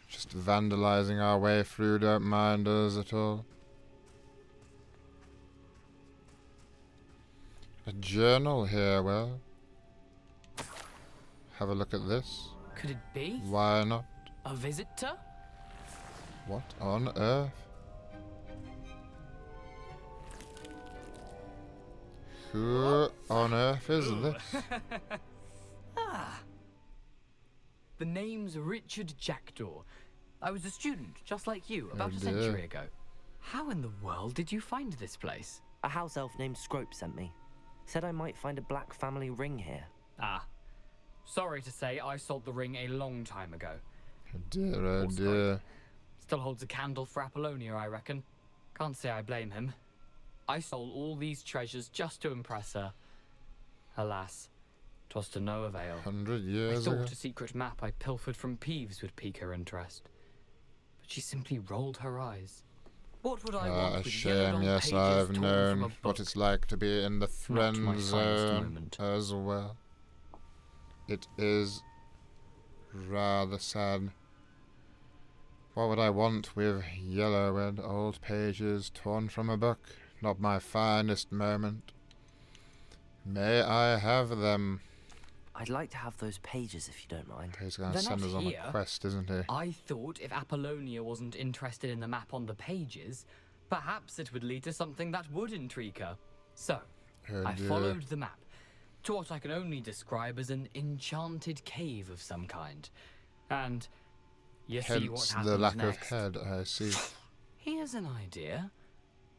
Just vandalizing our way through, don't mind us at all. A journal here, well. Have a look at this. Could it be? Why not? A visitor? What on earth? Who on earth is this? Ah. The name's Richard Jackdaw. I was a student, just like you, about a century ago. How in the world did you find this place? A house elf named Scrope sent me. Said I might find a black family ring here. Ah. Sorry to say, I sold the ring a long time ago. Oh dear, oh dear. Still holds a candle for Apollonia, I reckon. Can't say I blame him. I sold all these treasures just to impress her. Alas, 'twas to no avail. 100 years ago? ago? I thought a secret map I pilfered from Peeves would pique her interest. But she simply rolled her eyes. What would I want with shame, yes, I've known what it's like to be in the friend zone as well. It is rather sad. What would I want with yellow and old pages torn from a book? Not my finest moment. May I have them? I'd like to have those pages if you don't mind. He's going to send us on a quest, isn't he? I thought if Apollonia wasn't interested in the map on the pages, perhaps it would lead to something that would intrigue her. So, I followed the map to what I can only describe as an enchanted cave of some kind. And you see what happens the lack next. of head, I see. Here's an idea.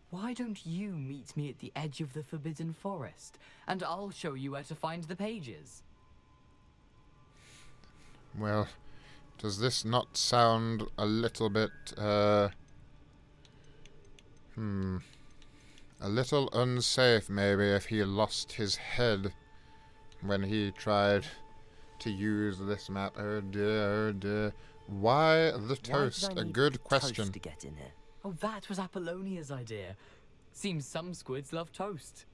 Why don't you meet me at the edge of the Forbidden Forest, and I'll show you where to find the pages? Well, does this not sound a little bit, a little unsafe, maybe, if he lost his head when he tried to use this map? Oh dear, oh dear. Why the toast? A good question. Toast to get in here? Oh, that was Apollonia's idea. Seems some squids love toast.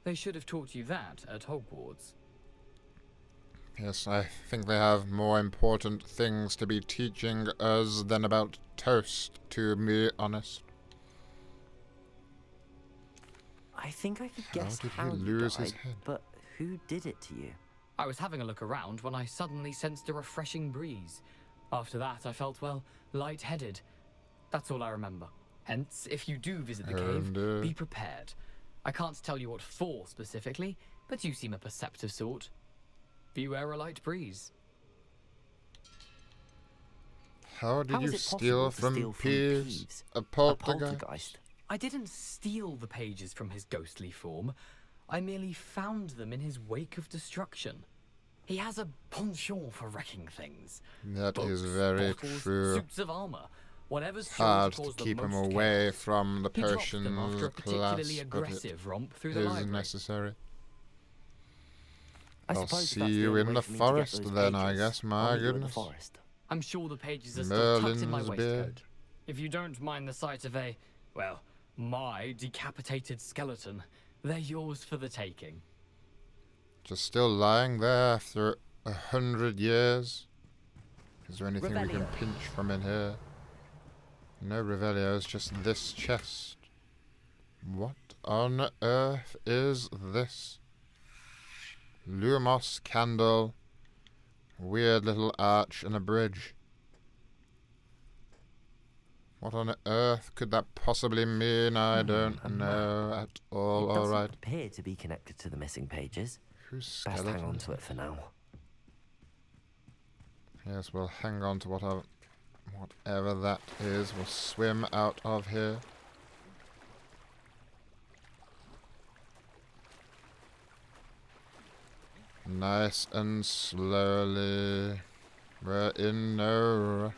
They should have taught you that at Hogwarts. Yes, I think they have more important things to be teaching us than about toast, to be honest. I think I could How guess did he how you lose his died, head? but who did it to you? I was having a look around when I suddenly sensed a refreshing breeze. After that, I felt, well, lightheaded. That's all I remember. Hence, if you do visit the cave, be prepared. I can't tell you what for specifically, but you seem a perceptive sort. Beware a light breeze. How did you steal from Peeves? A poltergeist? I didn't steal the pages from his ghostly form. I merely found them in his wake of destruction. He has a penchant for wrecking things. That Books, is very bottles, true. Suits of armor. Whatever's sure Hard to to cause the keep him most away chaos. from the He dropped them potions after a particularly class, aggressive romp through but the it is library. necessary. I I'll suppose see that's the you only in way the for me to get forest those then, I pages. guess. I'll My meet you in the goodness. forest. I'm sure the pages are still tucked in my Merlin's waistcoat. beard. If you don't mind the sight of a, well, my decapitated skeleton, they're yours for the taking. Just still lying there after 100 years. Is there anything we can Revelio. pinch from in here? No Revelios, just this chest. What on earth is this? Lumos candle. Weird little arch and a bridge. What on earth could that possibly mean? I don't know at all. It doesn't Alright. appear to be connected to the missing pages. Whose Best hang on skeleton? to it for now. Yes, we'll hang on to whatever that is. We'll swim out of here. Nice and slowly. We're in no rush.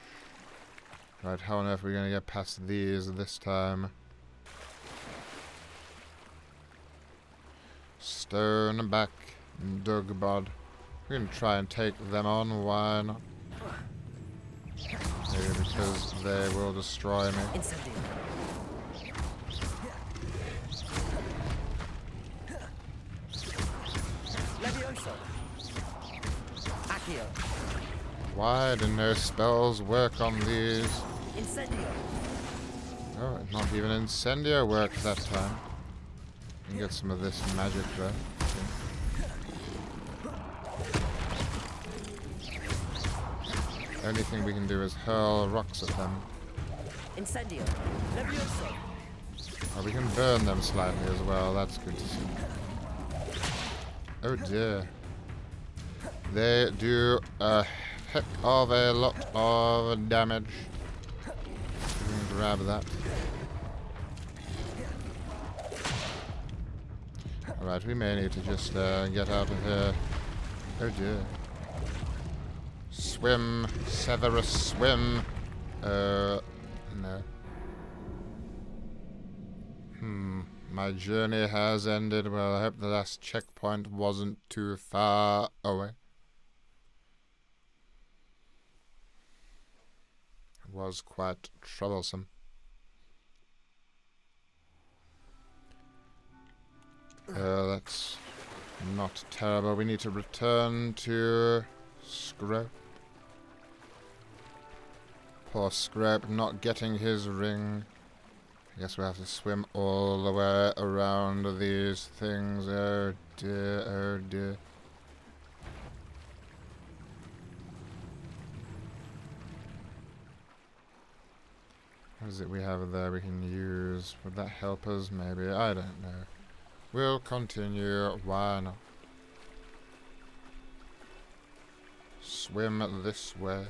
Right, how on earth are we going to get past these this time? Stone back, Dugbod. We can try and take them on, why not? Maybe because they will destroy me. Incendio. Levioso. Accio. Why do no spells work on these? Incendio. Oh, not even Incendio worked that time. We can get some of this magic though. Only thing we can do is hurl rocks at them. Incendio. Levioso. Oh, we can burn them slightly as well. That's good to see. Oh dear. They do a heck of a lot of damage. We can grab that. Alright, we may need to just get out of here. Oh dear. Swim, Severus, swim. No. My journey has ended. Well, I hope the last checkpoint wasn't too far away. It was quite troublesome. That's not terrible. We need to return to Scrope. Poor Scrope not getting his ring. I guess we have to swim all the way around these things. Oh dear, oh dear. What is it we have there we can use? Would that help us? Maybe. I don't know. We'll continue. Why not? Swim this way.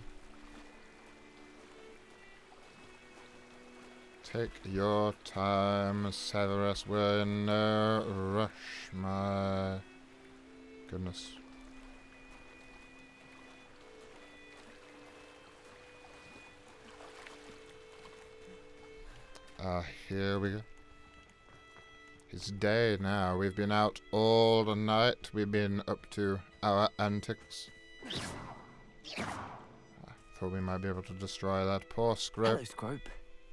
Take your time, Severus. We're in no rush, my goodness. Here we go. It's day now. We've been out all the night. We've been up to our antics. I thought we might be able to destroy that poor Scrope. Hello, Scrope.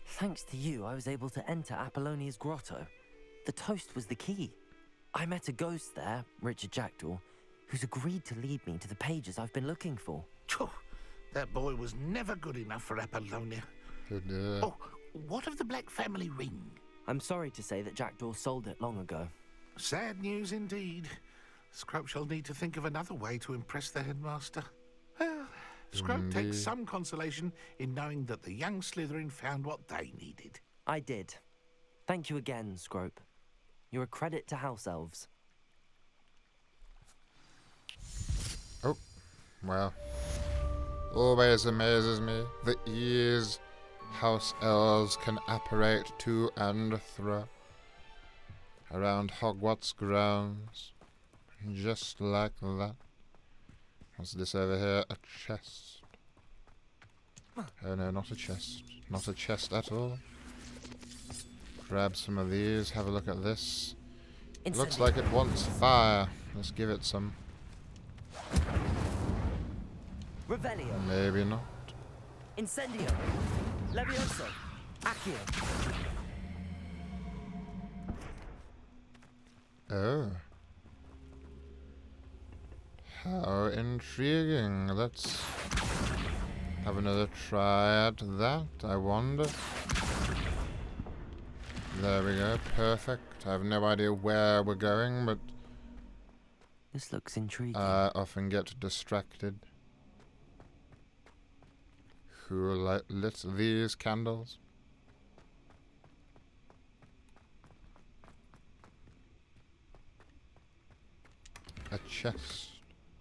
Thanks to you, I was able to enter Apollonia's grotto. The toast was the key. I met a ghost there, Richard Jackdaw, who's agreed to lead me to the pages I've been looking for. Phew, that boy was never good enough for Apollonia. Good, Oh, what of the Black family ring? I'm sorry to say that Jackdaw sold it long ago. Sad news indeed. Scrope shall need to think of another way to impress the headmaster. Well, Scrope takes some consolation in knowing that the young Slytherin found what they needed. I did. Thank you again, Scrope. You're a credit to House Elves. Oh, well. Always amazes me the ease House Elves can apparate to and fro around Hogwarts grounds. Just like that. What's this over here? A chest. Oh no, not a chest. Not a chest at all. Grab some of these, have a look at this. Looks like it wants fire. Let's give it some. Revelio. Maybe not. Incendio. Levioso. Accio. Oh. How intriguing. Let's have another try at that, I wonder. There we go, perfect. I have no idea where we're going, but this looks intriguing. I often get distracted. Who lit these candles? A chest.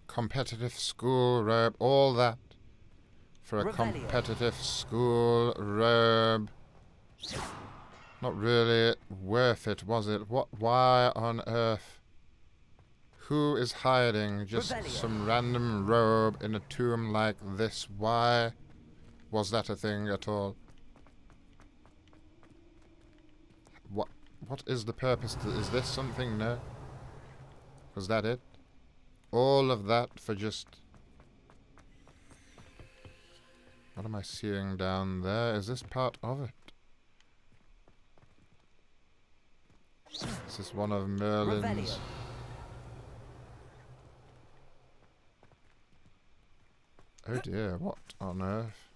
Competitive school robe. All that for a competitive school robe. Not really worth it, was it? Why on earth? Who is hiding just some random robe in a tomb like this? Why was that a thing at all? What is the purpose? Is this something? No. Was that it? All of that for just... What am I seeing down there? Is this part of it? Is this one of Merlin's? Oh dear, what on earth?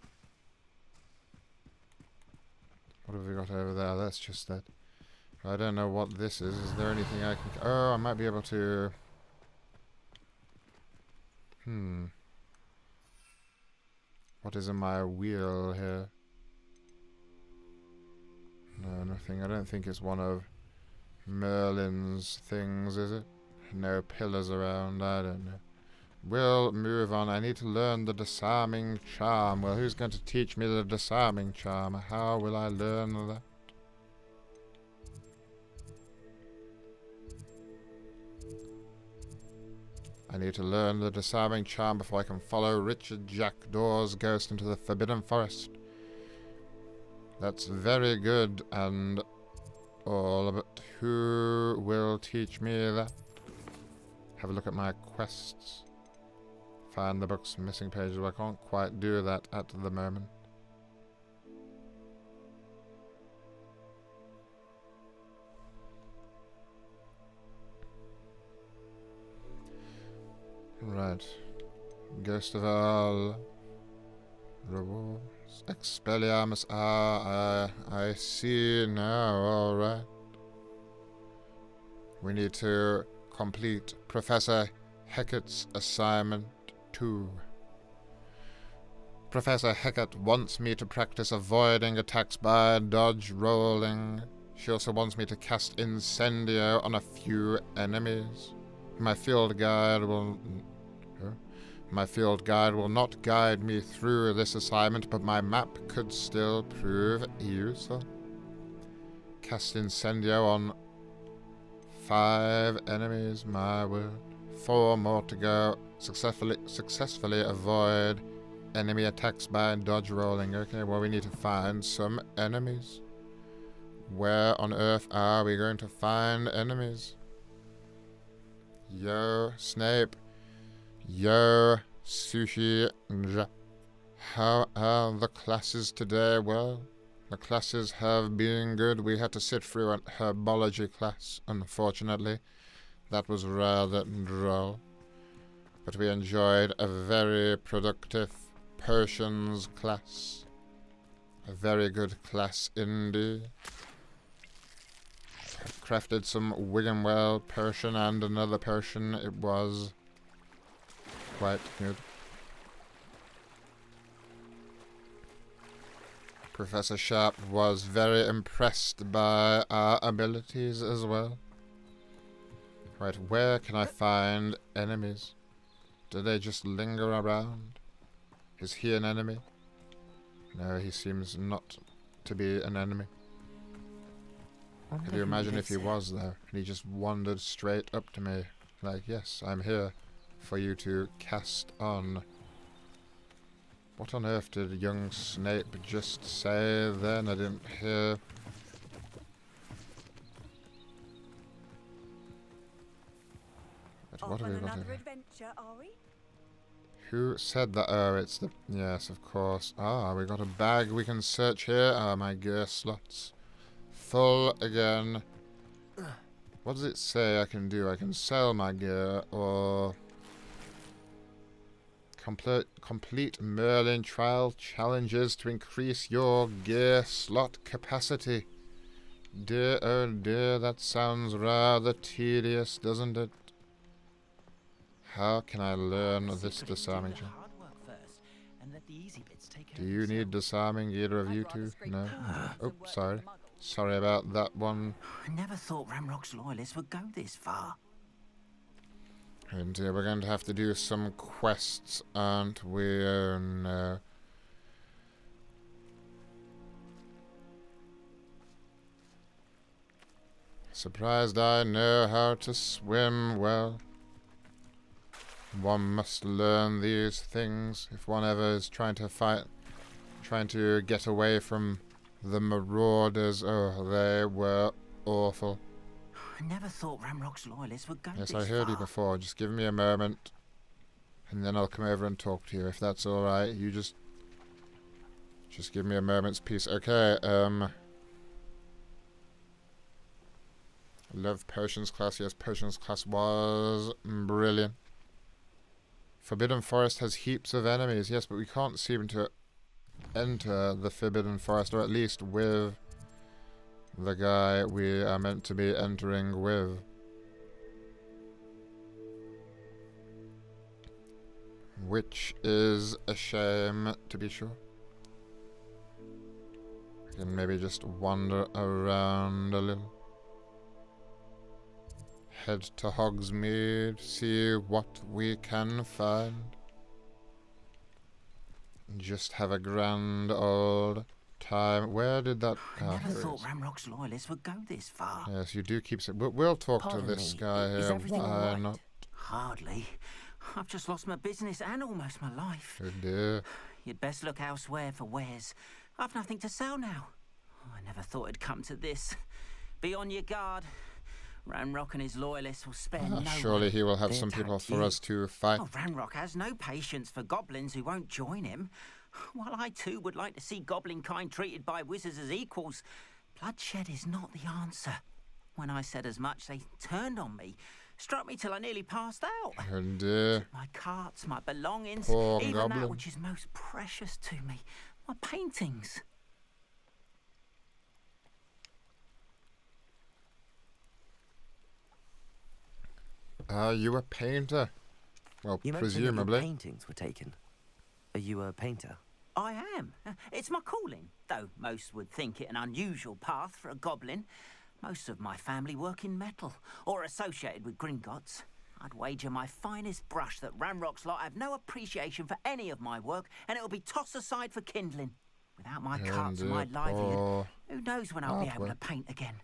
What have we got over there? That's just that. I don't know what this is. Is there anything I can... Oh, I might be able to... What is in my wheel here? No, nothing. I don't think it's one of Merlin's things, is it? No pillars around. I don't know. We'll move on. I need to learn the disarming charm. Well, who's going to teach me the disarming charm? How will I learn that? I need to learn the disarming charm before I can follow Richard Jackdaw's ghost into the Forbidden Forest. That's very good and all, but who will teach me that? Have a look at my quests. Find the book's missing pages. Well, I can't quite do that at the moment. Right. Ghost of all rewards. Expelliarmus. I see now. Alright. We need to complete Professor Hackett's assignment 2. Professor Hackett wants me to practice avoiding attacks by dodge rolling. She also wants me to cast Incendio on a few enemies. My field guide will not guide me through this assignment, but my map could still prove useful. Cast Incendio on 5 enemies, my word. 4 more to go. Successfully avoid enemy attacks by dodge rolling. Okay, well, we need to find some enemies. Where on earth are we going to find enemies? Yo, Snape. Yo, Sushi. How are the classes today? Well, the classes have been good. We had to sit through an Herbology class, unfortunately. That was rather droll. But we enjoyed a very productive potions class. A very good class indeed. crafted some Wiggenweld potion and another potion. It was quite good. Professor Sharp was very impressed by our abilities as well. Right, where can I find enemies? Do they just linger around? Is he an enemy? No, he seems not to be an enemy. Can you imagine if he was there and he just wandered straight up to me? Like, yes, I'm here for you to cast on. What on earth did young Snape just say then? I didn't hear. But what have we got here? Adventure, are we? Who said that? Oh, it's the... Yes, of course. Ah, we got a bag we can search here. Ah, my gear slots. Full again. What does it say I can do? I can sell my gear or... Complete Merlin trial challenges to increase your gear slot capacity. Dear, oh dear, that sounds rather tedious, doesn't it? How can I learn this disarming job? Do you need disarming, either of you two? No? Oh, sorry. Sorry about that one. I never thought Ranrock's loyalists would go this far. And we're going to have to do some quests, aren't we? Oh no. Surprised I know how to swim well. One must learn these things if one ever is trying to get away from the marauders. Oh, they were awful. I never thought Ranrock's loyalists would go Yes, this I heard you far. before. Just give me a moment, and then I'll come over and talk to you, if that's all right. You just give me a moment's peace. Okay, love potions class. Yes, potions class was brilliant. Forbidden Forest has heaps of enemies. Yes, but we can't seem to enter the Forbidden Forest, or at least with the guy we are meant to be entering with. Which is a shame, to be sure. We can maybe just wander around a little. Head to Hogsmeade, see what we can find. Just have a grand old time. Where did that... I never thought Ranrock's loyalists would go this far. Yes, you do keep... We'll talk to this guy here. Why not? Hardly. I've just lost my business and almost my life. Oh dear. You'd best look elsewhere for wares. I've nothing to sell now. I never thought it'd come to this. Be on your guard. Ranrock and his loyalists will spare no one. Surely he will have some people for us to fight. Oh, Ranrock has no patience for goblins who won't join him. While I too would like to see goblin kind treated by wizards as equals, bloodshed is not the answer. When I said as much, they turned on me, struck me till I nearly passed out. Oh dear. My carts, my belongings, Poor even goblin. that which is most precious to me, my paintings. Are you a painter? Well, You mentioned that presumably. your paintings were taken. Are you a painter? I am. It's my calling, though most would think it an unusual path for a goblin. Most of my family work in metal, or associated with Gringotts. I'd wager my finest brush that Ranrock's lot have no appreciation for any of my work, and it'll be tossed aside for kindling. Without my carts and my livelihood, who knows when I'll be able to paint again.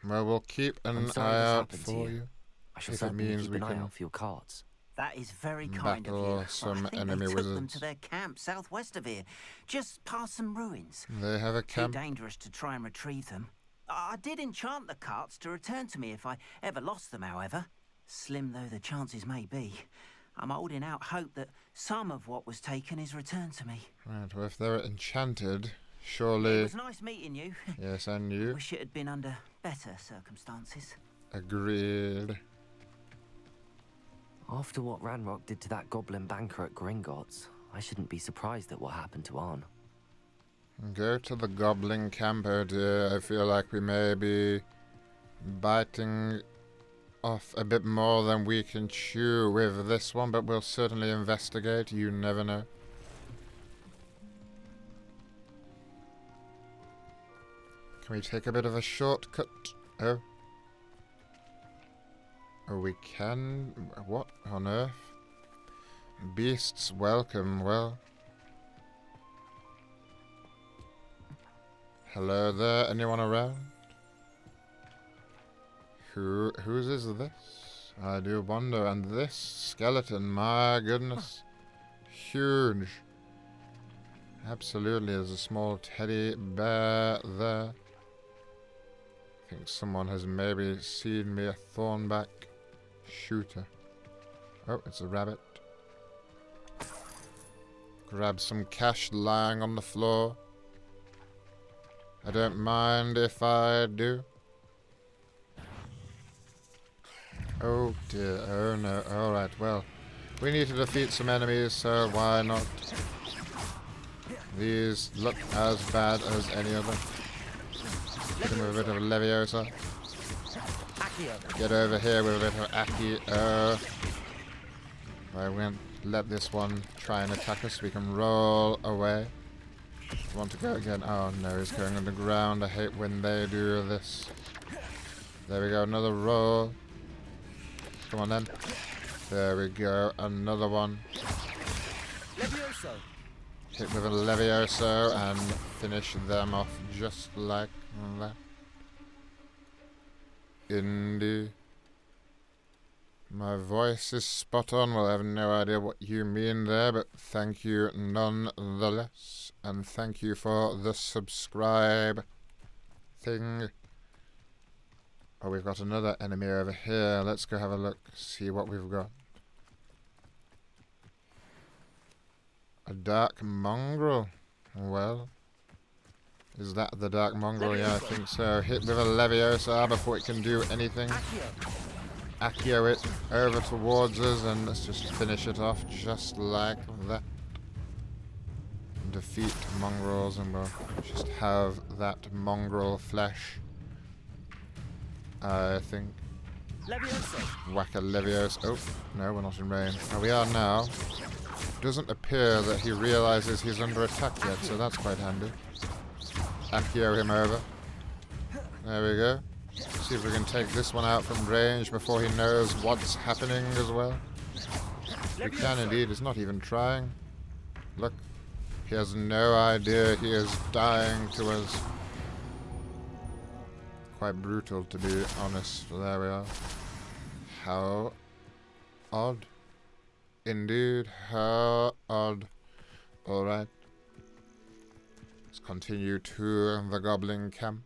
Well, we'll keep I'm an sorry eye this out happened to for you. you. I shall If it certainly means keep we an eye can out for your cards. That is very kind of battle you. some I think enemy they took them wizards. to their camp southwest of here, just past some ruins. They have a camp. Too dangerous to try and retrieve them. I did enchant the carts to return to me if I ever lost them, however. Slim though the chances may be, I'm holding out hope that some of what was taken is returned to me. Right, well, if they're enchanted, surely... It was nice meeting you. Yes, and you. Wish it had been under better circumstances. Agreed. After what Ranrock did to that goblin banker at Gringotts, I shouldn't be surprised at what happened to Arn. Go to the goblin camp, oh dear. I feel like we may be biting off a bit more than we can chew with this one, but we'll certainly investigate. You never know. Can we take a bit of a shortcut? Oh. Oh, we can? What on earth? Beasts welcome, well. Hello there, anyone around? Whose is this? I do wonder, and this skeleton, my goodness. Huge. Absolutely, there's a small teddy bear there. I think someone has maybe seen me a thornback shooter. Oh, it's a rabbit. Grab some cash lying on the floor. I don't mind if I do. Oh dear, oh no, alright, well. We need to defeat some enemies, so why not? These look as bad as any of them. Hit him with a bit of Leviosa. Get over here with a bit of Accio. I won't let this one try and attack us. We can roll away. Want to go again? Oh no, he's going underground. I hate when they do this. There we go, another roll. Come on then. There we go, another one. Levioso. Hit with a Levioso and finish them off just like that. Indeed. My voice is spot on. Well, I have no idea what you mean there, but thank you nonetheless. And thank you for the subscribe thing. Oh, we've got another enemy over here. Let's go have a look, see what we've got. A dark mongrel. Well, is that the dark mongrel? Yeah, I think so. Hit with a Leviosa before it can do anything. Accio it over towards us, and let's just finish it off just like that. Defeat mongrels, and we'll just have that mongrel flesh. I think. Whack a Leviosa. Oh, no, we're not in range. Oh, we are now. Doesn't appear that he realizes he's under attack yet, so that's quite handy. Accio him over. There we go. See if we can take this one out from range before he knows what's happening as well. We can indeed. He's not even trying. Look. He has no idea he is dying to us. Quite brutal, to be honest. There we are. How odd. Indeed, how odd. Alright. Let's continue to the goblin camp.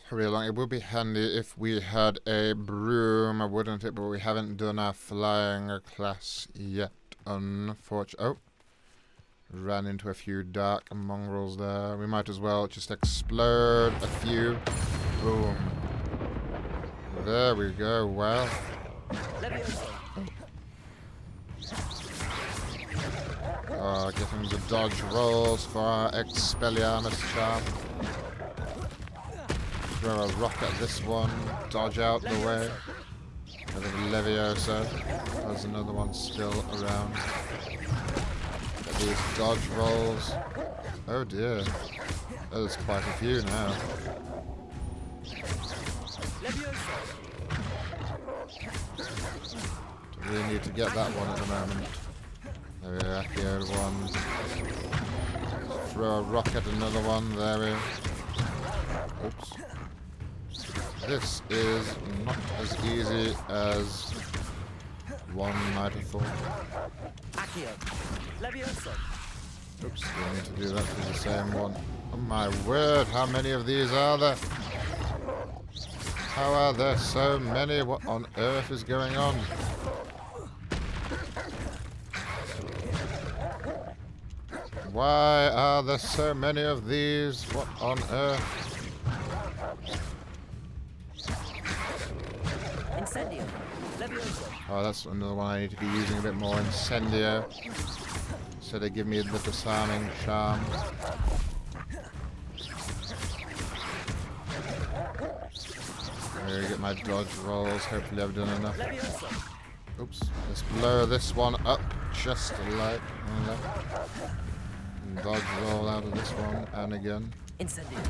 Hurry along. It would be handy if we had a broom, wouldn't it? But we haven't done our flying class yet, unfortunately. Oh. Ran into a few dark mongrels there. We might as well just explode a few. Boom. There we go. Well. Oh, getting the dodge rolls for our Expelliarmus charm. Throw a rock at this one. Dodge out the way. With a Leviosa. There's another one still around. These dodge rolls. Oh dear. There's quite a few now. Do we need to get that one at the moment? There we are, the one. Throw a rock at another one, there we are. Oops. This is not as easy as one might have thought. Oops, we need to do that to the same one. Oh my word, how many of these are there? How are there so many? What on earth is going on? Why are there so many of these? What on earth? Incendio. Oh, that's another one I need to be using a bit more. Incendio. So they give me the disarming charm. Here, get my dodge rolls. Hopefully I've done enough. Oops. Let's blow this one up just like that. And dodge roll out of this one, and again. Incendio.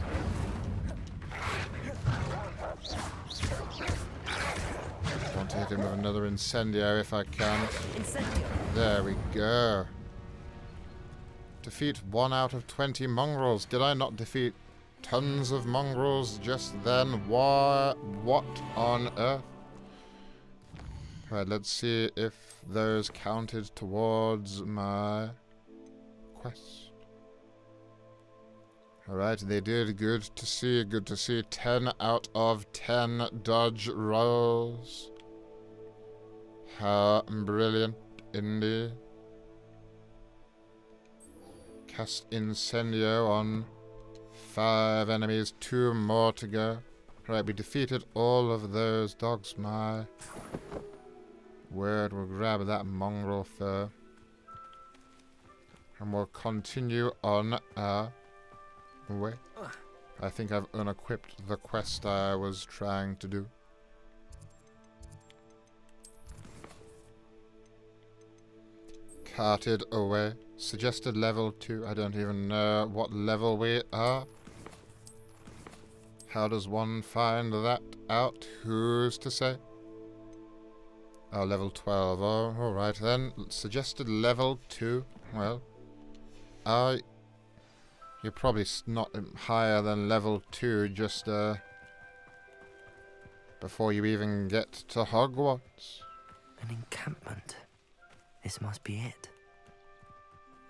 Want to hit him with another incendio if I can. Incendio. There we go. Defeat 1 out of 20 mongrels. Did I not defeat tons of mongrels just then? What on earth? Right, let's see if those counted towards my quest. Alright, they did. Good to see. Good to see. 10 out of 10 dodge rolls. How brilliant indeed. Cast Incendio on 5 enemies. 2 more to go. Right, we defeated all of those dogs. My word, we'll grab that mongrel fur. And we'll continue on our way. I think I've unequipped the quest I was trying to do. Carted away. Suggested level 2. I don't even know what level we are. How does one find that out? Who's to say? Oh, level 12. Oh, alright then. Suggested level 2. Well, you're probably not higher than level 2 just before you even get to Hogwarts. An encampment. This must be it.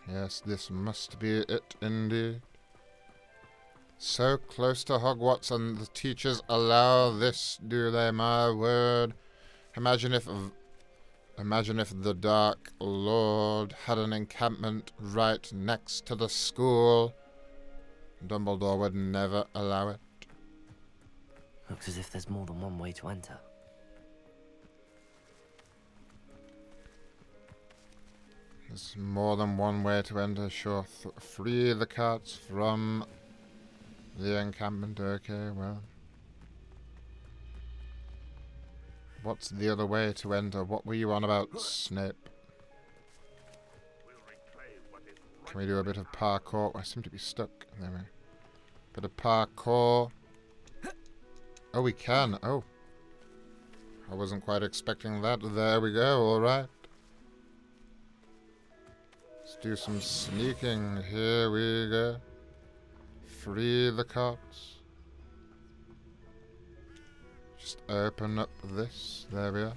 Yes, this must be it indeed. So close to Hogwarts, and the teachers allow this, do they? My word. Imagine if the Dark Lord had an encampment right next to the school. Dumbledore would never allow it. Looks as if there's more than one way to enter. There's more than one way to enter, sure. Free the carts from the encampment. Okay, well. What's the other way to enter? What were you on about, Snape? Can we do a bit of parkour? I seem to be stuck. There we go. Bit of parkour. Oh, we can. Oh. I wasn't quite expecting that. There we go. Alright. Let's do some sneaking. Here we go. Free the carts. Just open up this. There we are.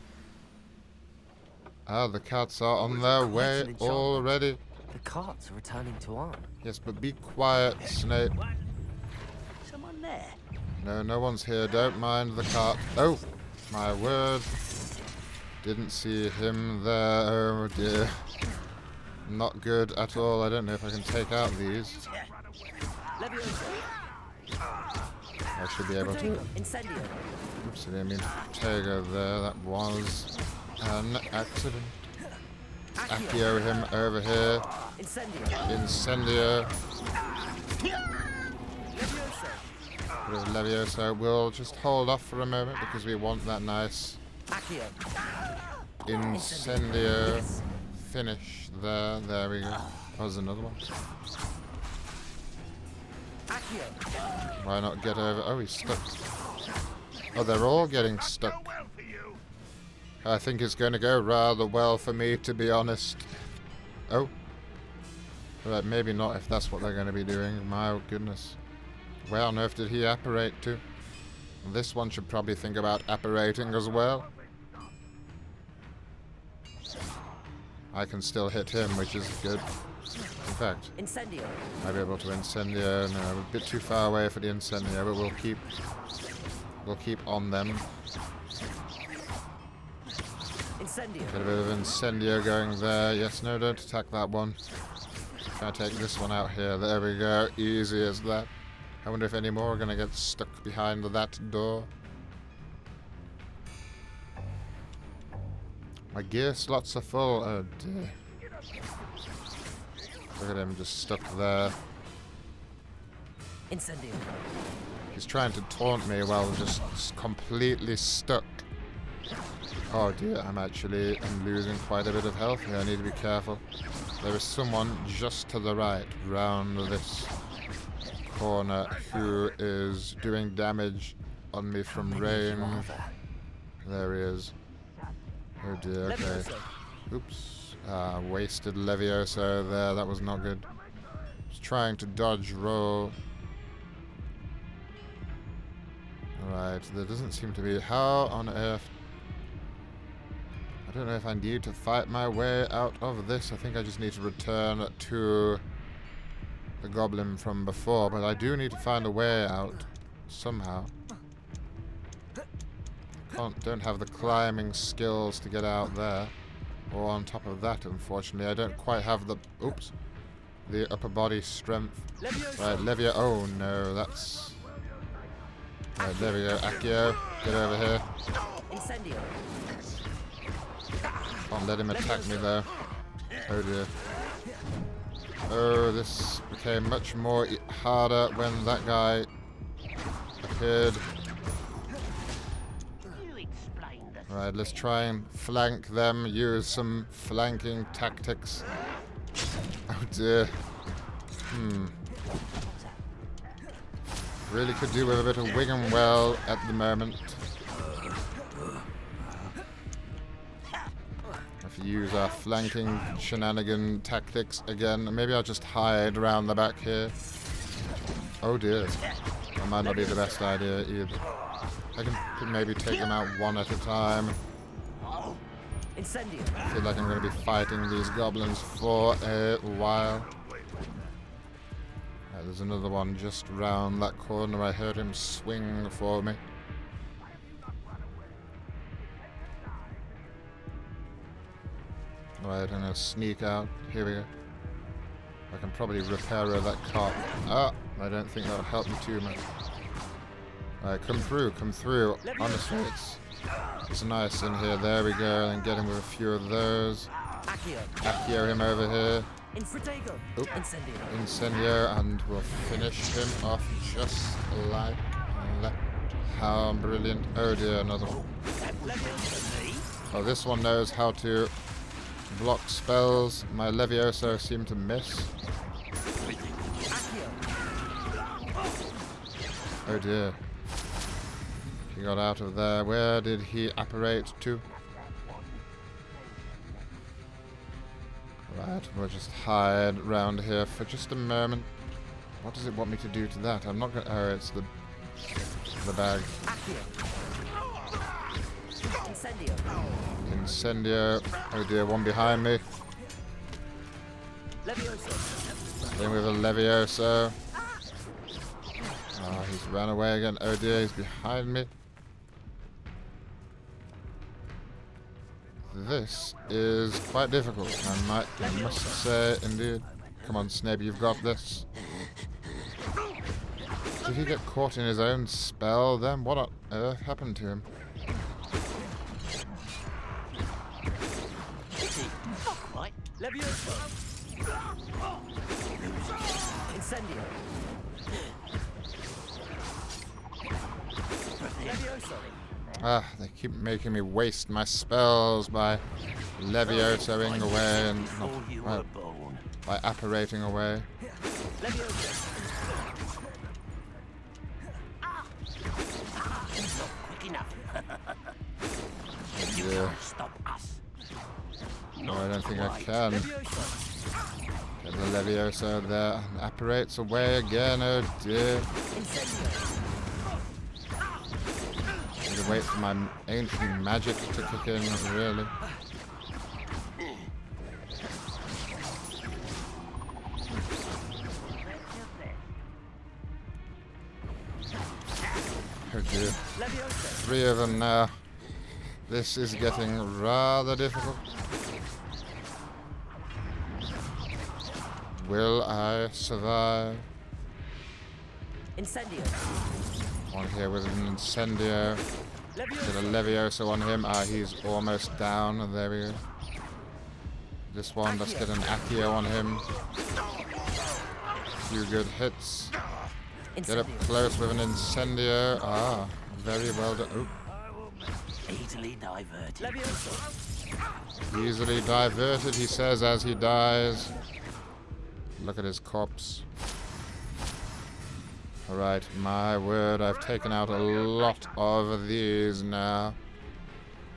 Ah, the carts are on their way already. The carts are returning to Arn. Yes, but be quiet, Snape. Someone there? No, no one's here. Don't mind the cart. Oh, my word. Didn't see him there. Oh, dear. Not good at all. I don't know if I can take out these. I should be able to. Oops, I didn't mean to take over there. That was an accident. Accio him over here. Incendio. Bit of Levioso. We'll just hold off for a moment because we want that nice Incendio finish there. There we go. That was another one. Why not get over? Oh, he's stuck. Oh, they're all getting stuck. I think it's going to go rather well for me, to be honest. Oh. Right, maybe not if that's what they're going to be doing. My goodness. Where on earth did he apparate to? This one should probably think about apparating as well. I can still hit him, which is good. In fact, Incendio. I'll be able to Incendio. No, I'm a bit too far away for the Incendio, but we'll keep on them. Incendio. Get a bit of Incendio going there. Yes, no, don't attack that one. Try to take this one out here. There we go. Easy as that. I wonder if any more are going to get stuck behind that door. My gear slots are full. Oh dear. Look at him just stuck there. Incendio. He's trying to taunt me while just completely stuck. Oh dear, I'm losing quite a bit of health here. I need to be careful. There is someone just to the right, round this corner, who is doing damage on me from range. There he is. Oh dear, okay. Oops. Wasted Levioso there, that was not good. Just trying to dodge roll. Alright, there doesn't seem to be... How on earth... I don't know if I need to fight my way out of this. I think I just need to return to the goblin from before, but I do need to find a way out somehow. Don't have the climbing skills to get out there. Or on top of that, unfortunately, I don't quite have the... Oops. The upper body strength. Right, Levio... Oh no, that's... Right, there we go. Accio, get over here. Incendio. Can't let him attack me though. Oh dear. Oh, this became much more harder when that guy appeared. Right, let's try and flank them, use some flanking tactics. Oh dear. Really could do with a bit of wing and well at the moment. If we use our flanking shenanigan tactics again, maybe I'll just hide around the back here. Oh dear. That might not be the best idea either. I can maybe take them out one at a time. I feel like I'm going to be fighting these goblins for a while. There's another one just round that corner. I heard him swing for me. Right, I'm going to sneak out. Here we go. I can probably repair that cart. Ah, I don't think that'll help me too much. Right, come through, come through. Honestly, it's nice in here. There we go, and get him with a few of those. Accio him over here. Oop. Incendio, and we'll finish him off just like that. How brilliant. Oh dear, another one. Oh, this one knows how to block spells. My Levioso seemed to miss. Oh dear. He got out of there. Where did he apparate to? Right, we'll just hide around here for just a moment. What does it want me to do to that? I'm not going to... Oh, it's the bag. Incendio. Oh dear, one behind me. Then with a Levioso. Oh, he's ran away again. Oh dear, he's behind me. This is quite difficult, I must say, indeed. Come on, Snape, you've got this. Did he get caught in his own spell then? What on earth happened to him? Ah, they keep making me waste my spells by Leviosoing away and not, by apparating away. Yeah. No, I don't think I can. Get the Levioso there and apparates away again. Oh dear. To wait for my ancient magic to kick in, really. Oh dear. 3 of them now. This is getting rather difficult. Will I survive? Incendio. One here with an Incendio. Get a Levioso on him. Ah, he's almost down. There we go. This one, let's get an Accio on him. A few good hits. Get up close with an incendio. Ah, very well done. Oop. Easily diverted. Easily diverted, he says as he dies. Look at his corpse. Alright, my word, I've taken out a lot of these now.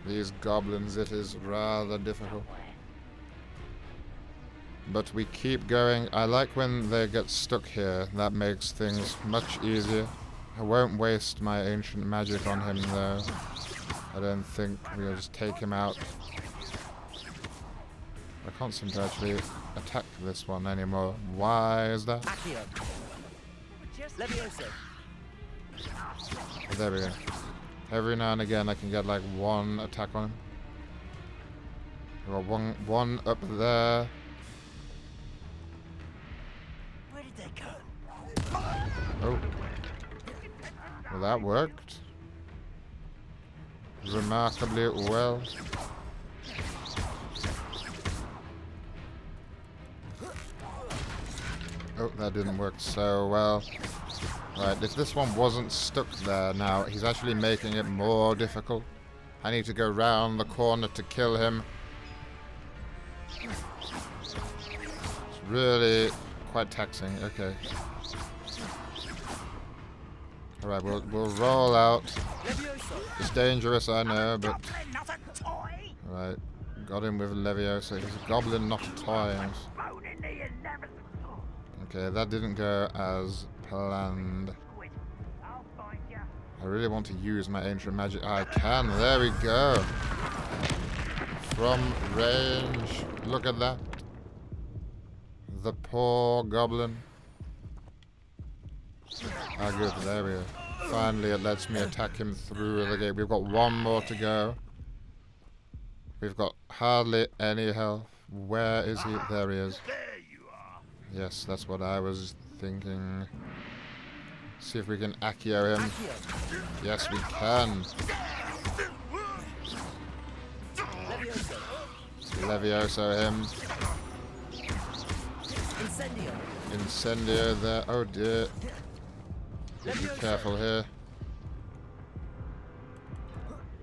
These goblins, it is rather difficult. But we keep going. I like when they get stuck here. That makes things much easier. I won't waste my ancient magic on him though. I don't think we'll just take him out. I can't seem to actually attack this one anymore. Why is that? There we go. Every now and again I can get like one attack on him. We've got one up there. Where did they go? Oh. Well, that worked. Remarkably well. Oh, that didn't work so well. Right, if this one wasn't stuck there now, he's actually making it more difficult. I need to go round the corner to kill him. It's really quite taxing. Okay. Alright, we'll roll out. It's dangerous, I know, but... Alright, got him with Leviosa. He's a goblin, not a toy. Okay, that didn't go as planned. I really want to use my ancient magic. I can, there we go. From range. Look at that. The poor goblin. Ah, good, there we go. Finally, it lets me attack him through the gate. We've got one more to go. We've got hardly any health. Where is he? There he is. Yes, that's what I was thinking. See if we can Accio him. Yes, we can. Levioso him. Incendio there. Oh dear. Be careful here.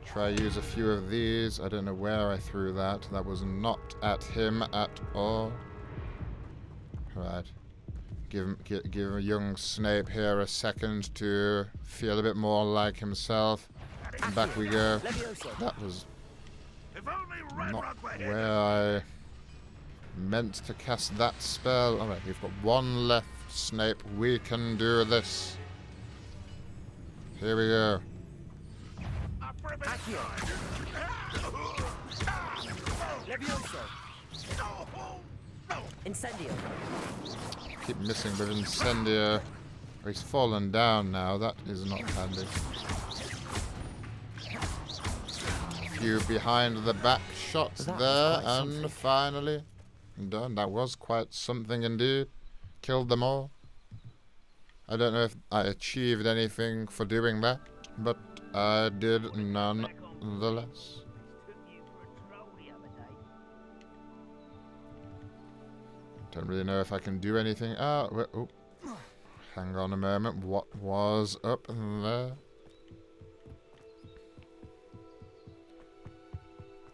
Try use a few of these. I don't know where I threw that. That was not at him at all. Right. Give young Snape here a second to feel a bit more like himself. And back we go. That was not where I meant to cast that spell. Alright, we've got one left, Snape. We can do this. Here we go. Incendio. Keep missing with Incendio. Oh, he's fallen down now. That is not handy. A few behind the back shots there, and finally done. That was quite something indeed. Killed them all. I don't know if I achieved anything for doing that, but I did nonetheless. Don't really know if I can do anything. Oh, hang on a moment. What was up there?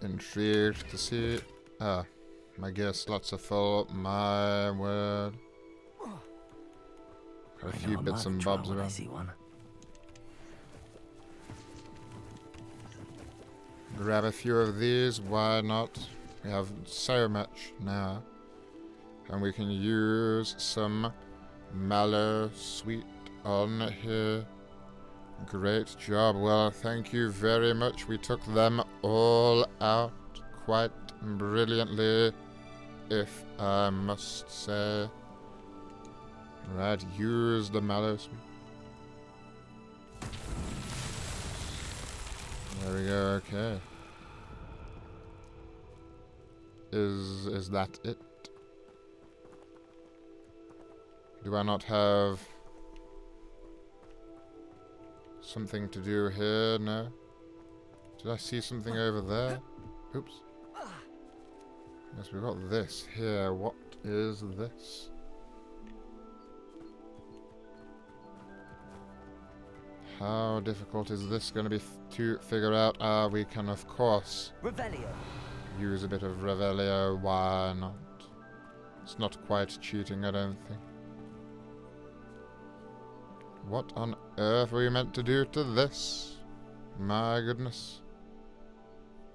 Intrigued to see. My gear slots are full. My word. Got a few bits and bobs around. Grab a few of these. Why not? We have so much now. And we can use some mallow sweet on here. Great job. Well, thank you very much. We took them all out quite brilliantly, if I must say. Right, use the mallow sweet. There we go, okay. Is that it? Do I not have something to do here? No. Did I see something over there? Oops. Yes, we've got this here. What is this? How difficult is this going to be to figure out? We can, of course, Revelio. Use a bit of Revelio. Why not? It's not quite cheating, I don't think. What on earth were you meant to do to this? My goodness.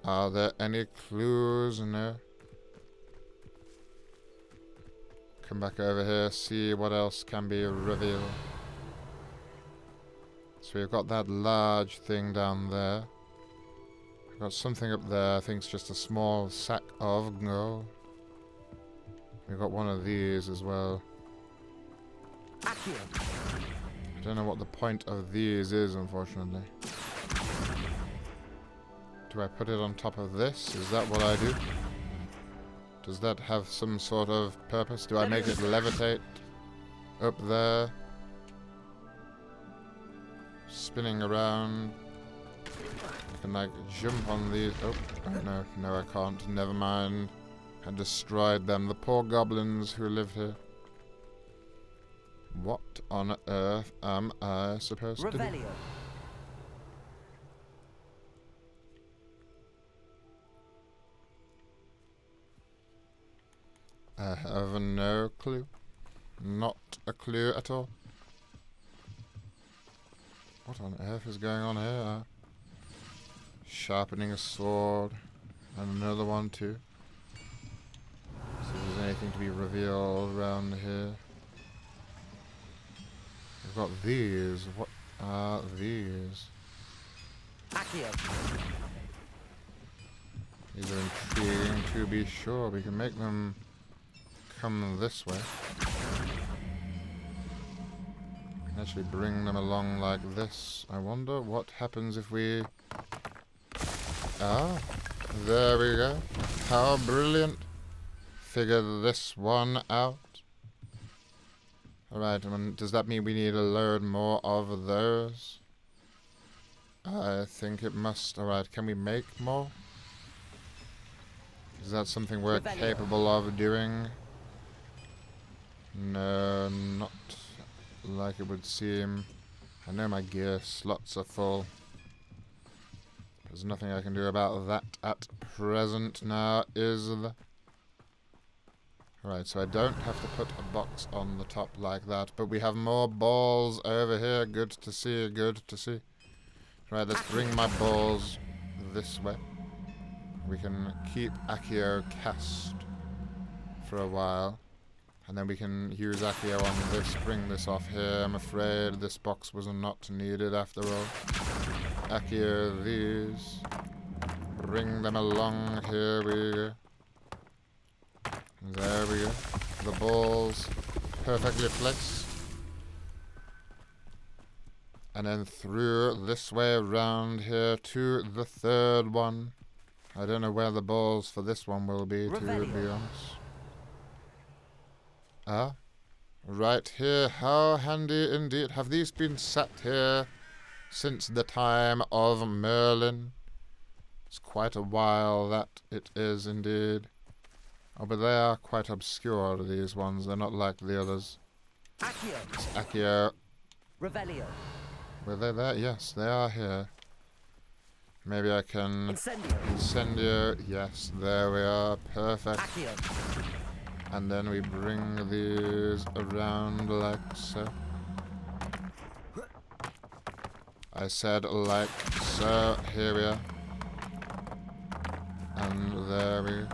Are there any clues? No. Come back over here, see what else can be revealed. So we've got that large thing down there. We've got something up there, I think it's just a small sack of gold. We've got one of these as well. I don't know what the point of these is, unfortunately. Do I put it on top of this? Is that what I do? Does that have some sort of purpose? Do I make it levitate up there? Spinning around. I can like jump on these. Oh, no, I can't. Never mind. I destroyed them. The poor goblins who lived here. What on earth am I supposed to do? I have no clue. Not a clue at all. What on earth is going on here? Sharpening a sword. And another one too. See if there's anything to be revealed around here. We've got these. What are these? These are intriguing to be sure. We can make them come this way. Can actually bring them along like this. I wonder what happens if we... Ah, there we go. How brilliant. Figure this one out. Alright, does that mean we need to learn more of those? I think it must. Alright, can we make more? Is that something we're capable of doing? No, not like it would seem. I know my gear slots are full. There's nothing I can do about that at present now, is there? Right, so I don't have to put a box on the top like that, but we have more balls over here. Good to see, good to see. Right, let's bring my balls this way. We can keep Accio cast for a while. And then we can use Accio on this, bring this off here. I'm afraid this box was not needed after all. Accio these. Bring them along, here we go. There we go. The balls perfectly placed. And then through this way around here to the third one. I don't know where the balls for this one will be, to be honest. Ah, right here. How handy indeed. Have these been sat here since the time of Merlin? It's quite a while that it is indeed. Oh, but they are quite obscure, these ones. They're not like the others. Accio. It's Accio. Revelio. Were they there? Yes, they are here. Maybe I can... Incendio. Yes, there we are. Perfect. Accio. And then we bring these around like so. I said like so. Here we are. And there we go.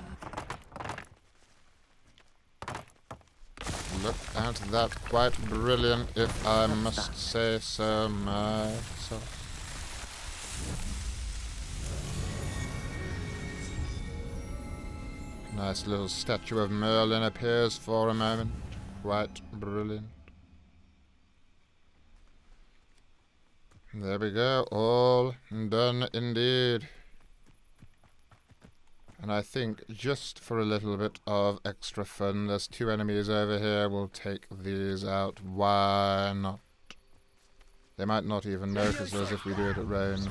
Look at that. Quite brilliant, if I must say so myself. Nice little statue of Merlin appears for a moment. Quite brilliant. There we go. All done indeed. And I think just for a little bit of extra fun, there's two enemies over here. We'll take these out. Why not? They might not even notice us if we do it at range.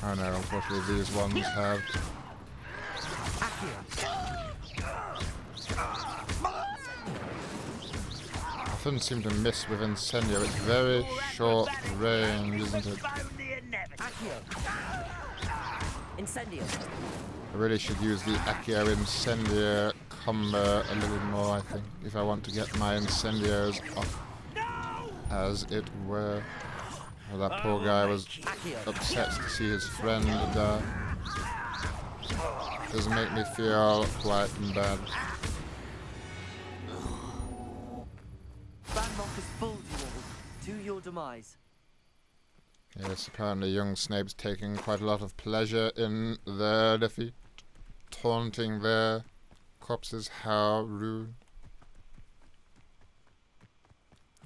Oh no, unfortunately these ones have. I often seem to miss with Incendio. It's very short range, isn't it? Incendio. I really should use the Accio Incendio combo a little more, I think, if I want to get my Incendios off, as it were. Well, that poor guy was upset to see his friend die. Does make me feel quite bad. Ranrock has fooled you all to your demise. Yes, apparently young Snape's taking quite a lot of pleasure in their defeat, taunting their corpses. How rude.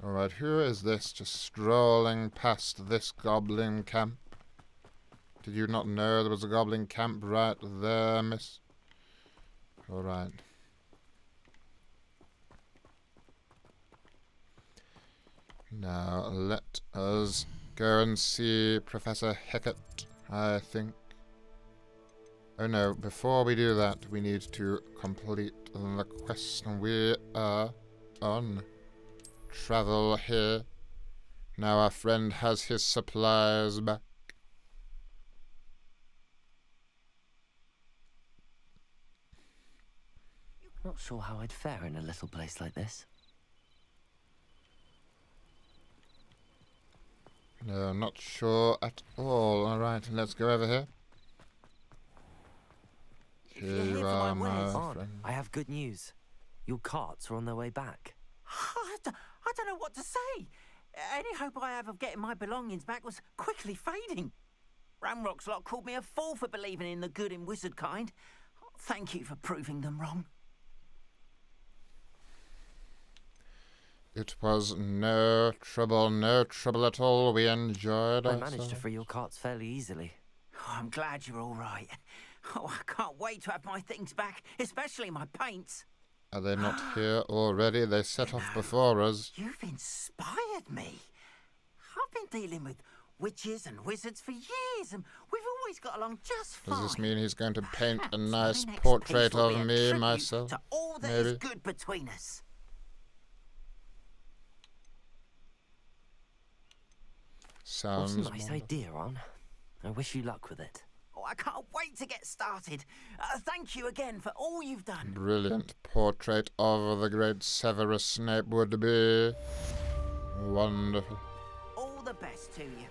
Alright, who is this just strolling past this goblin camp? Did you not know there was a goblin camp right there, miss? Alright. Now, let us go and see Professor Hackett, I think. Oh no, before we do that, we need to complete the quest. We are on travel here. Now our friend has his supplies back. Not sure how I'd fare in a little place like this. No, I'm not sure at all. Alright, let's go over here. Here you are, my friend. I have good news. Your carts are on their way back. I don't know what to say. Any hope I have of getting my belongings back was quickly fading. Ranrock's lot called me a fool for believing in the good in wizard kind. Thank you for proving them wrong. It was no trouble at all. We enjoyed I ourselves. managed to free your carts fairly easily. Oh, I'm glad you're all right. Oh, I can't wait to have my things back, especially my paints. Are they not here already? They set off before us. You've inspired me. I've been dealing with witches and wizards for years, and we've always got along just fine. Does this mean he's going to paint a nice portrait of me, myself? To all that Maybe. is good between us. Sounds What a nice idea, Ron. I wish you luck with it. Oh, I can't wait to get started. Thank you again for all you've done. brilliant portrait of the great Severus Snape would be wonderful. All the best to you.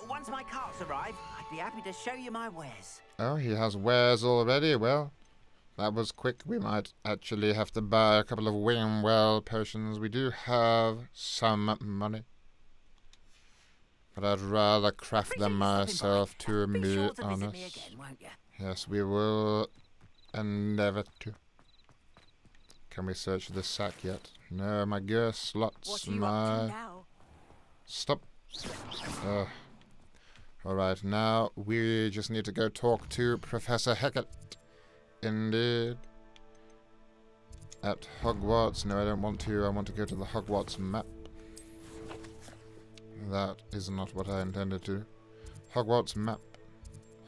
Once my carts arrive, I'd be happy to show you my wares. Oh, he has wares already. Well, that was quick. We might actually have to buy a couple of Wingwell potions. We do have some money, but I'd rather craft them myself, to be honest. Yes, we will endeavour to. Can we search this sack yet? No, my gear slots, my... Stop. Alright, now we just need to go talk to Professor Hackett. Indeed. At Hogwarts. No, I don't want to. I want to go to the Hogwarts map. That is not what I intended to. Hogwarts map.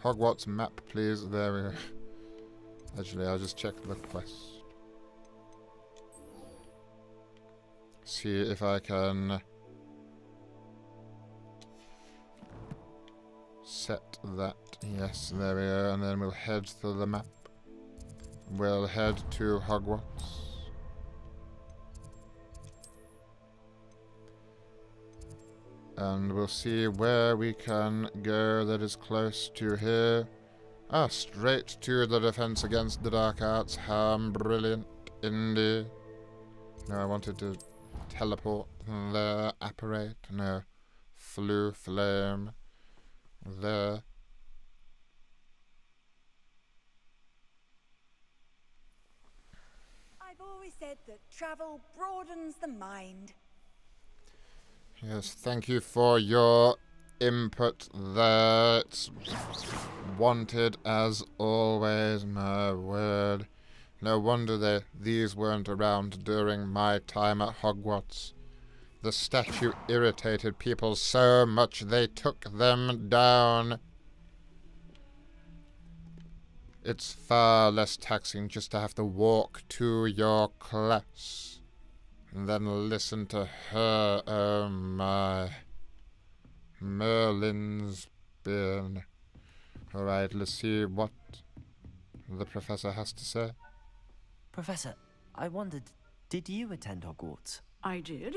Hogwarts map, please. There we go. Actually, I'll just check the quest. See if I can set that. Yes, there we go. And then we'll head to the map. We'll head to Hogwarts. And we'll see where we can go that is close to here. Ah, straight to the defense against the dark arts. How brilliant indeed. No, I wanted to teleport there, apparate. No, flew flame there. I've always said that travel broadens the mind. Yes, thank you for your input there. It's wanted as always, my word. No wonder these weren't around during my time at Hogwarts. The statue irritated people so much they took them down. It's far less taxing just to have to walk to your class And then listen to her. Oh my. Merlin's been. Alright, let's see what the professor has to say. Professor, I wondered, did you attend Hogwarts? I did.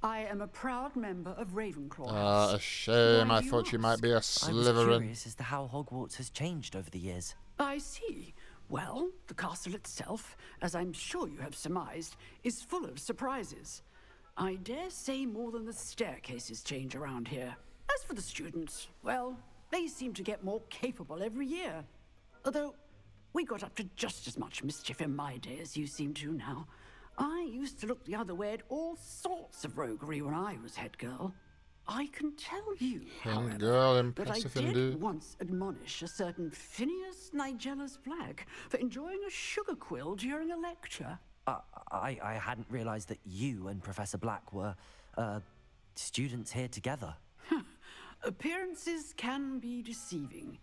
I am a proud member of Ravenclaw Ah, House. a shame. Why I do you thought you might be a I was Slytherin. curious as to how Hogwarts has changed over the years. I see. Well, the castle itself, as I'm sure you have surmised, is full of surprises. I dare say more than the staircases change around here. As for the students, well, they seem to get more capable every year. Although, we got up to just as much mischief in my day as you seem to now. I used to look the other way at all sorts of roguery when I was head girl. I can tell you, Head girl, that I impressive did indeed. once admonish a certain Phineas Nigella's Black for enjoying a sugar quill during a lecture. I hadn't realized that you and Professor Black were, students here together. Appearances can be deceiving.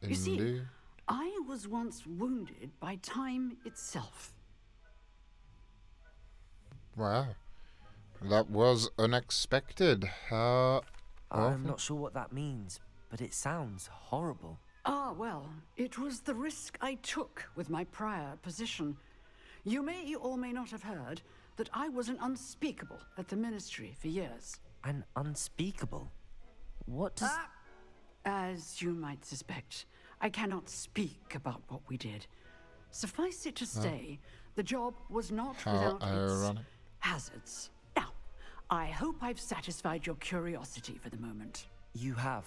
You see, Indeed. I was once wounded by time itself. Wow. That was unexpected. How I'm awful. not sure what that means, but it sounds horrible. Ah, well, it was the risk I took with my prior position. You may or may not have heard that I was an unspeakable at the Ministry for years. An unspeakable? What does... As you might suspect, I cannot speak about what we did. Suffice it to say, the job was not How without ironic. its hazards. Now, I hope I've satisfied your curiosity for the moment. You have.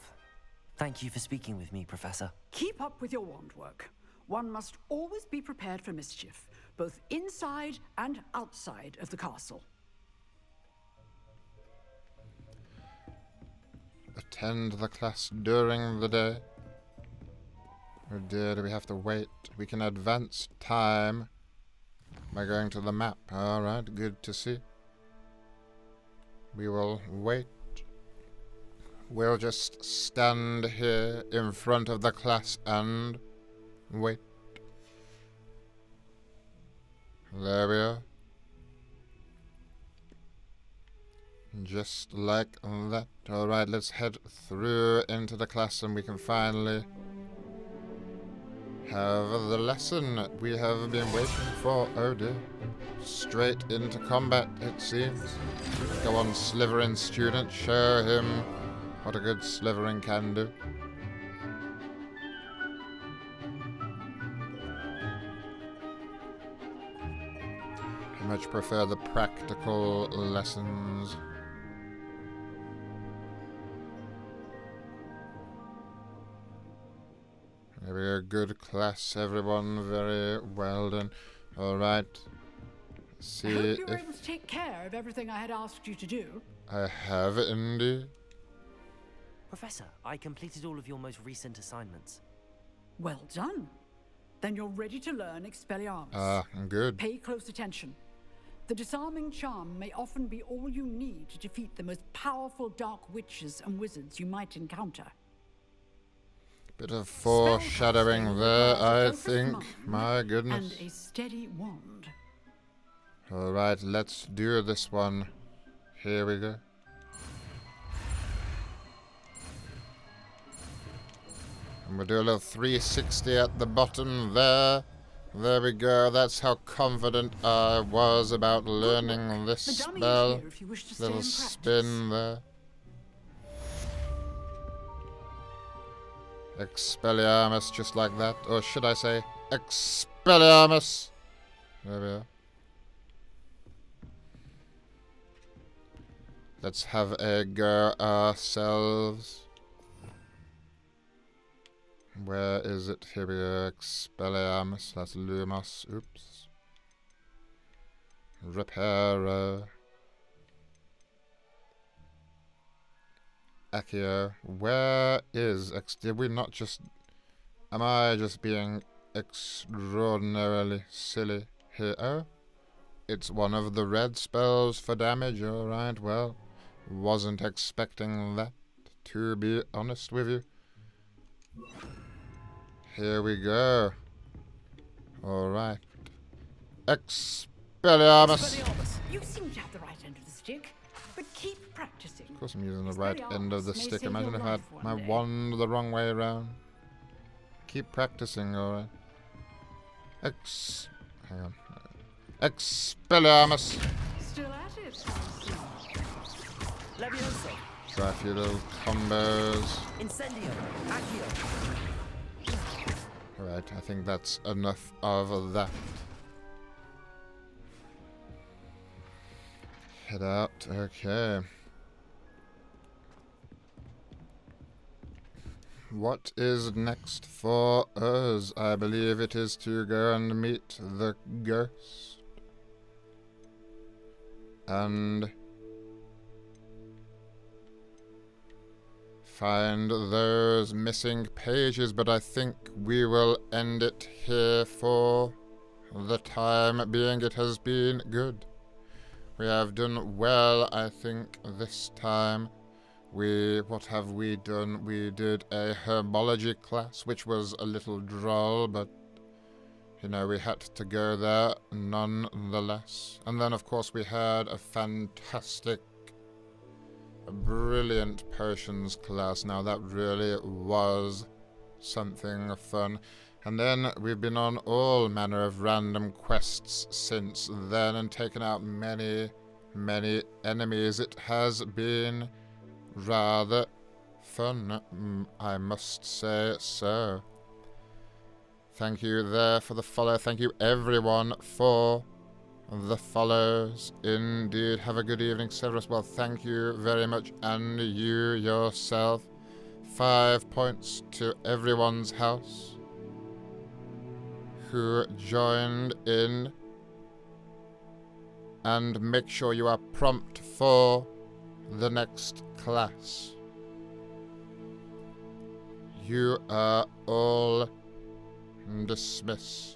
Thank you for speaking with me, Professor. Keep up with your wand work. One must always be prepared for mischief, both inside and outside of the castle. Attend the class during the day. Oh dear, do we have to wait? We can advance time by going to the map. Alright, good to see. We will wait. We'll just stand here in front of the class and wait. There we are. Just like that. Alright, let's head through into the class and we can finally have the lesson we have been waiting for. Oh dear. Straight into combat, it seems. Go on, Slytherin student, show him what a good Slytherin can do. I much prefer the practical lessons. There we go, good class, everyone, very well done. Alright, I see hope you were if able to take care of everything I had asked you to do. I have indeed. Professor, I completed all of your most recent assignments. Well done. Then you're ready to learn Expelliarmus. Ah, good. Pay close attention. The disarming charm may often be all you need to defeat the most powerful dark witches and wizards you might encounter. Bit of foreshadowing there, I think. My goodness. And a steady wand. Alright, let's do this one. Here we go. And we'll do a little 360 at the bottom there. There we go. That's how confident I was about learning this spell. Little spin there. Expelliarmus, just like that. Or should I say, Expelliarmus? There we are. Let's have a go ourselves. Where is it? Here we go. Expelliarmus. That's Lumos. Oops. Reparo. Accio. Where is did we not just... Am I just being extraordinarily silly here? Oh. It's one of the red spells for damage. Alright, well. Wasn't expecting that, to be honest with you. Here we go. Alright. Expelliarmus. You seem to have the right course I'm using the right end of the may stick. save Imagine your if I had life my one day. wand the wrong way around. Keep practicing, alright. Hang on. Expelliarmus! Still at it. Levioso. Try a few little combos. Incendio. Accio. Alright, I think that's enough of that. Head out, okay. What is next for us? I believe it is to go and meet the ghost. And find those missing pages, but I think we will end it here for the time being. It has been good. We have done well, I think, this time. What have we done? We did a Herbology class, which was a little droll, but, you know, we had to go there nonetheless. And then, of course, we had a fantastic, brilliant potions class. Now, that really was something fun. And then we've been on all manner of random quests since then and taken out many, many enemies. It has been rather fun, I must say so. Thank you there for the follow. Thank you everyone for the follows. Indeed. Have a good evening, Severus. Well, thank you very much. And you yourself. 5 points to everyone's house who joined in. And make sure you are prompt for the next class. You are all dismissed.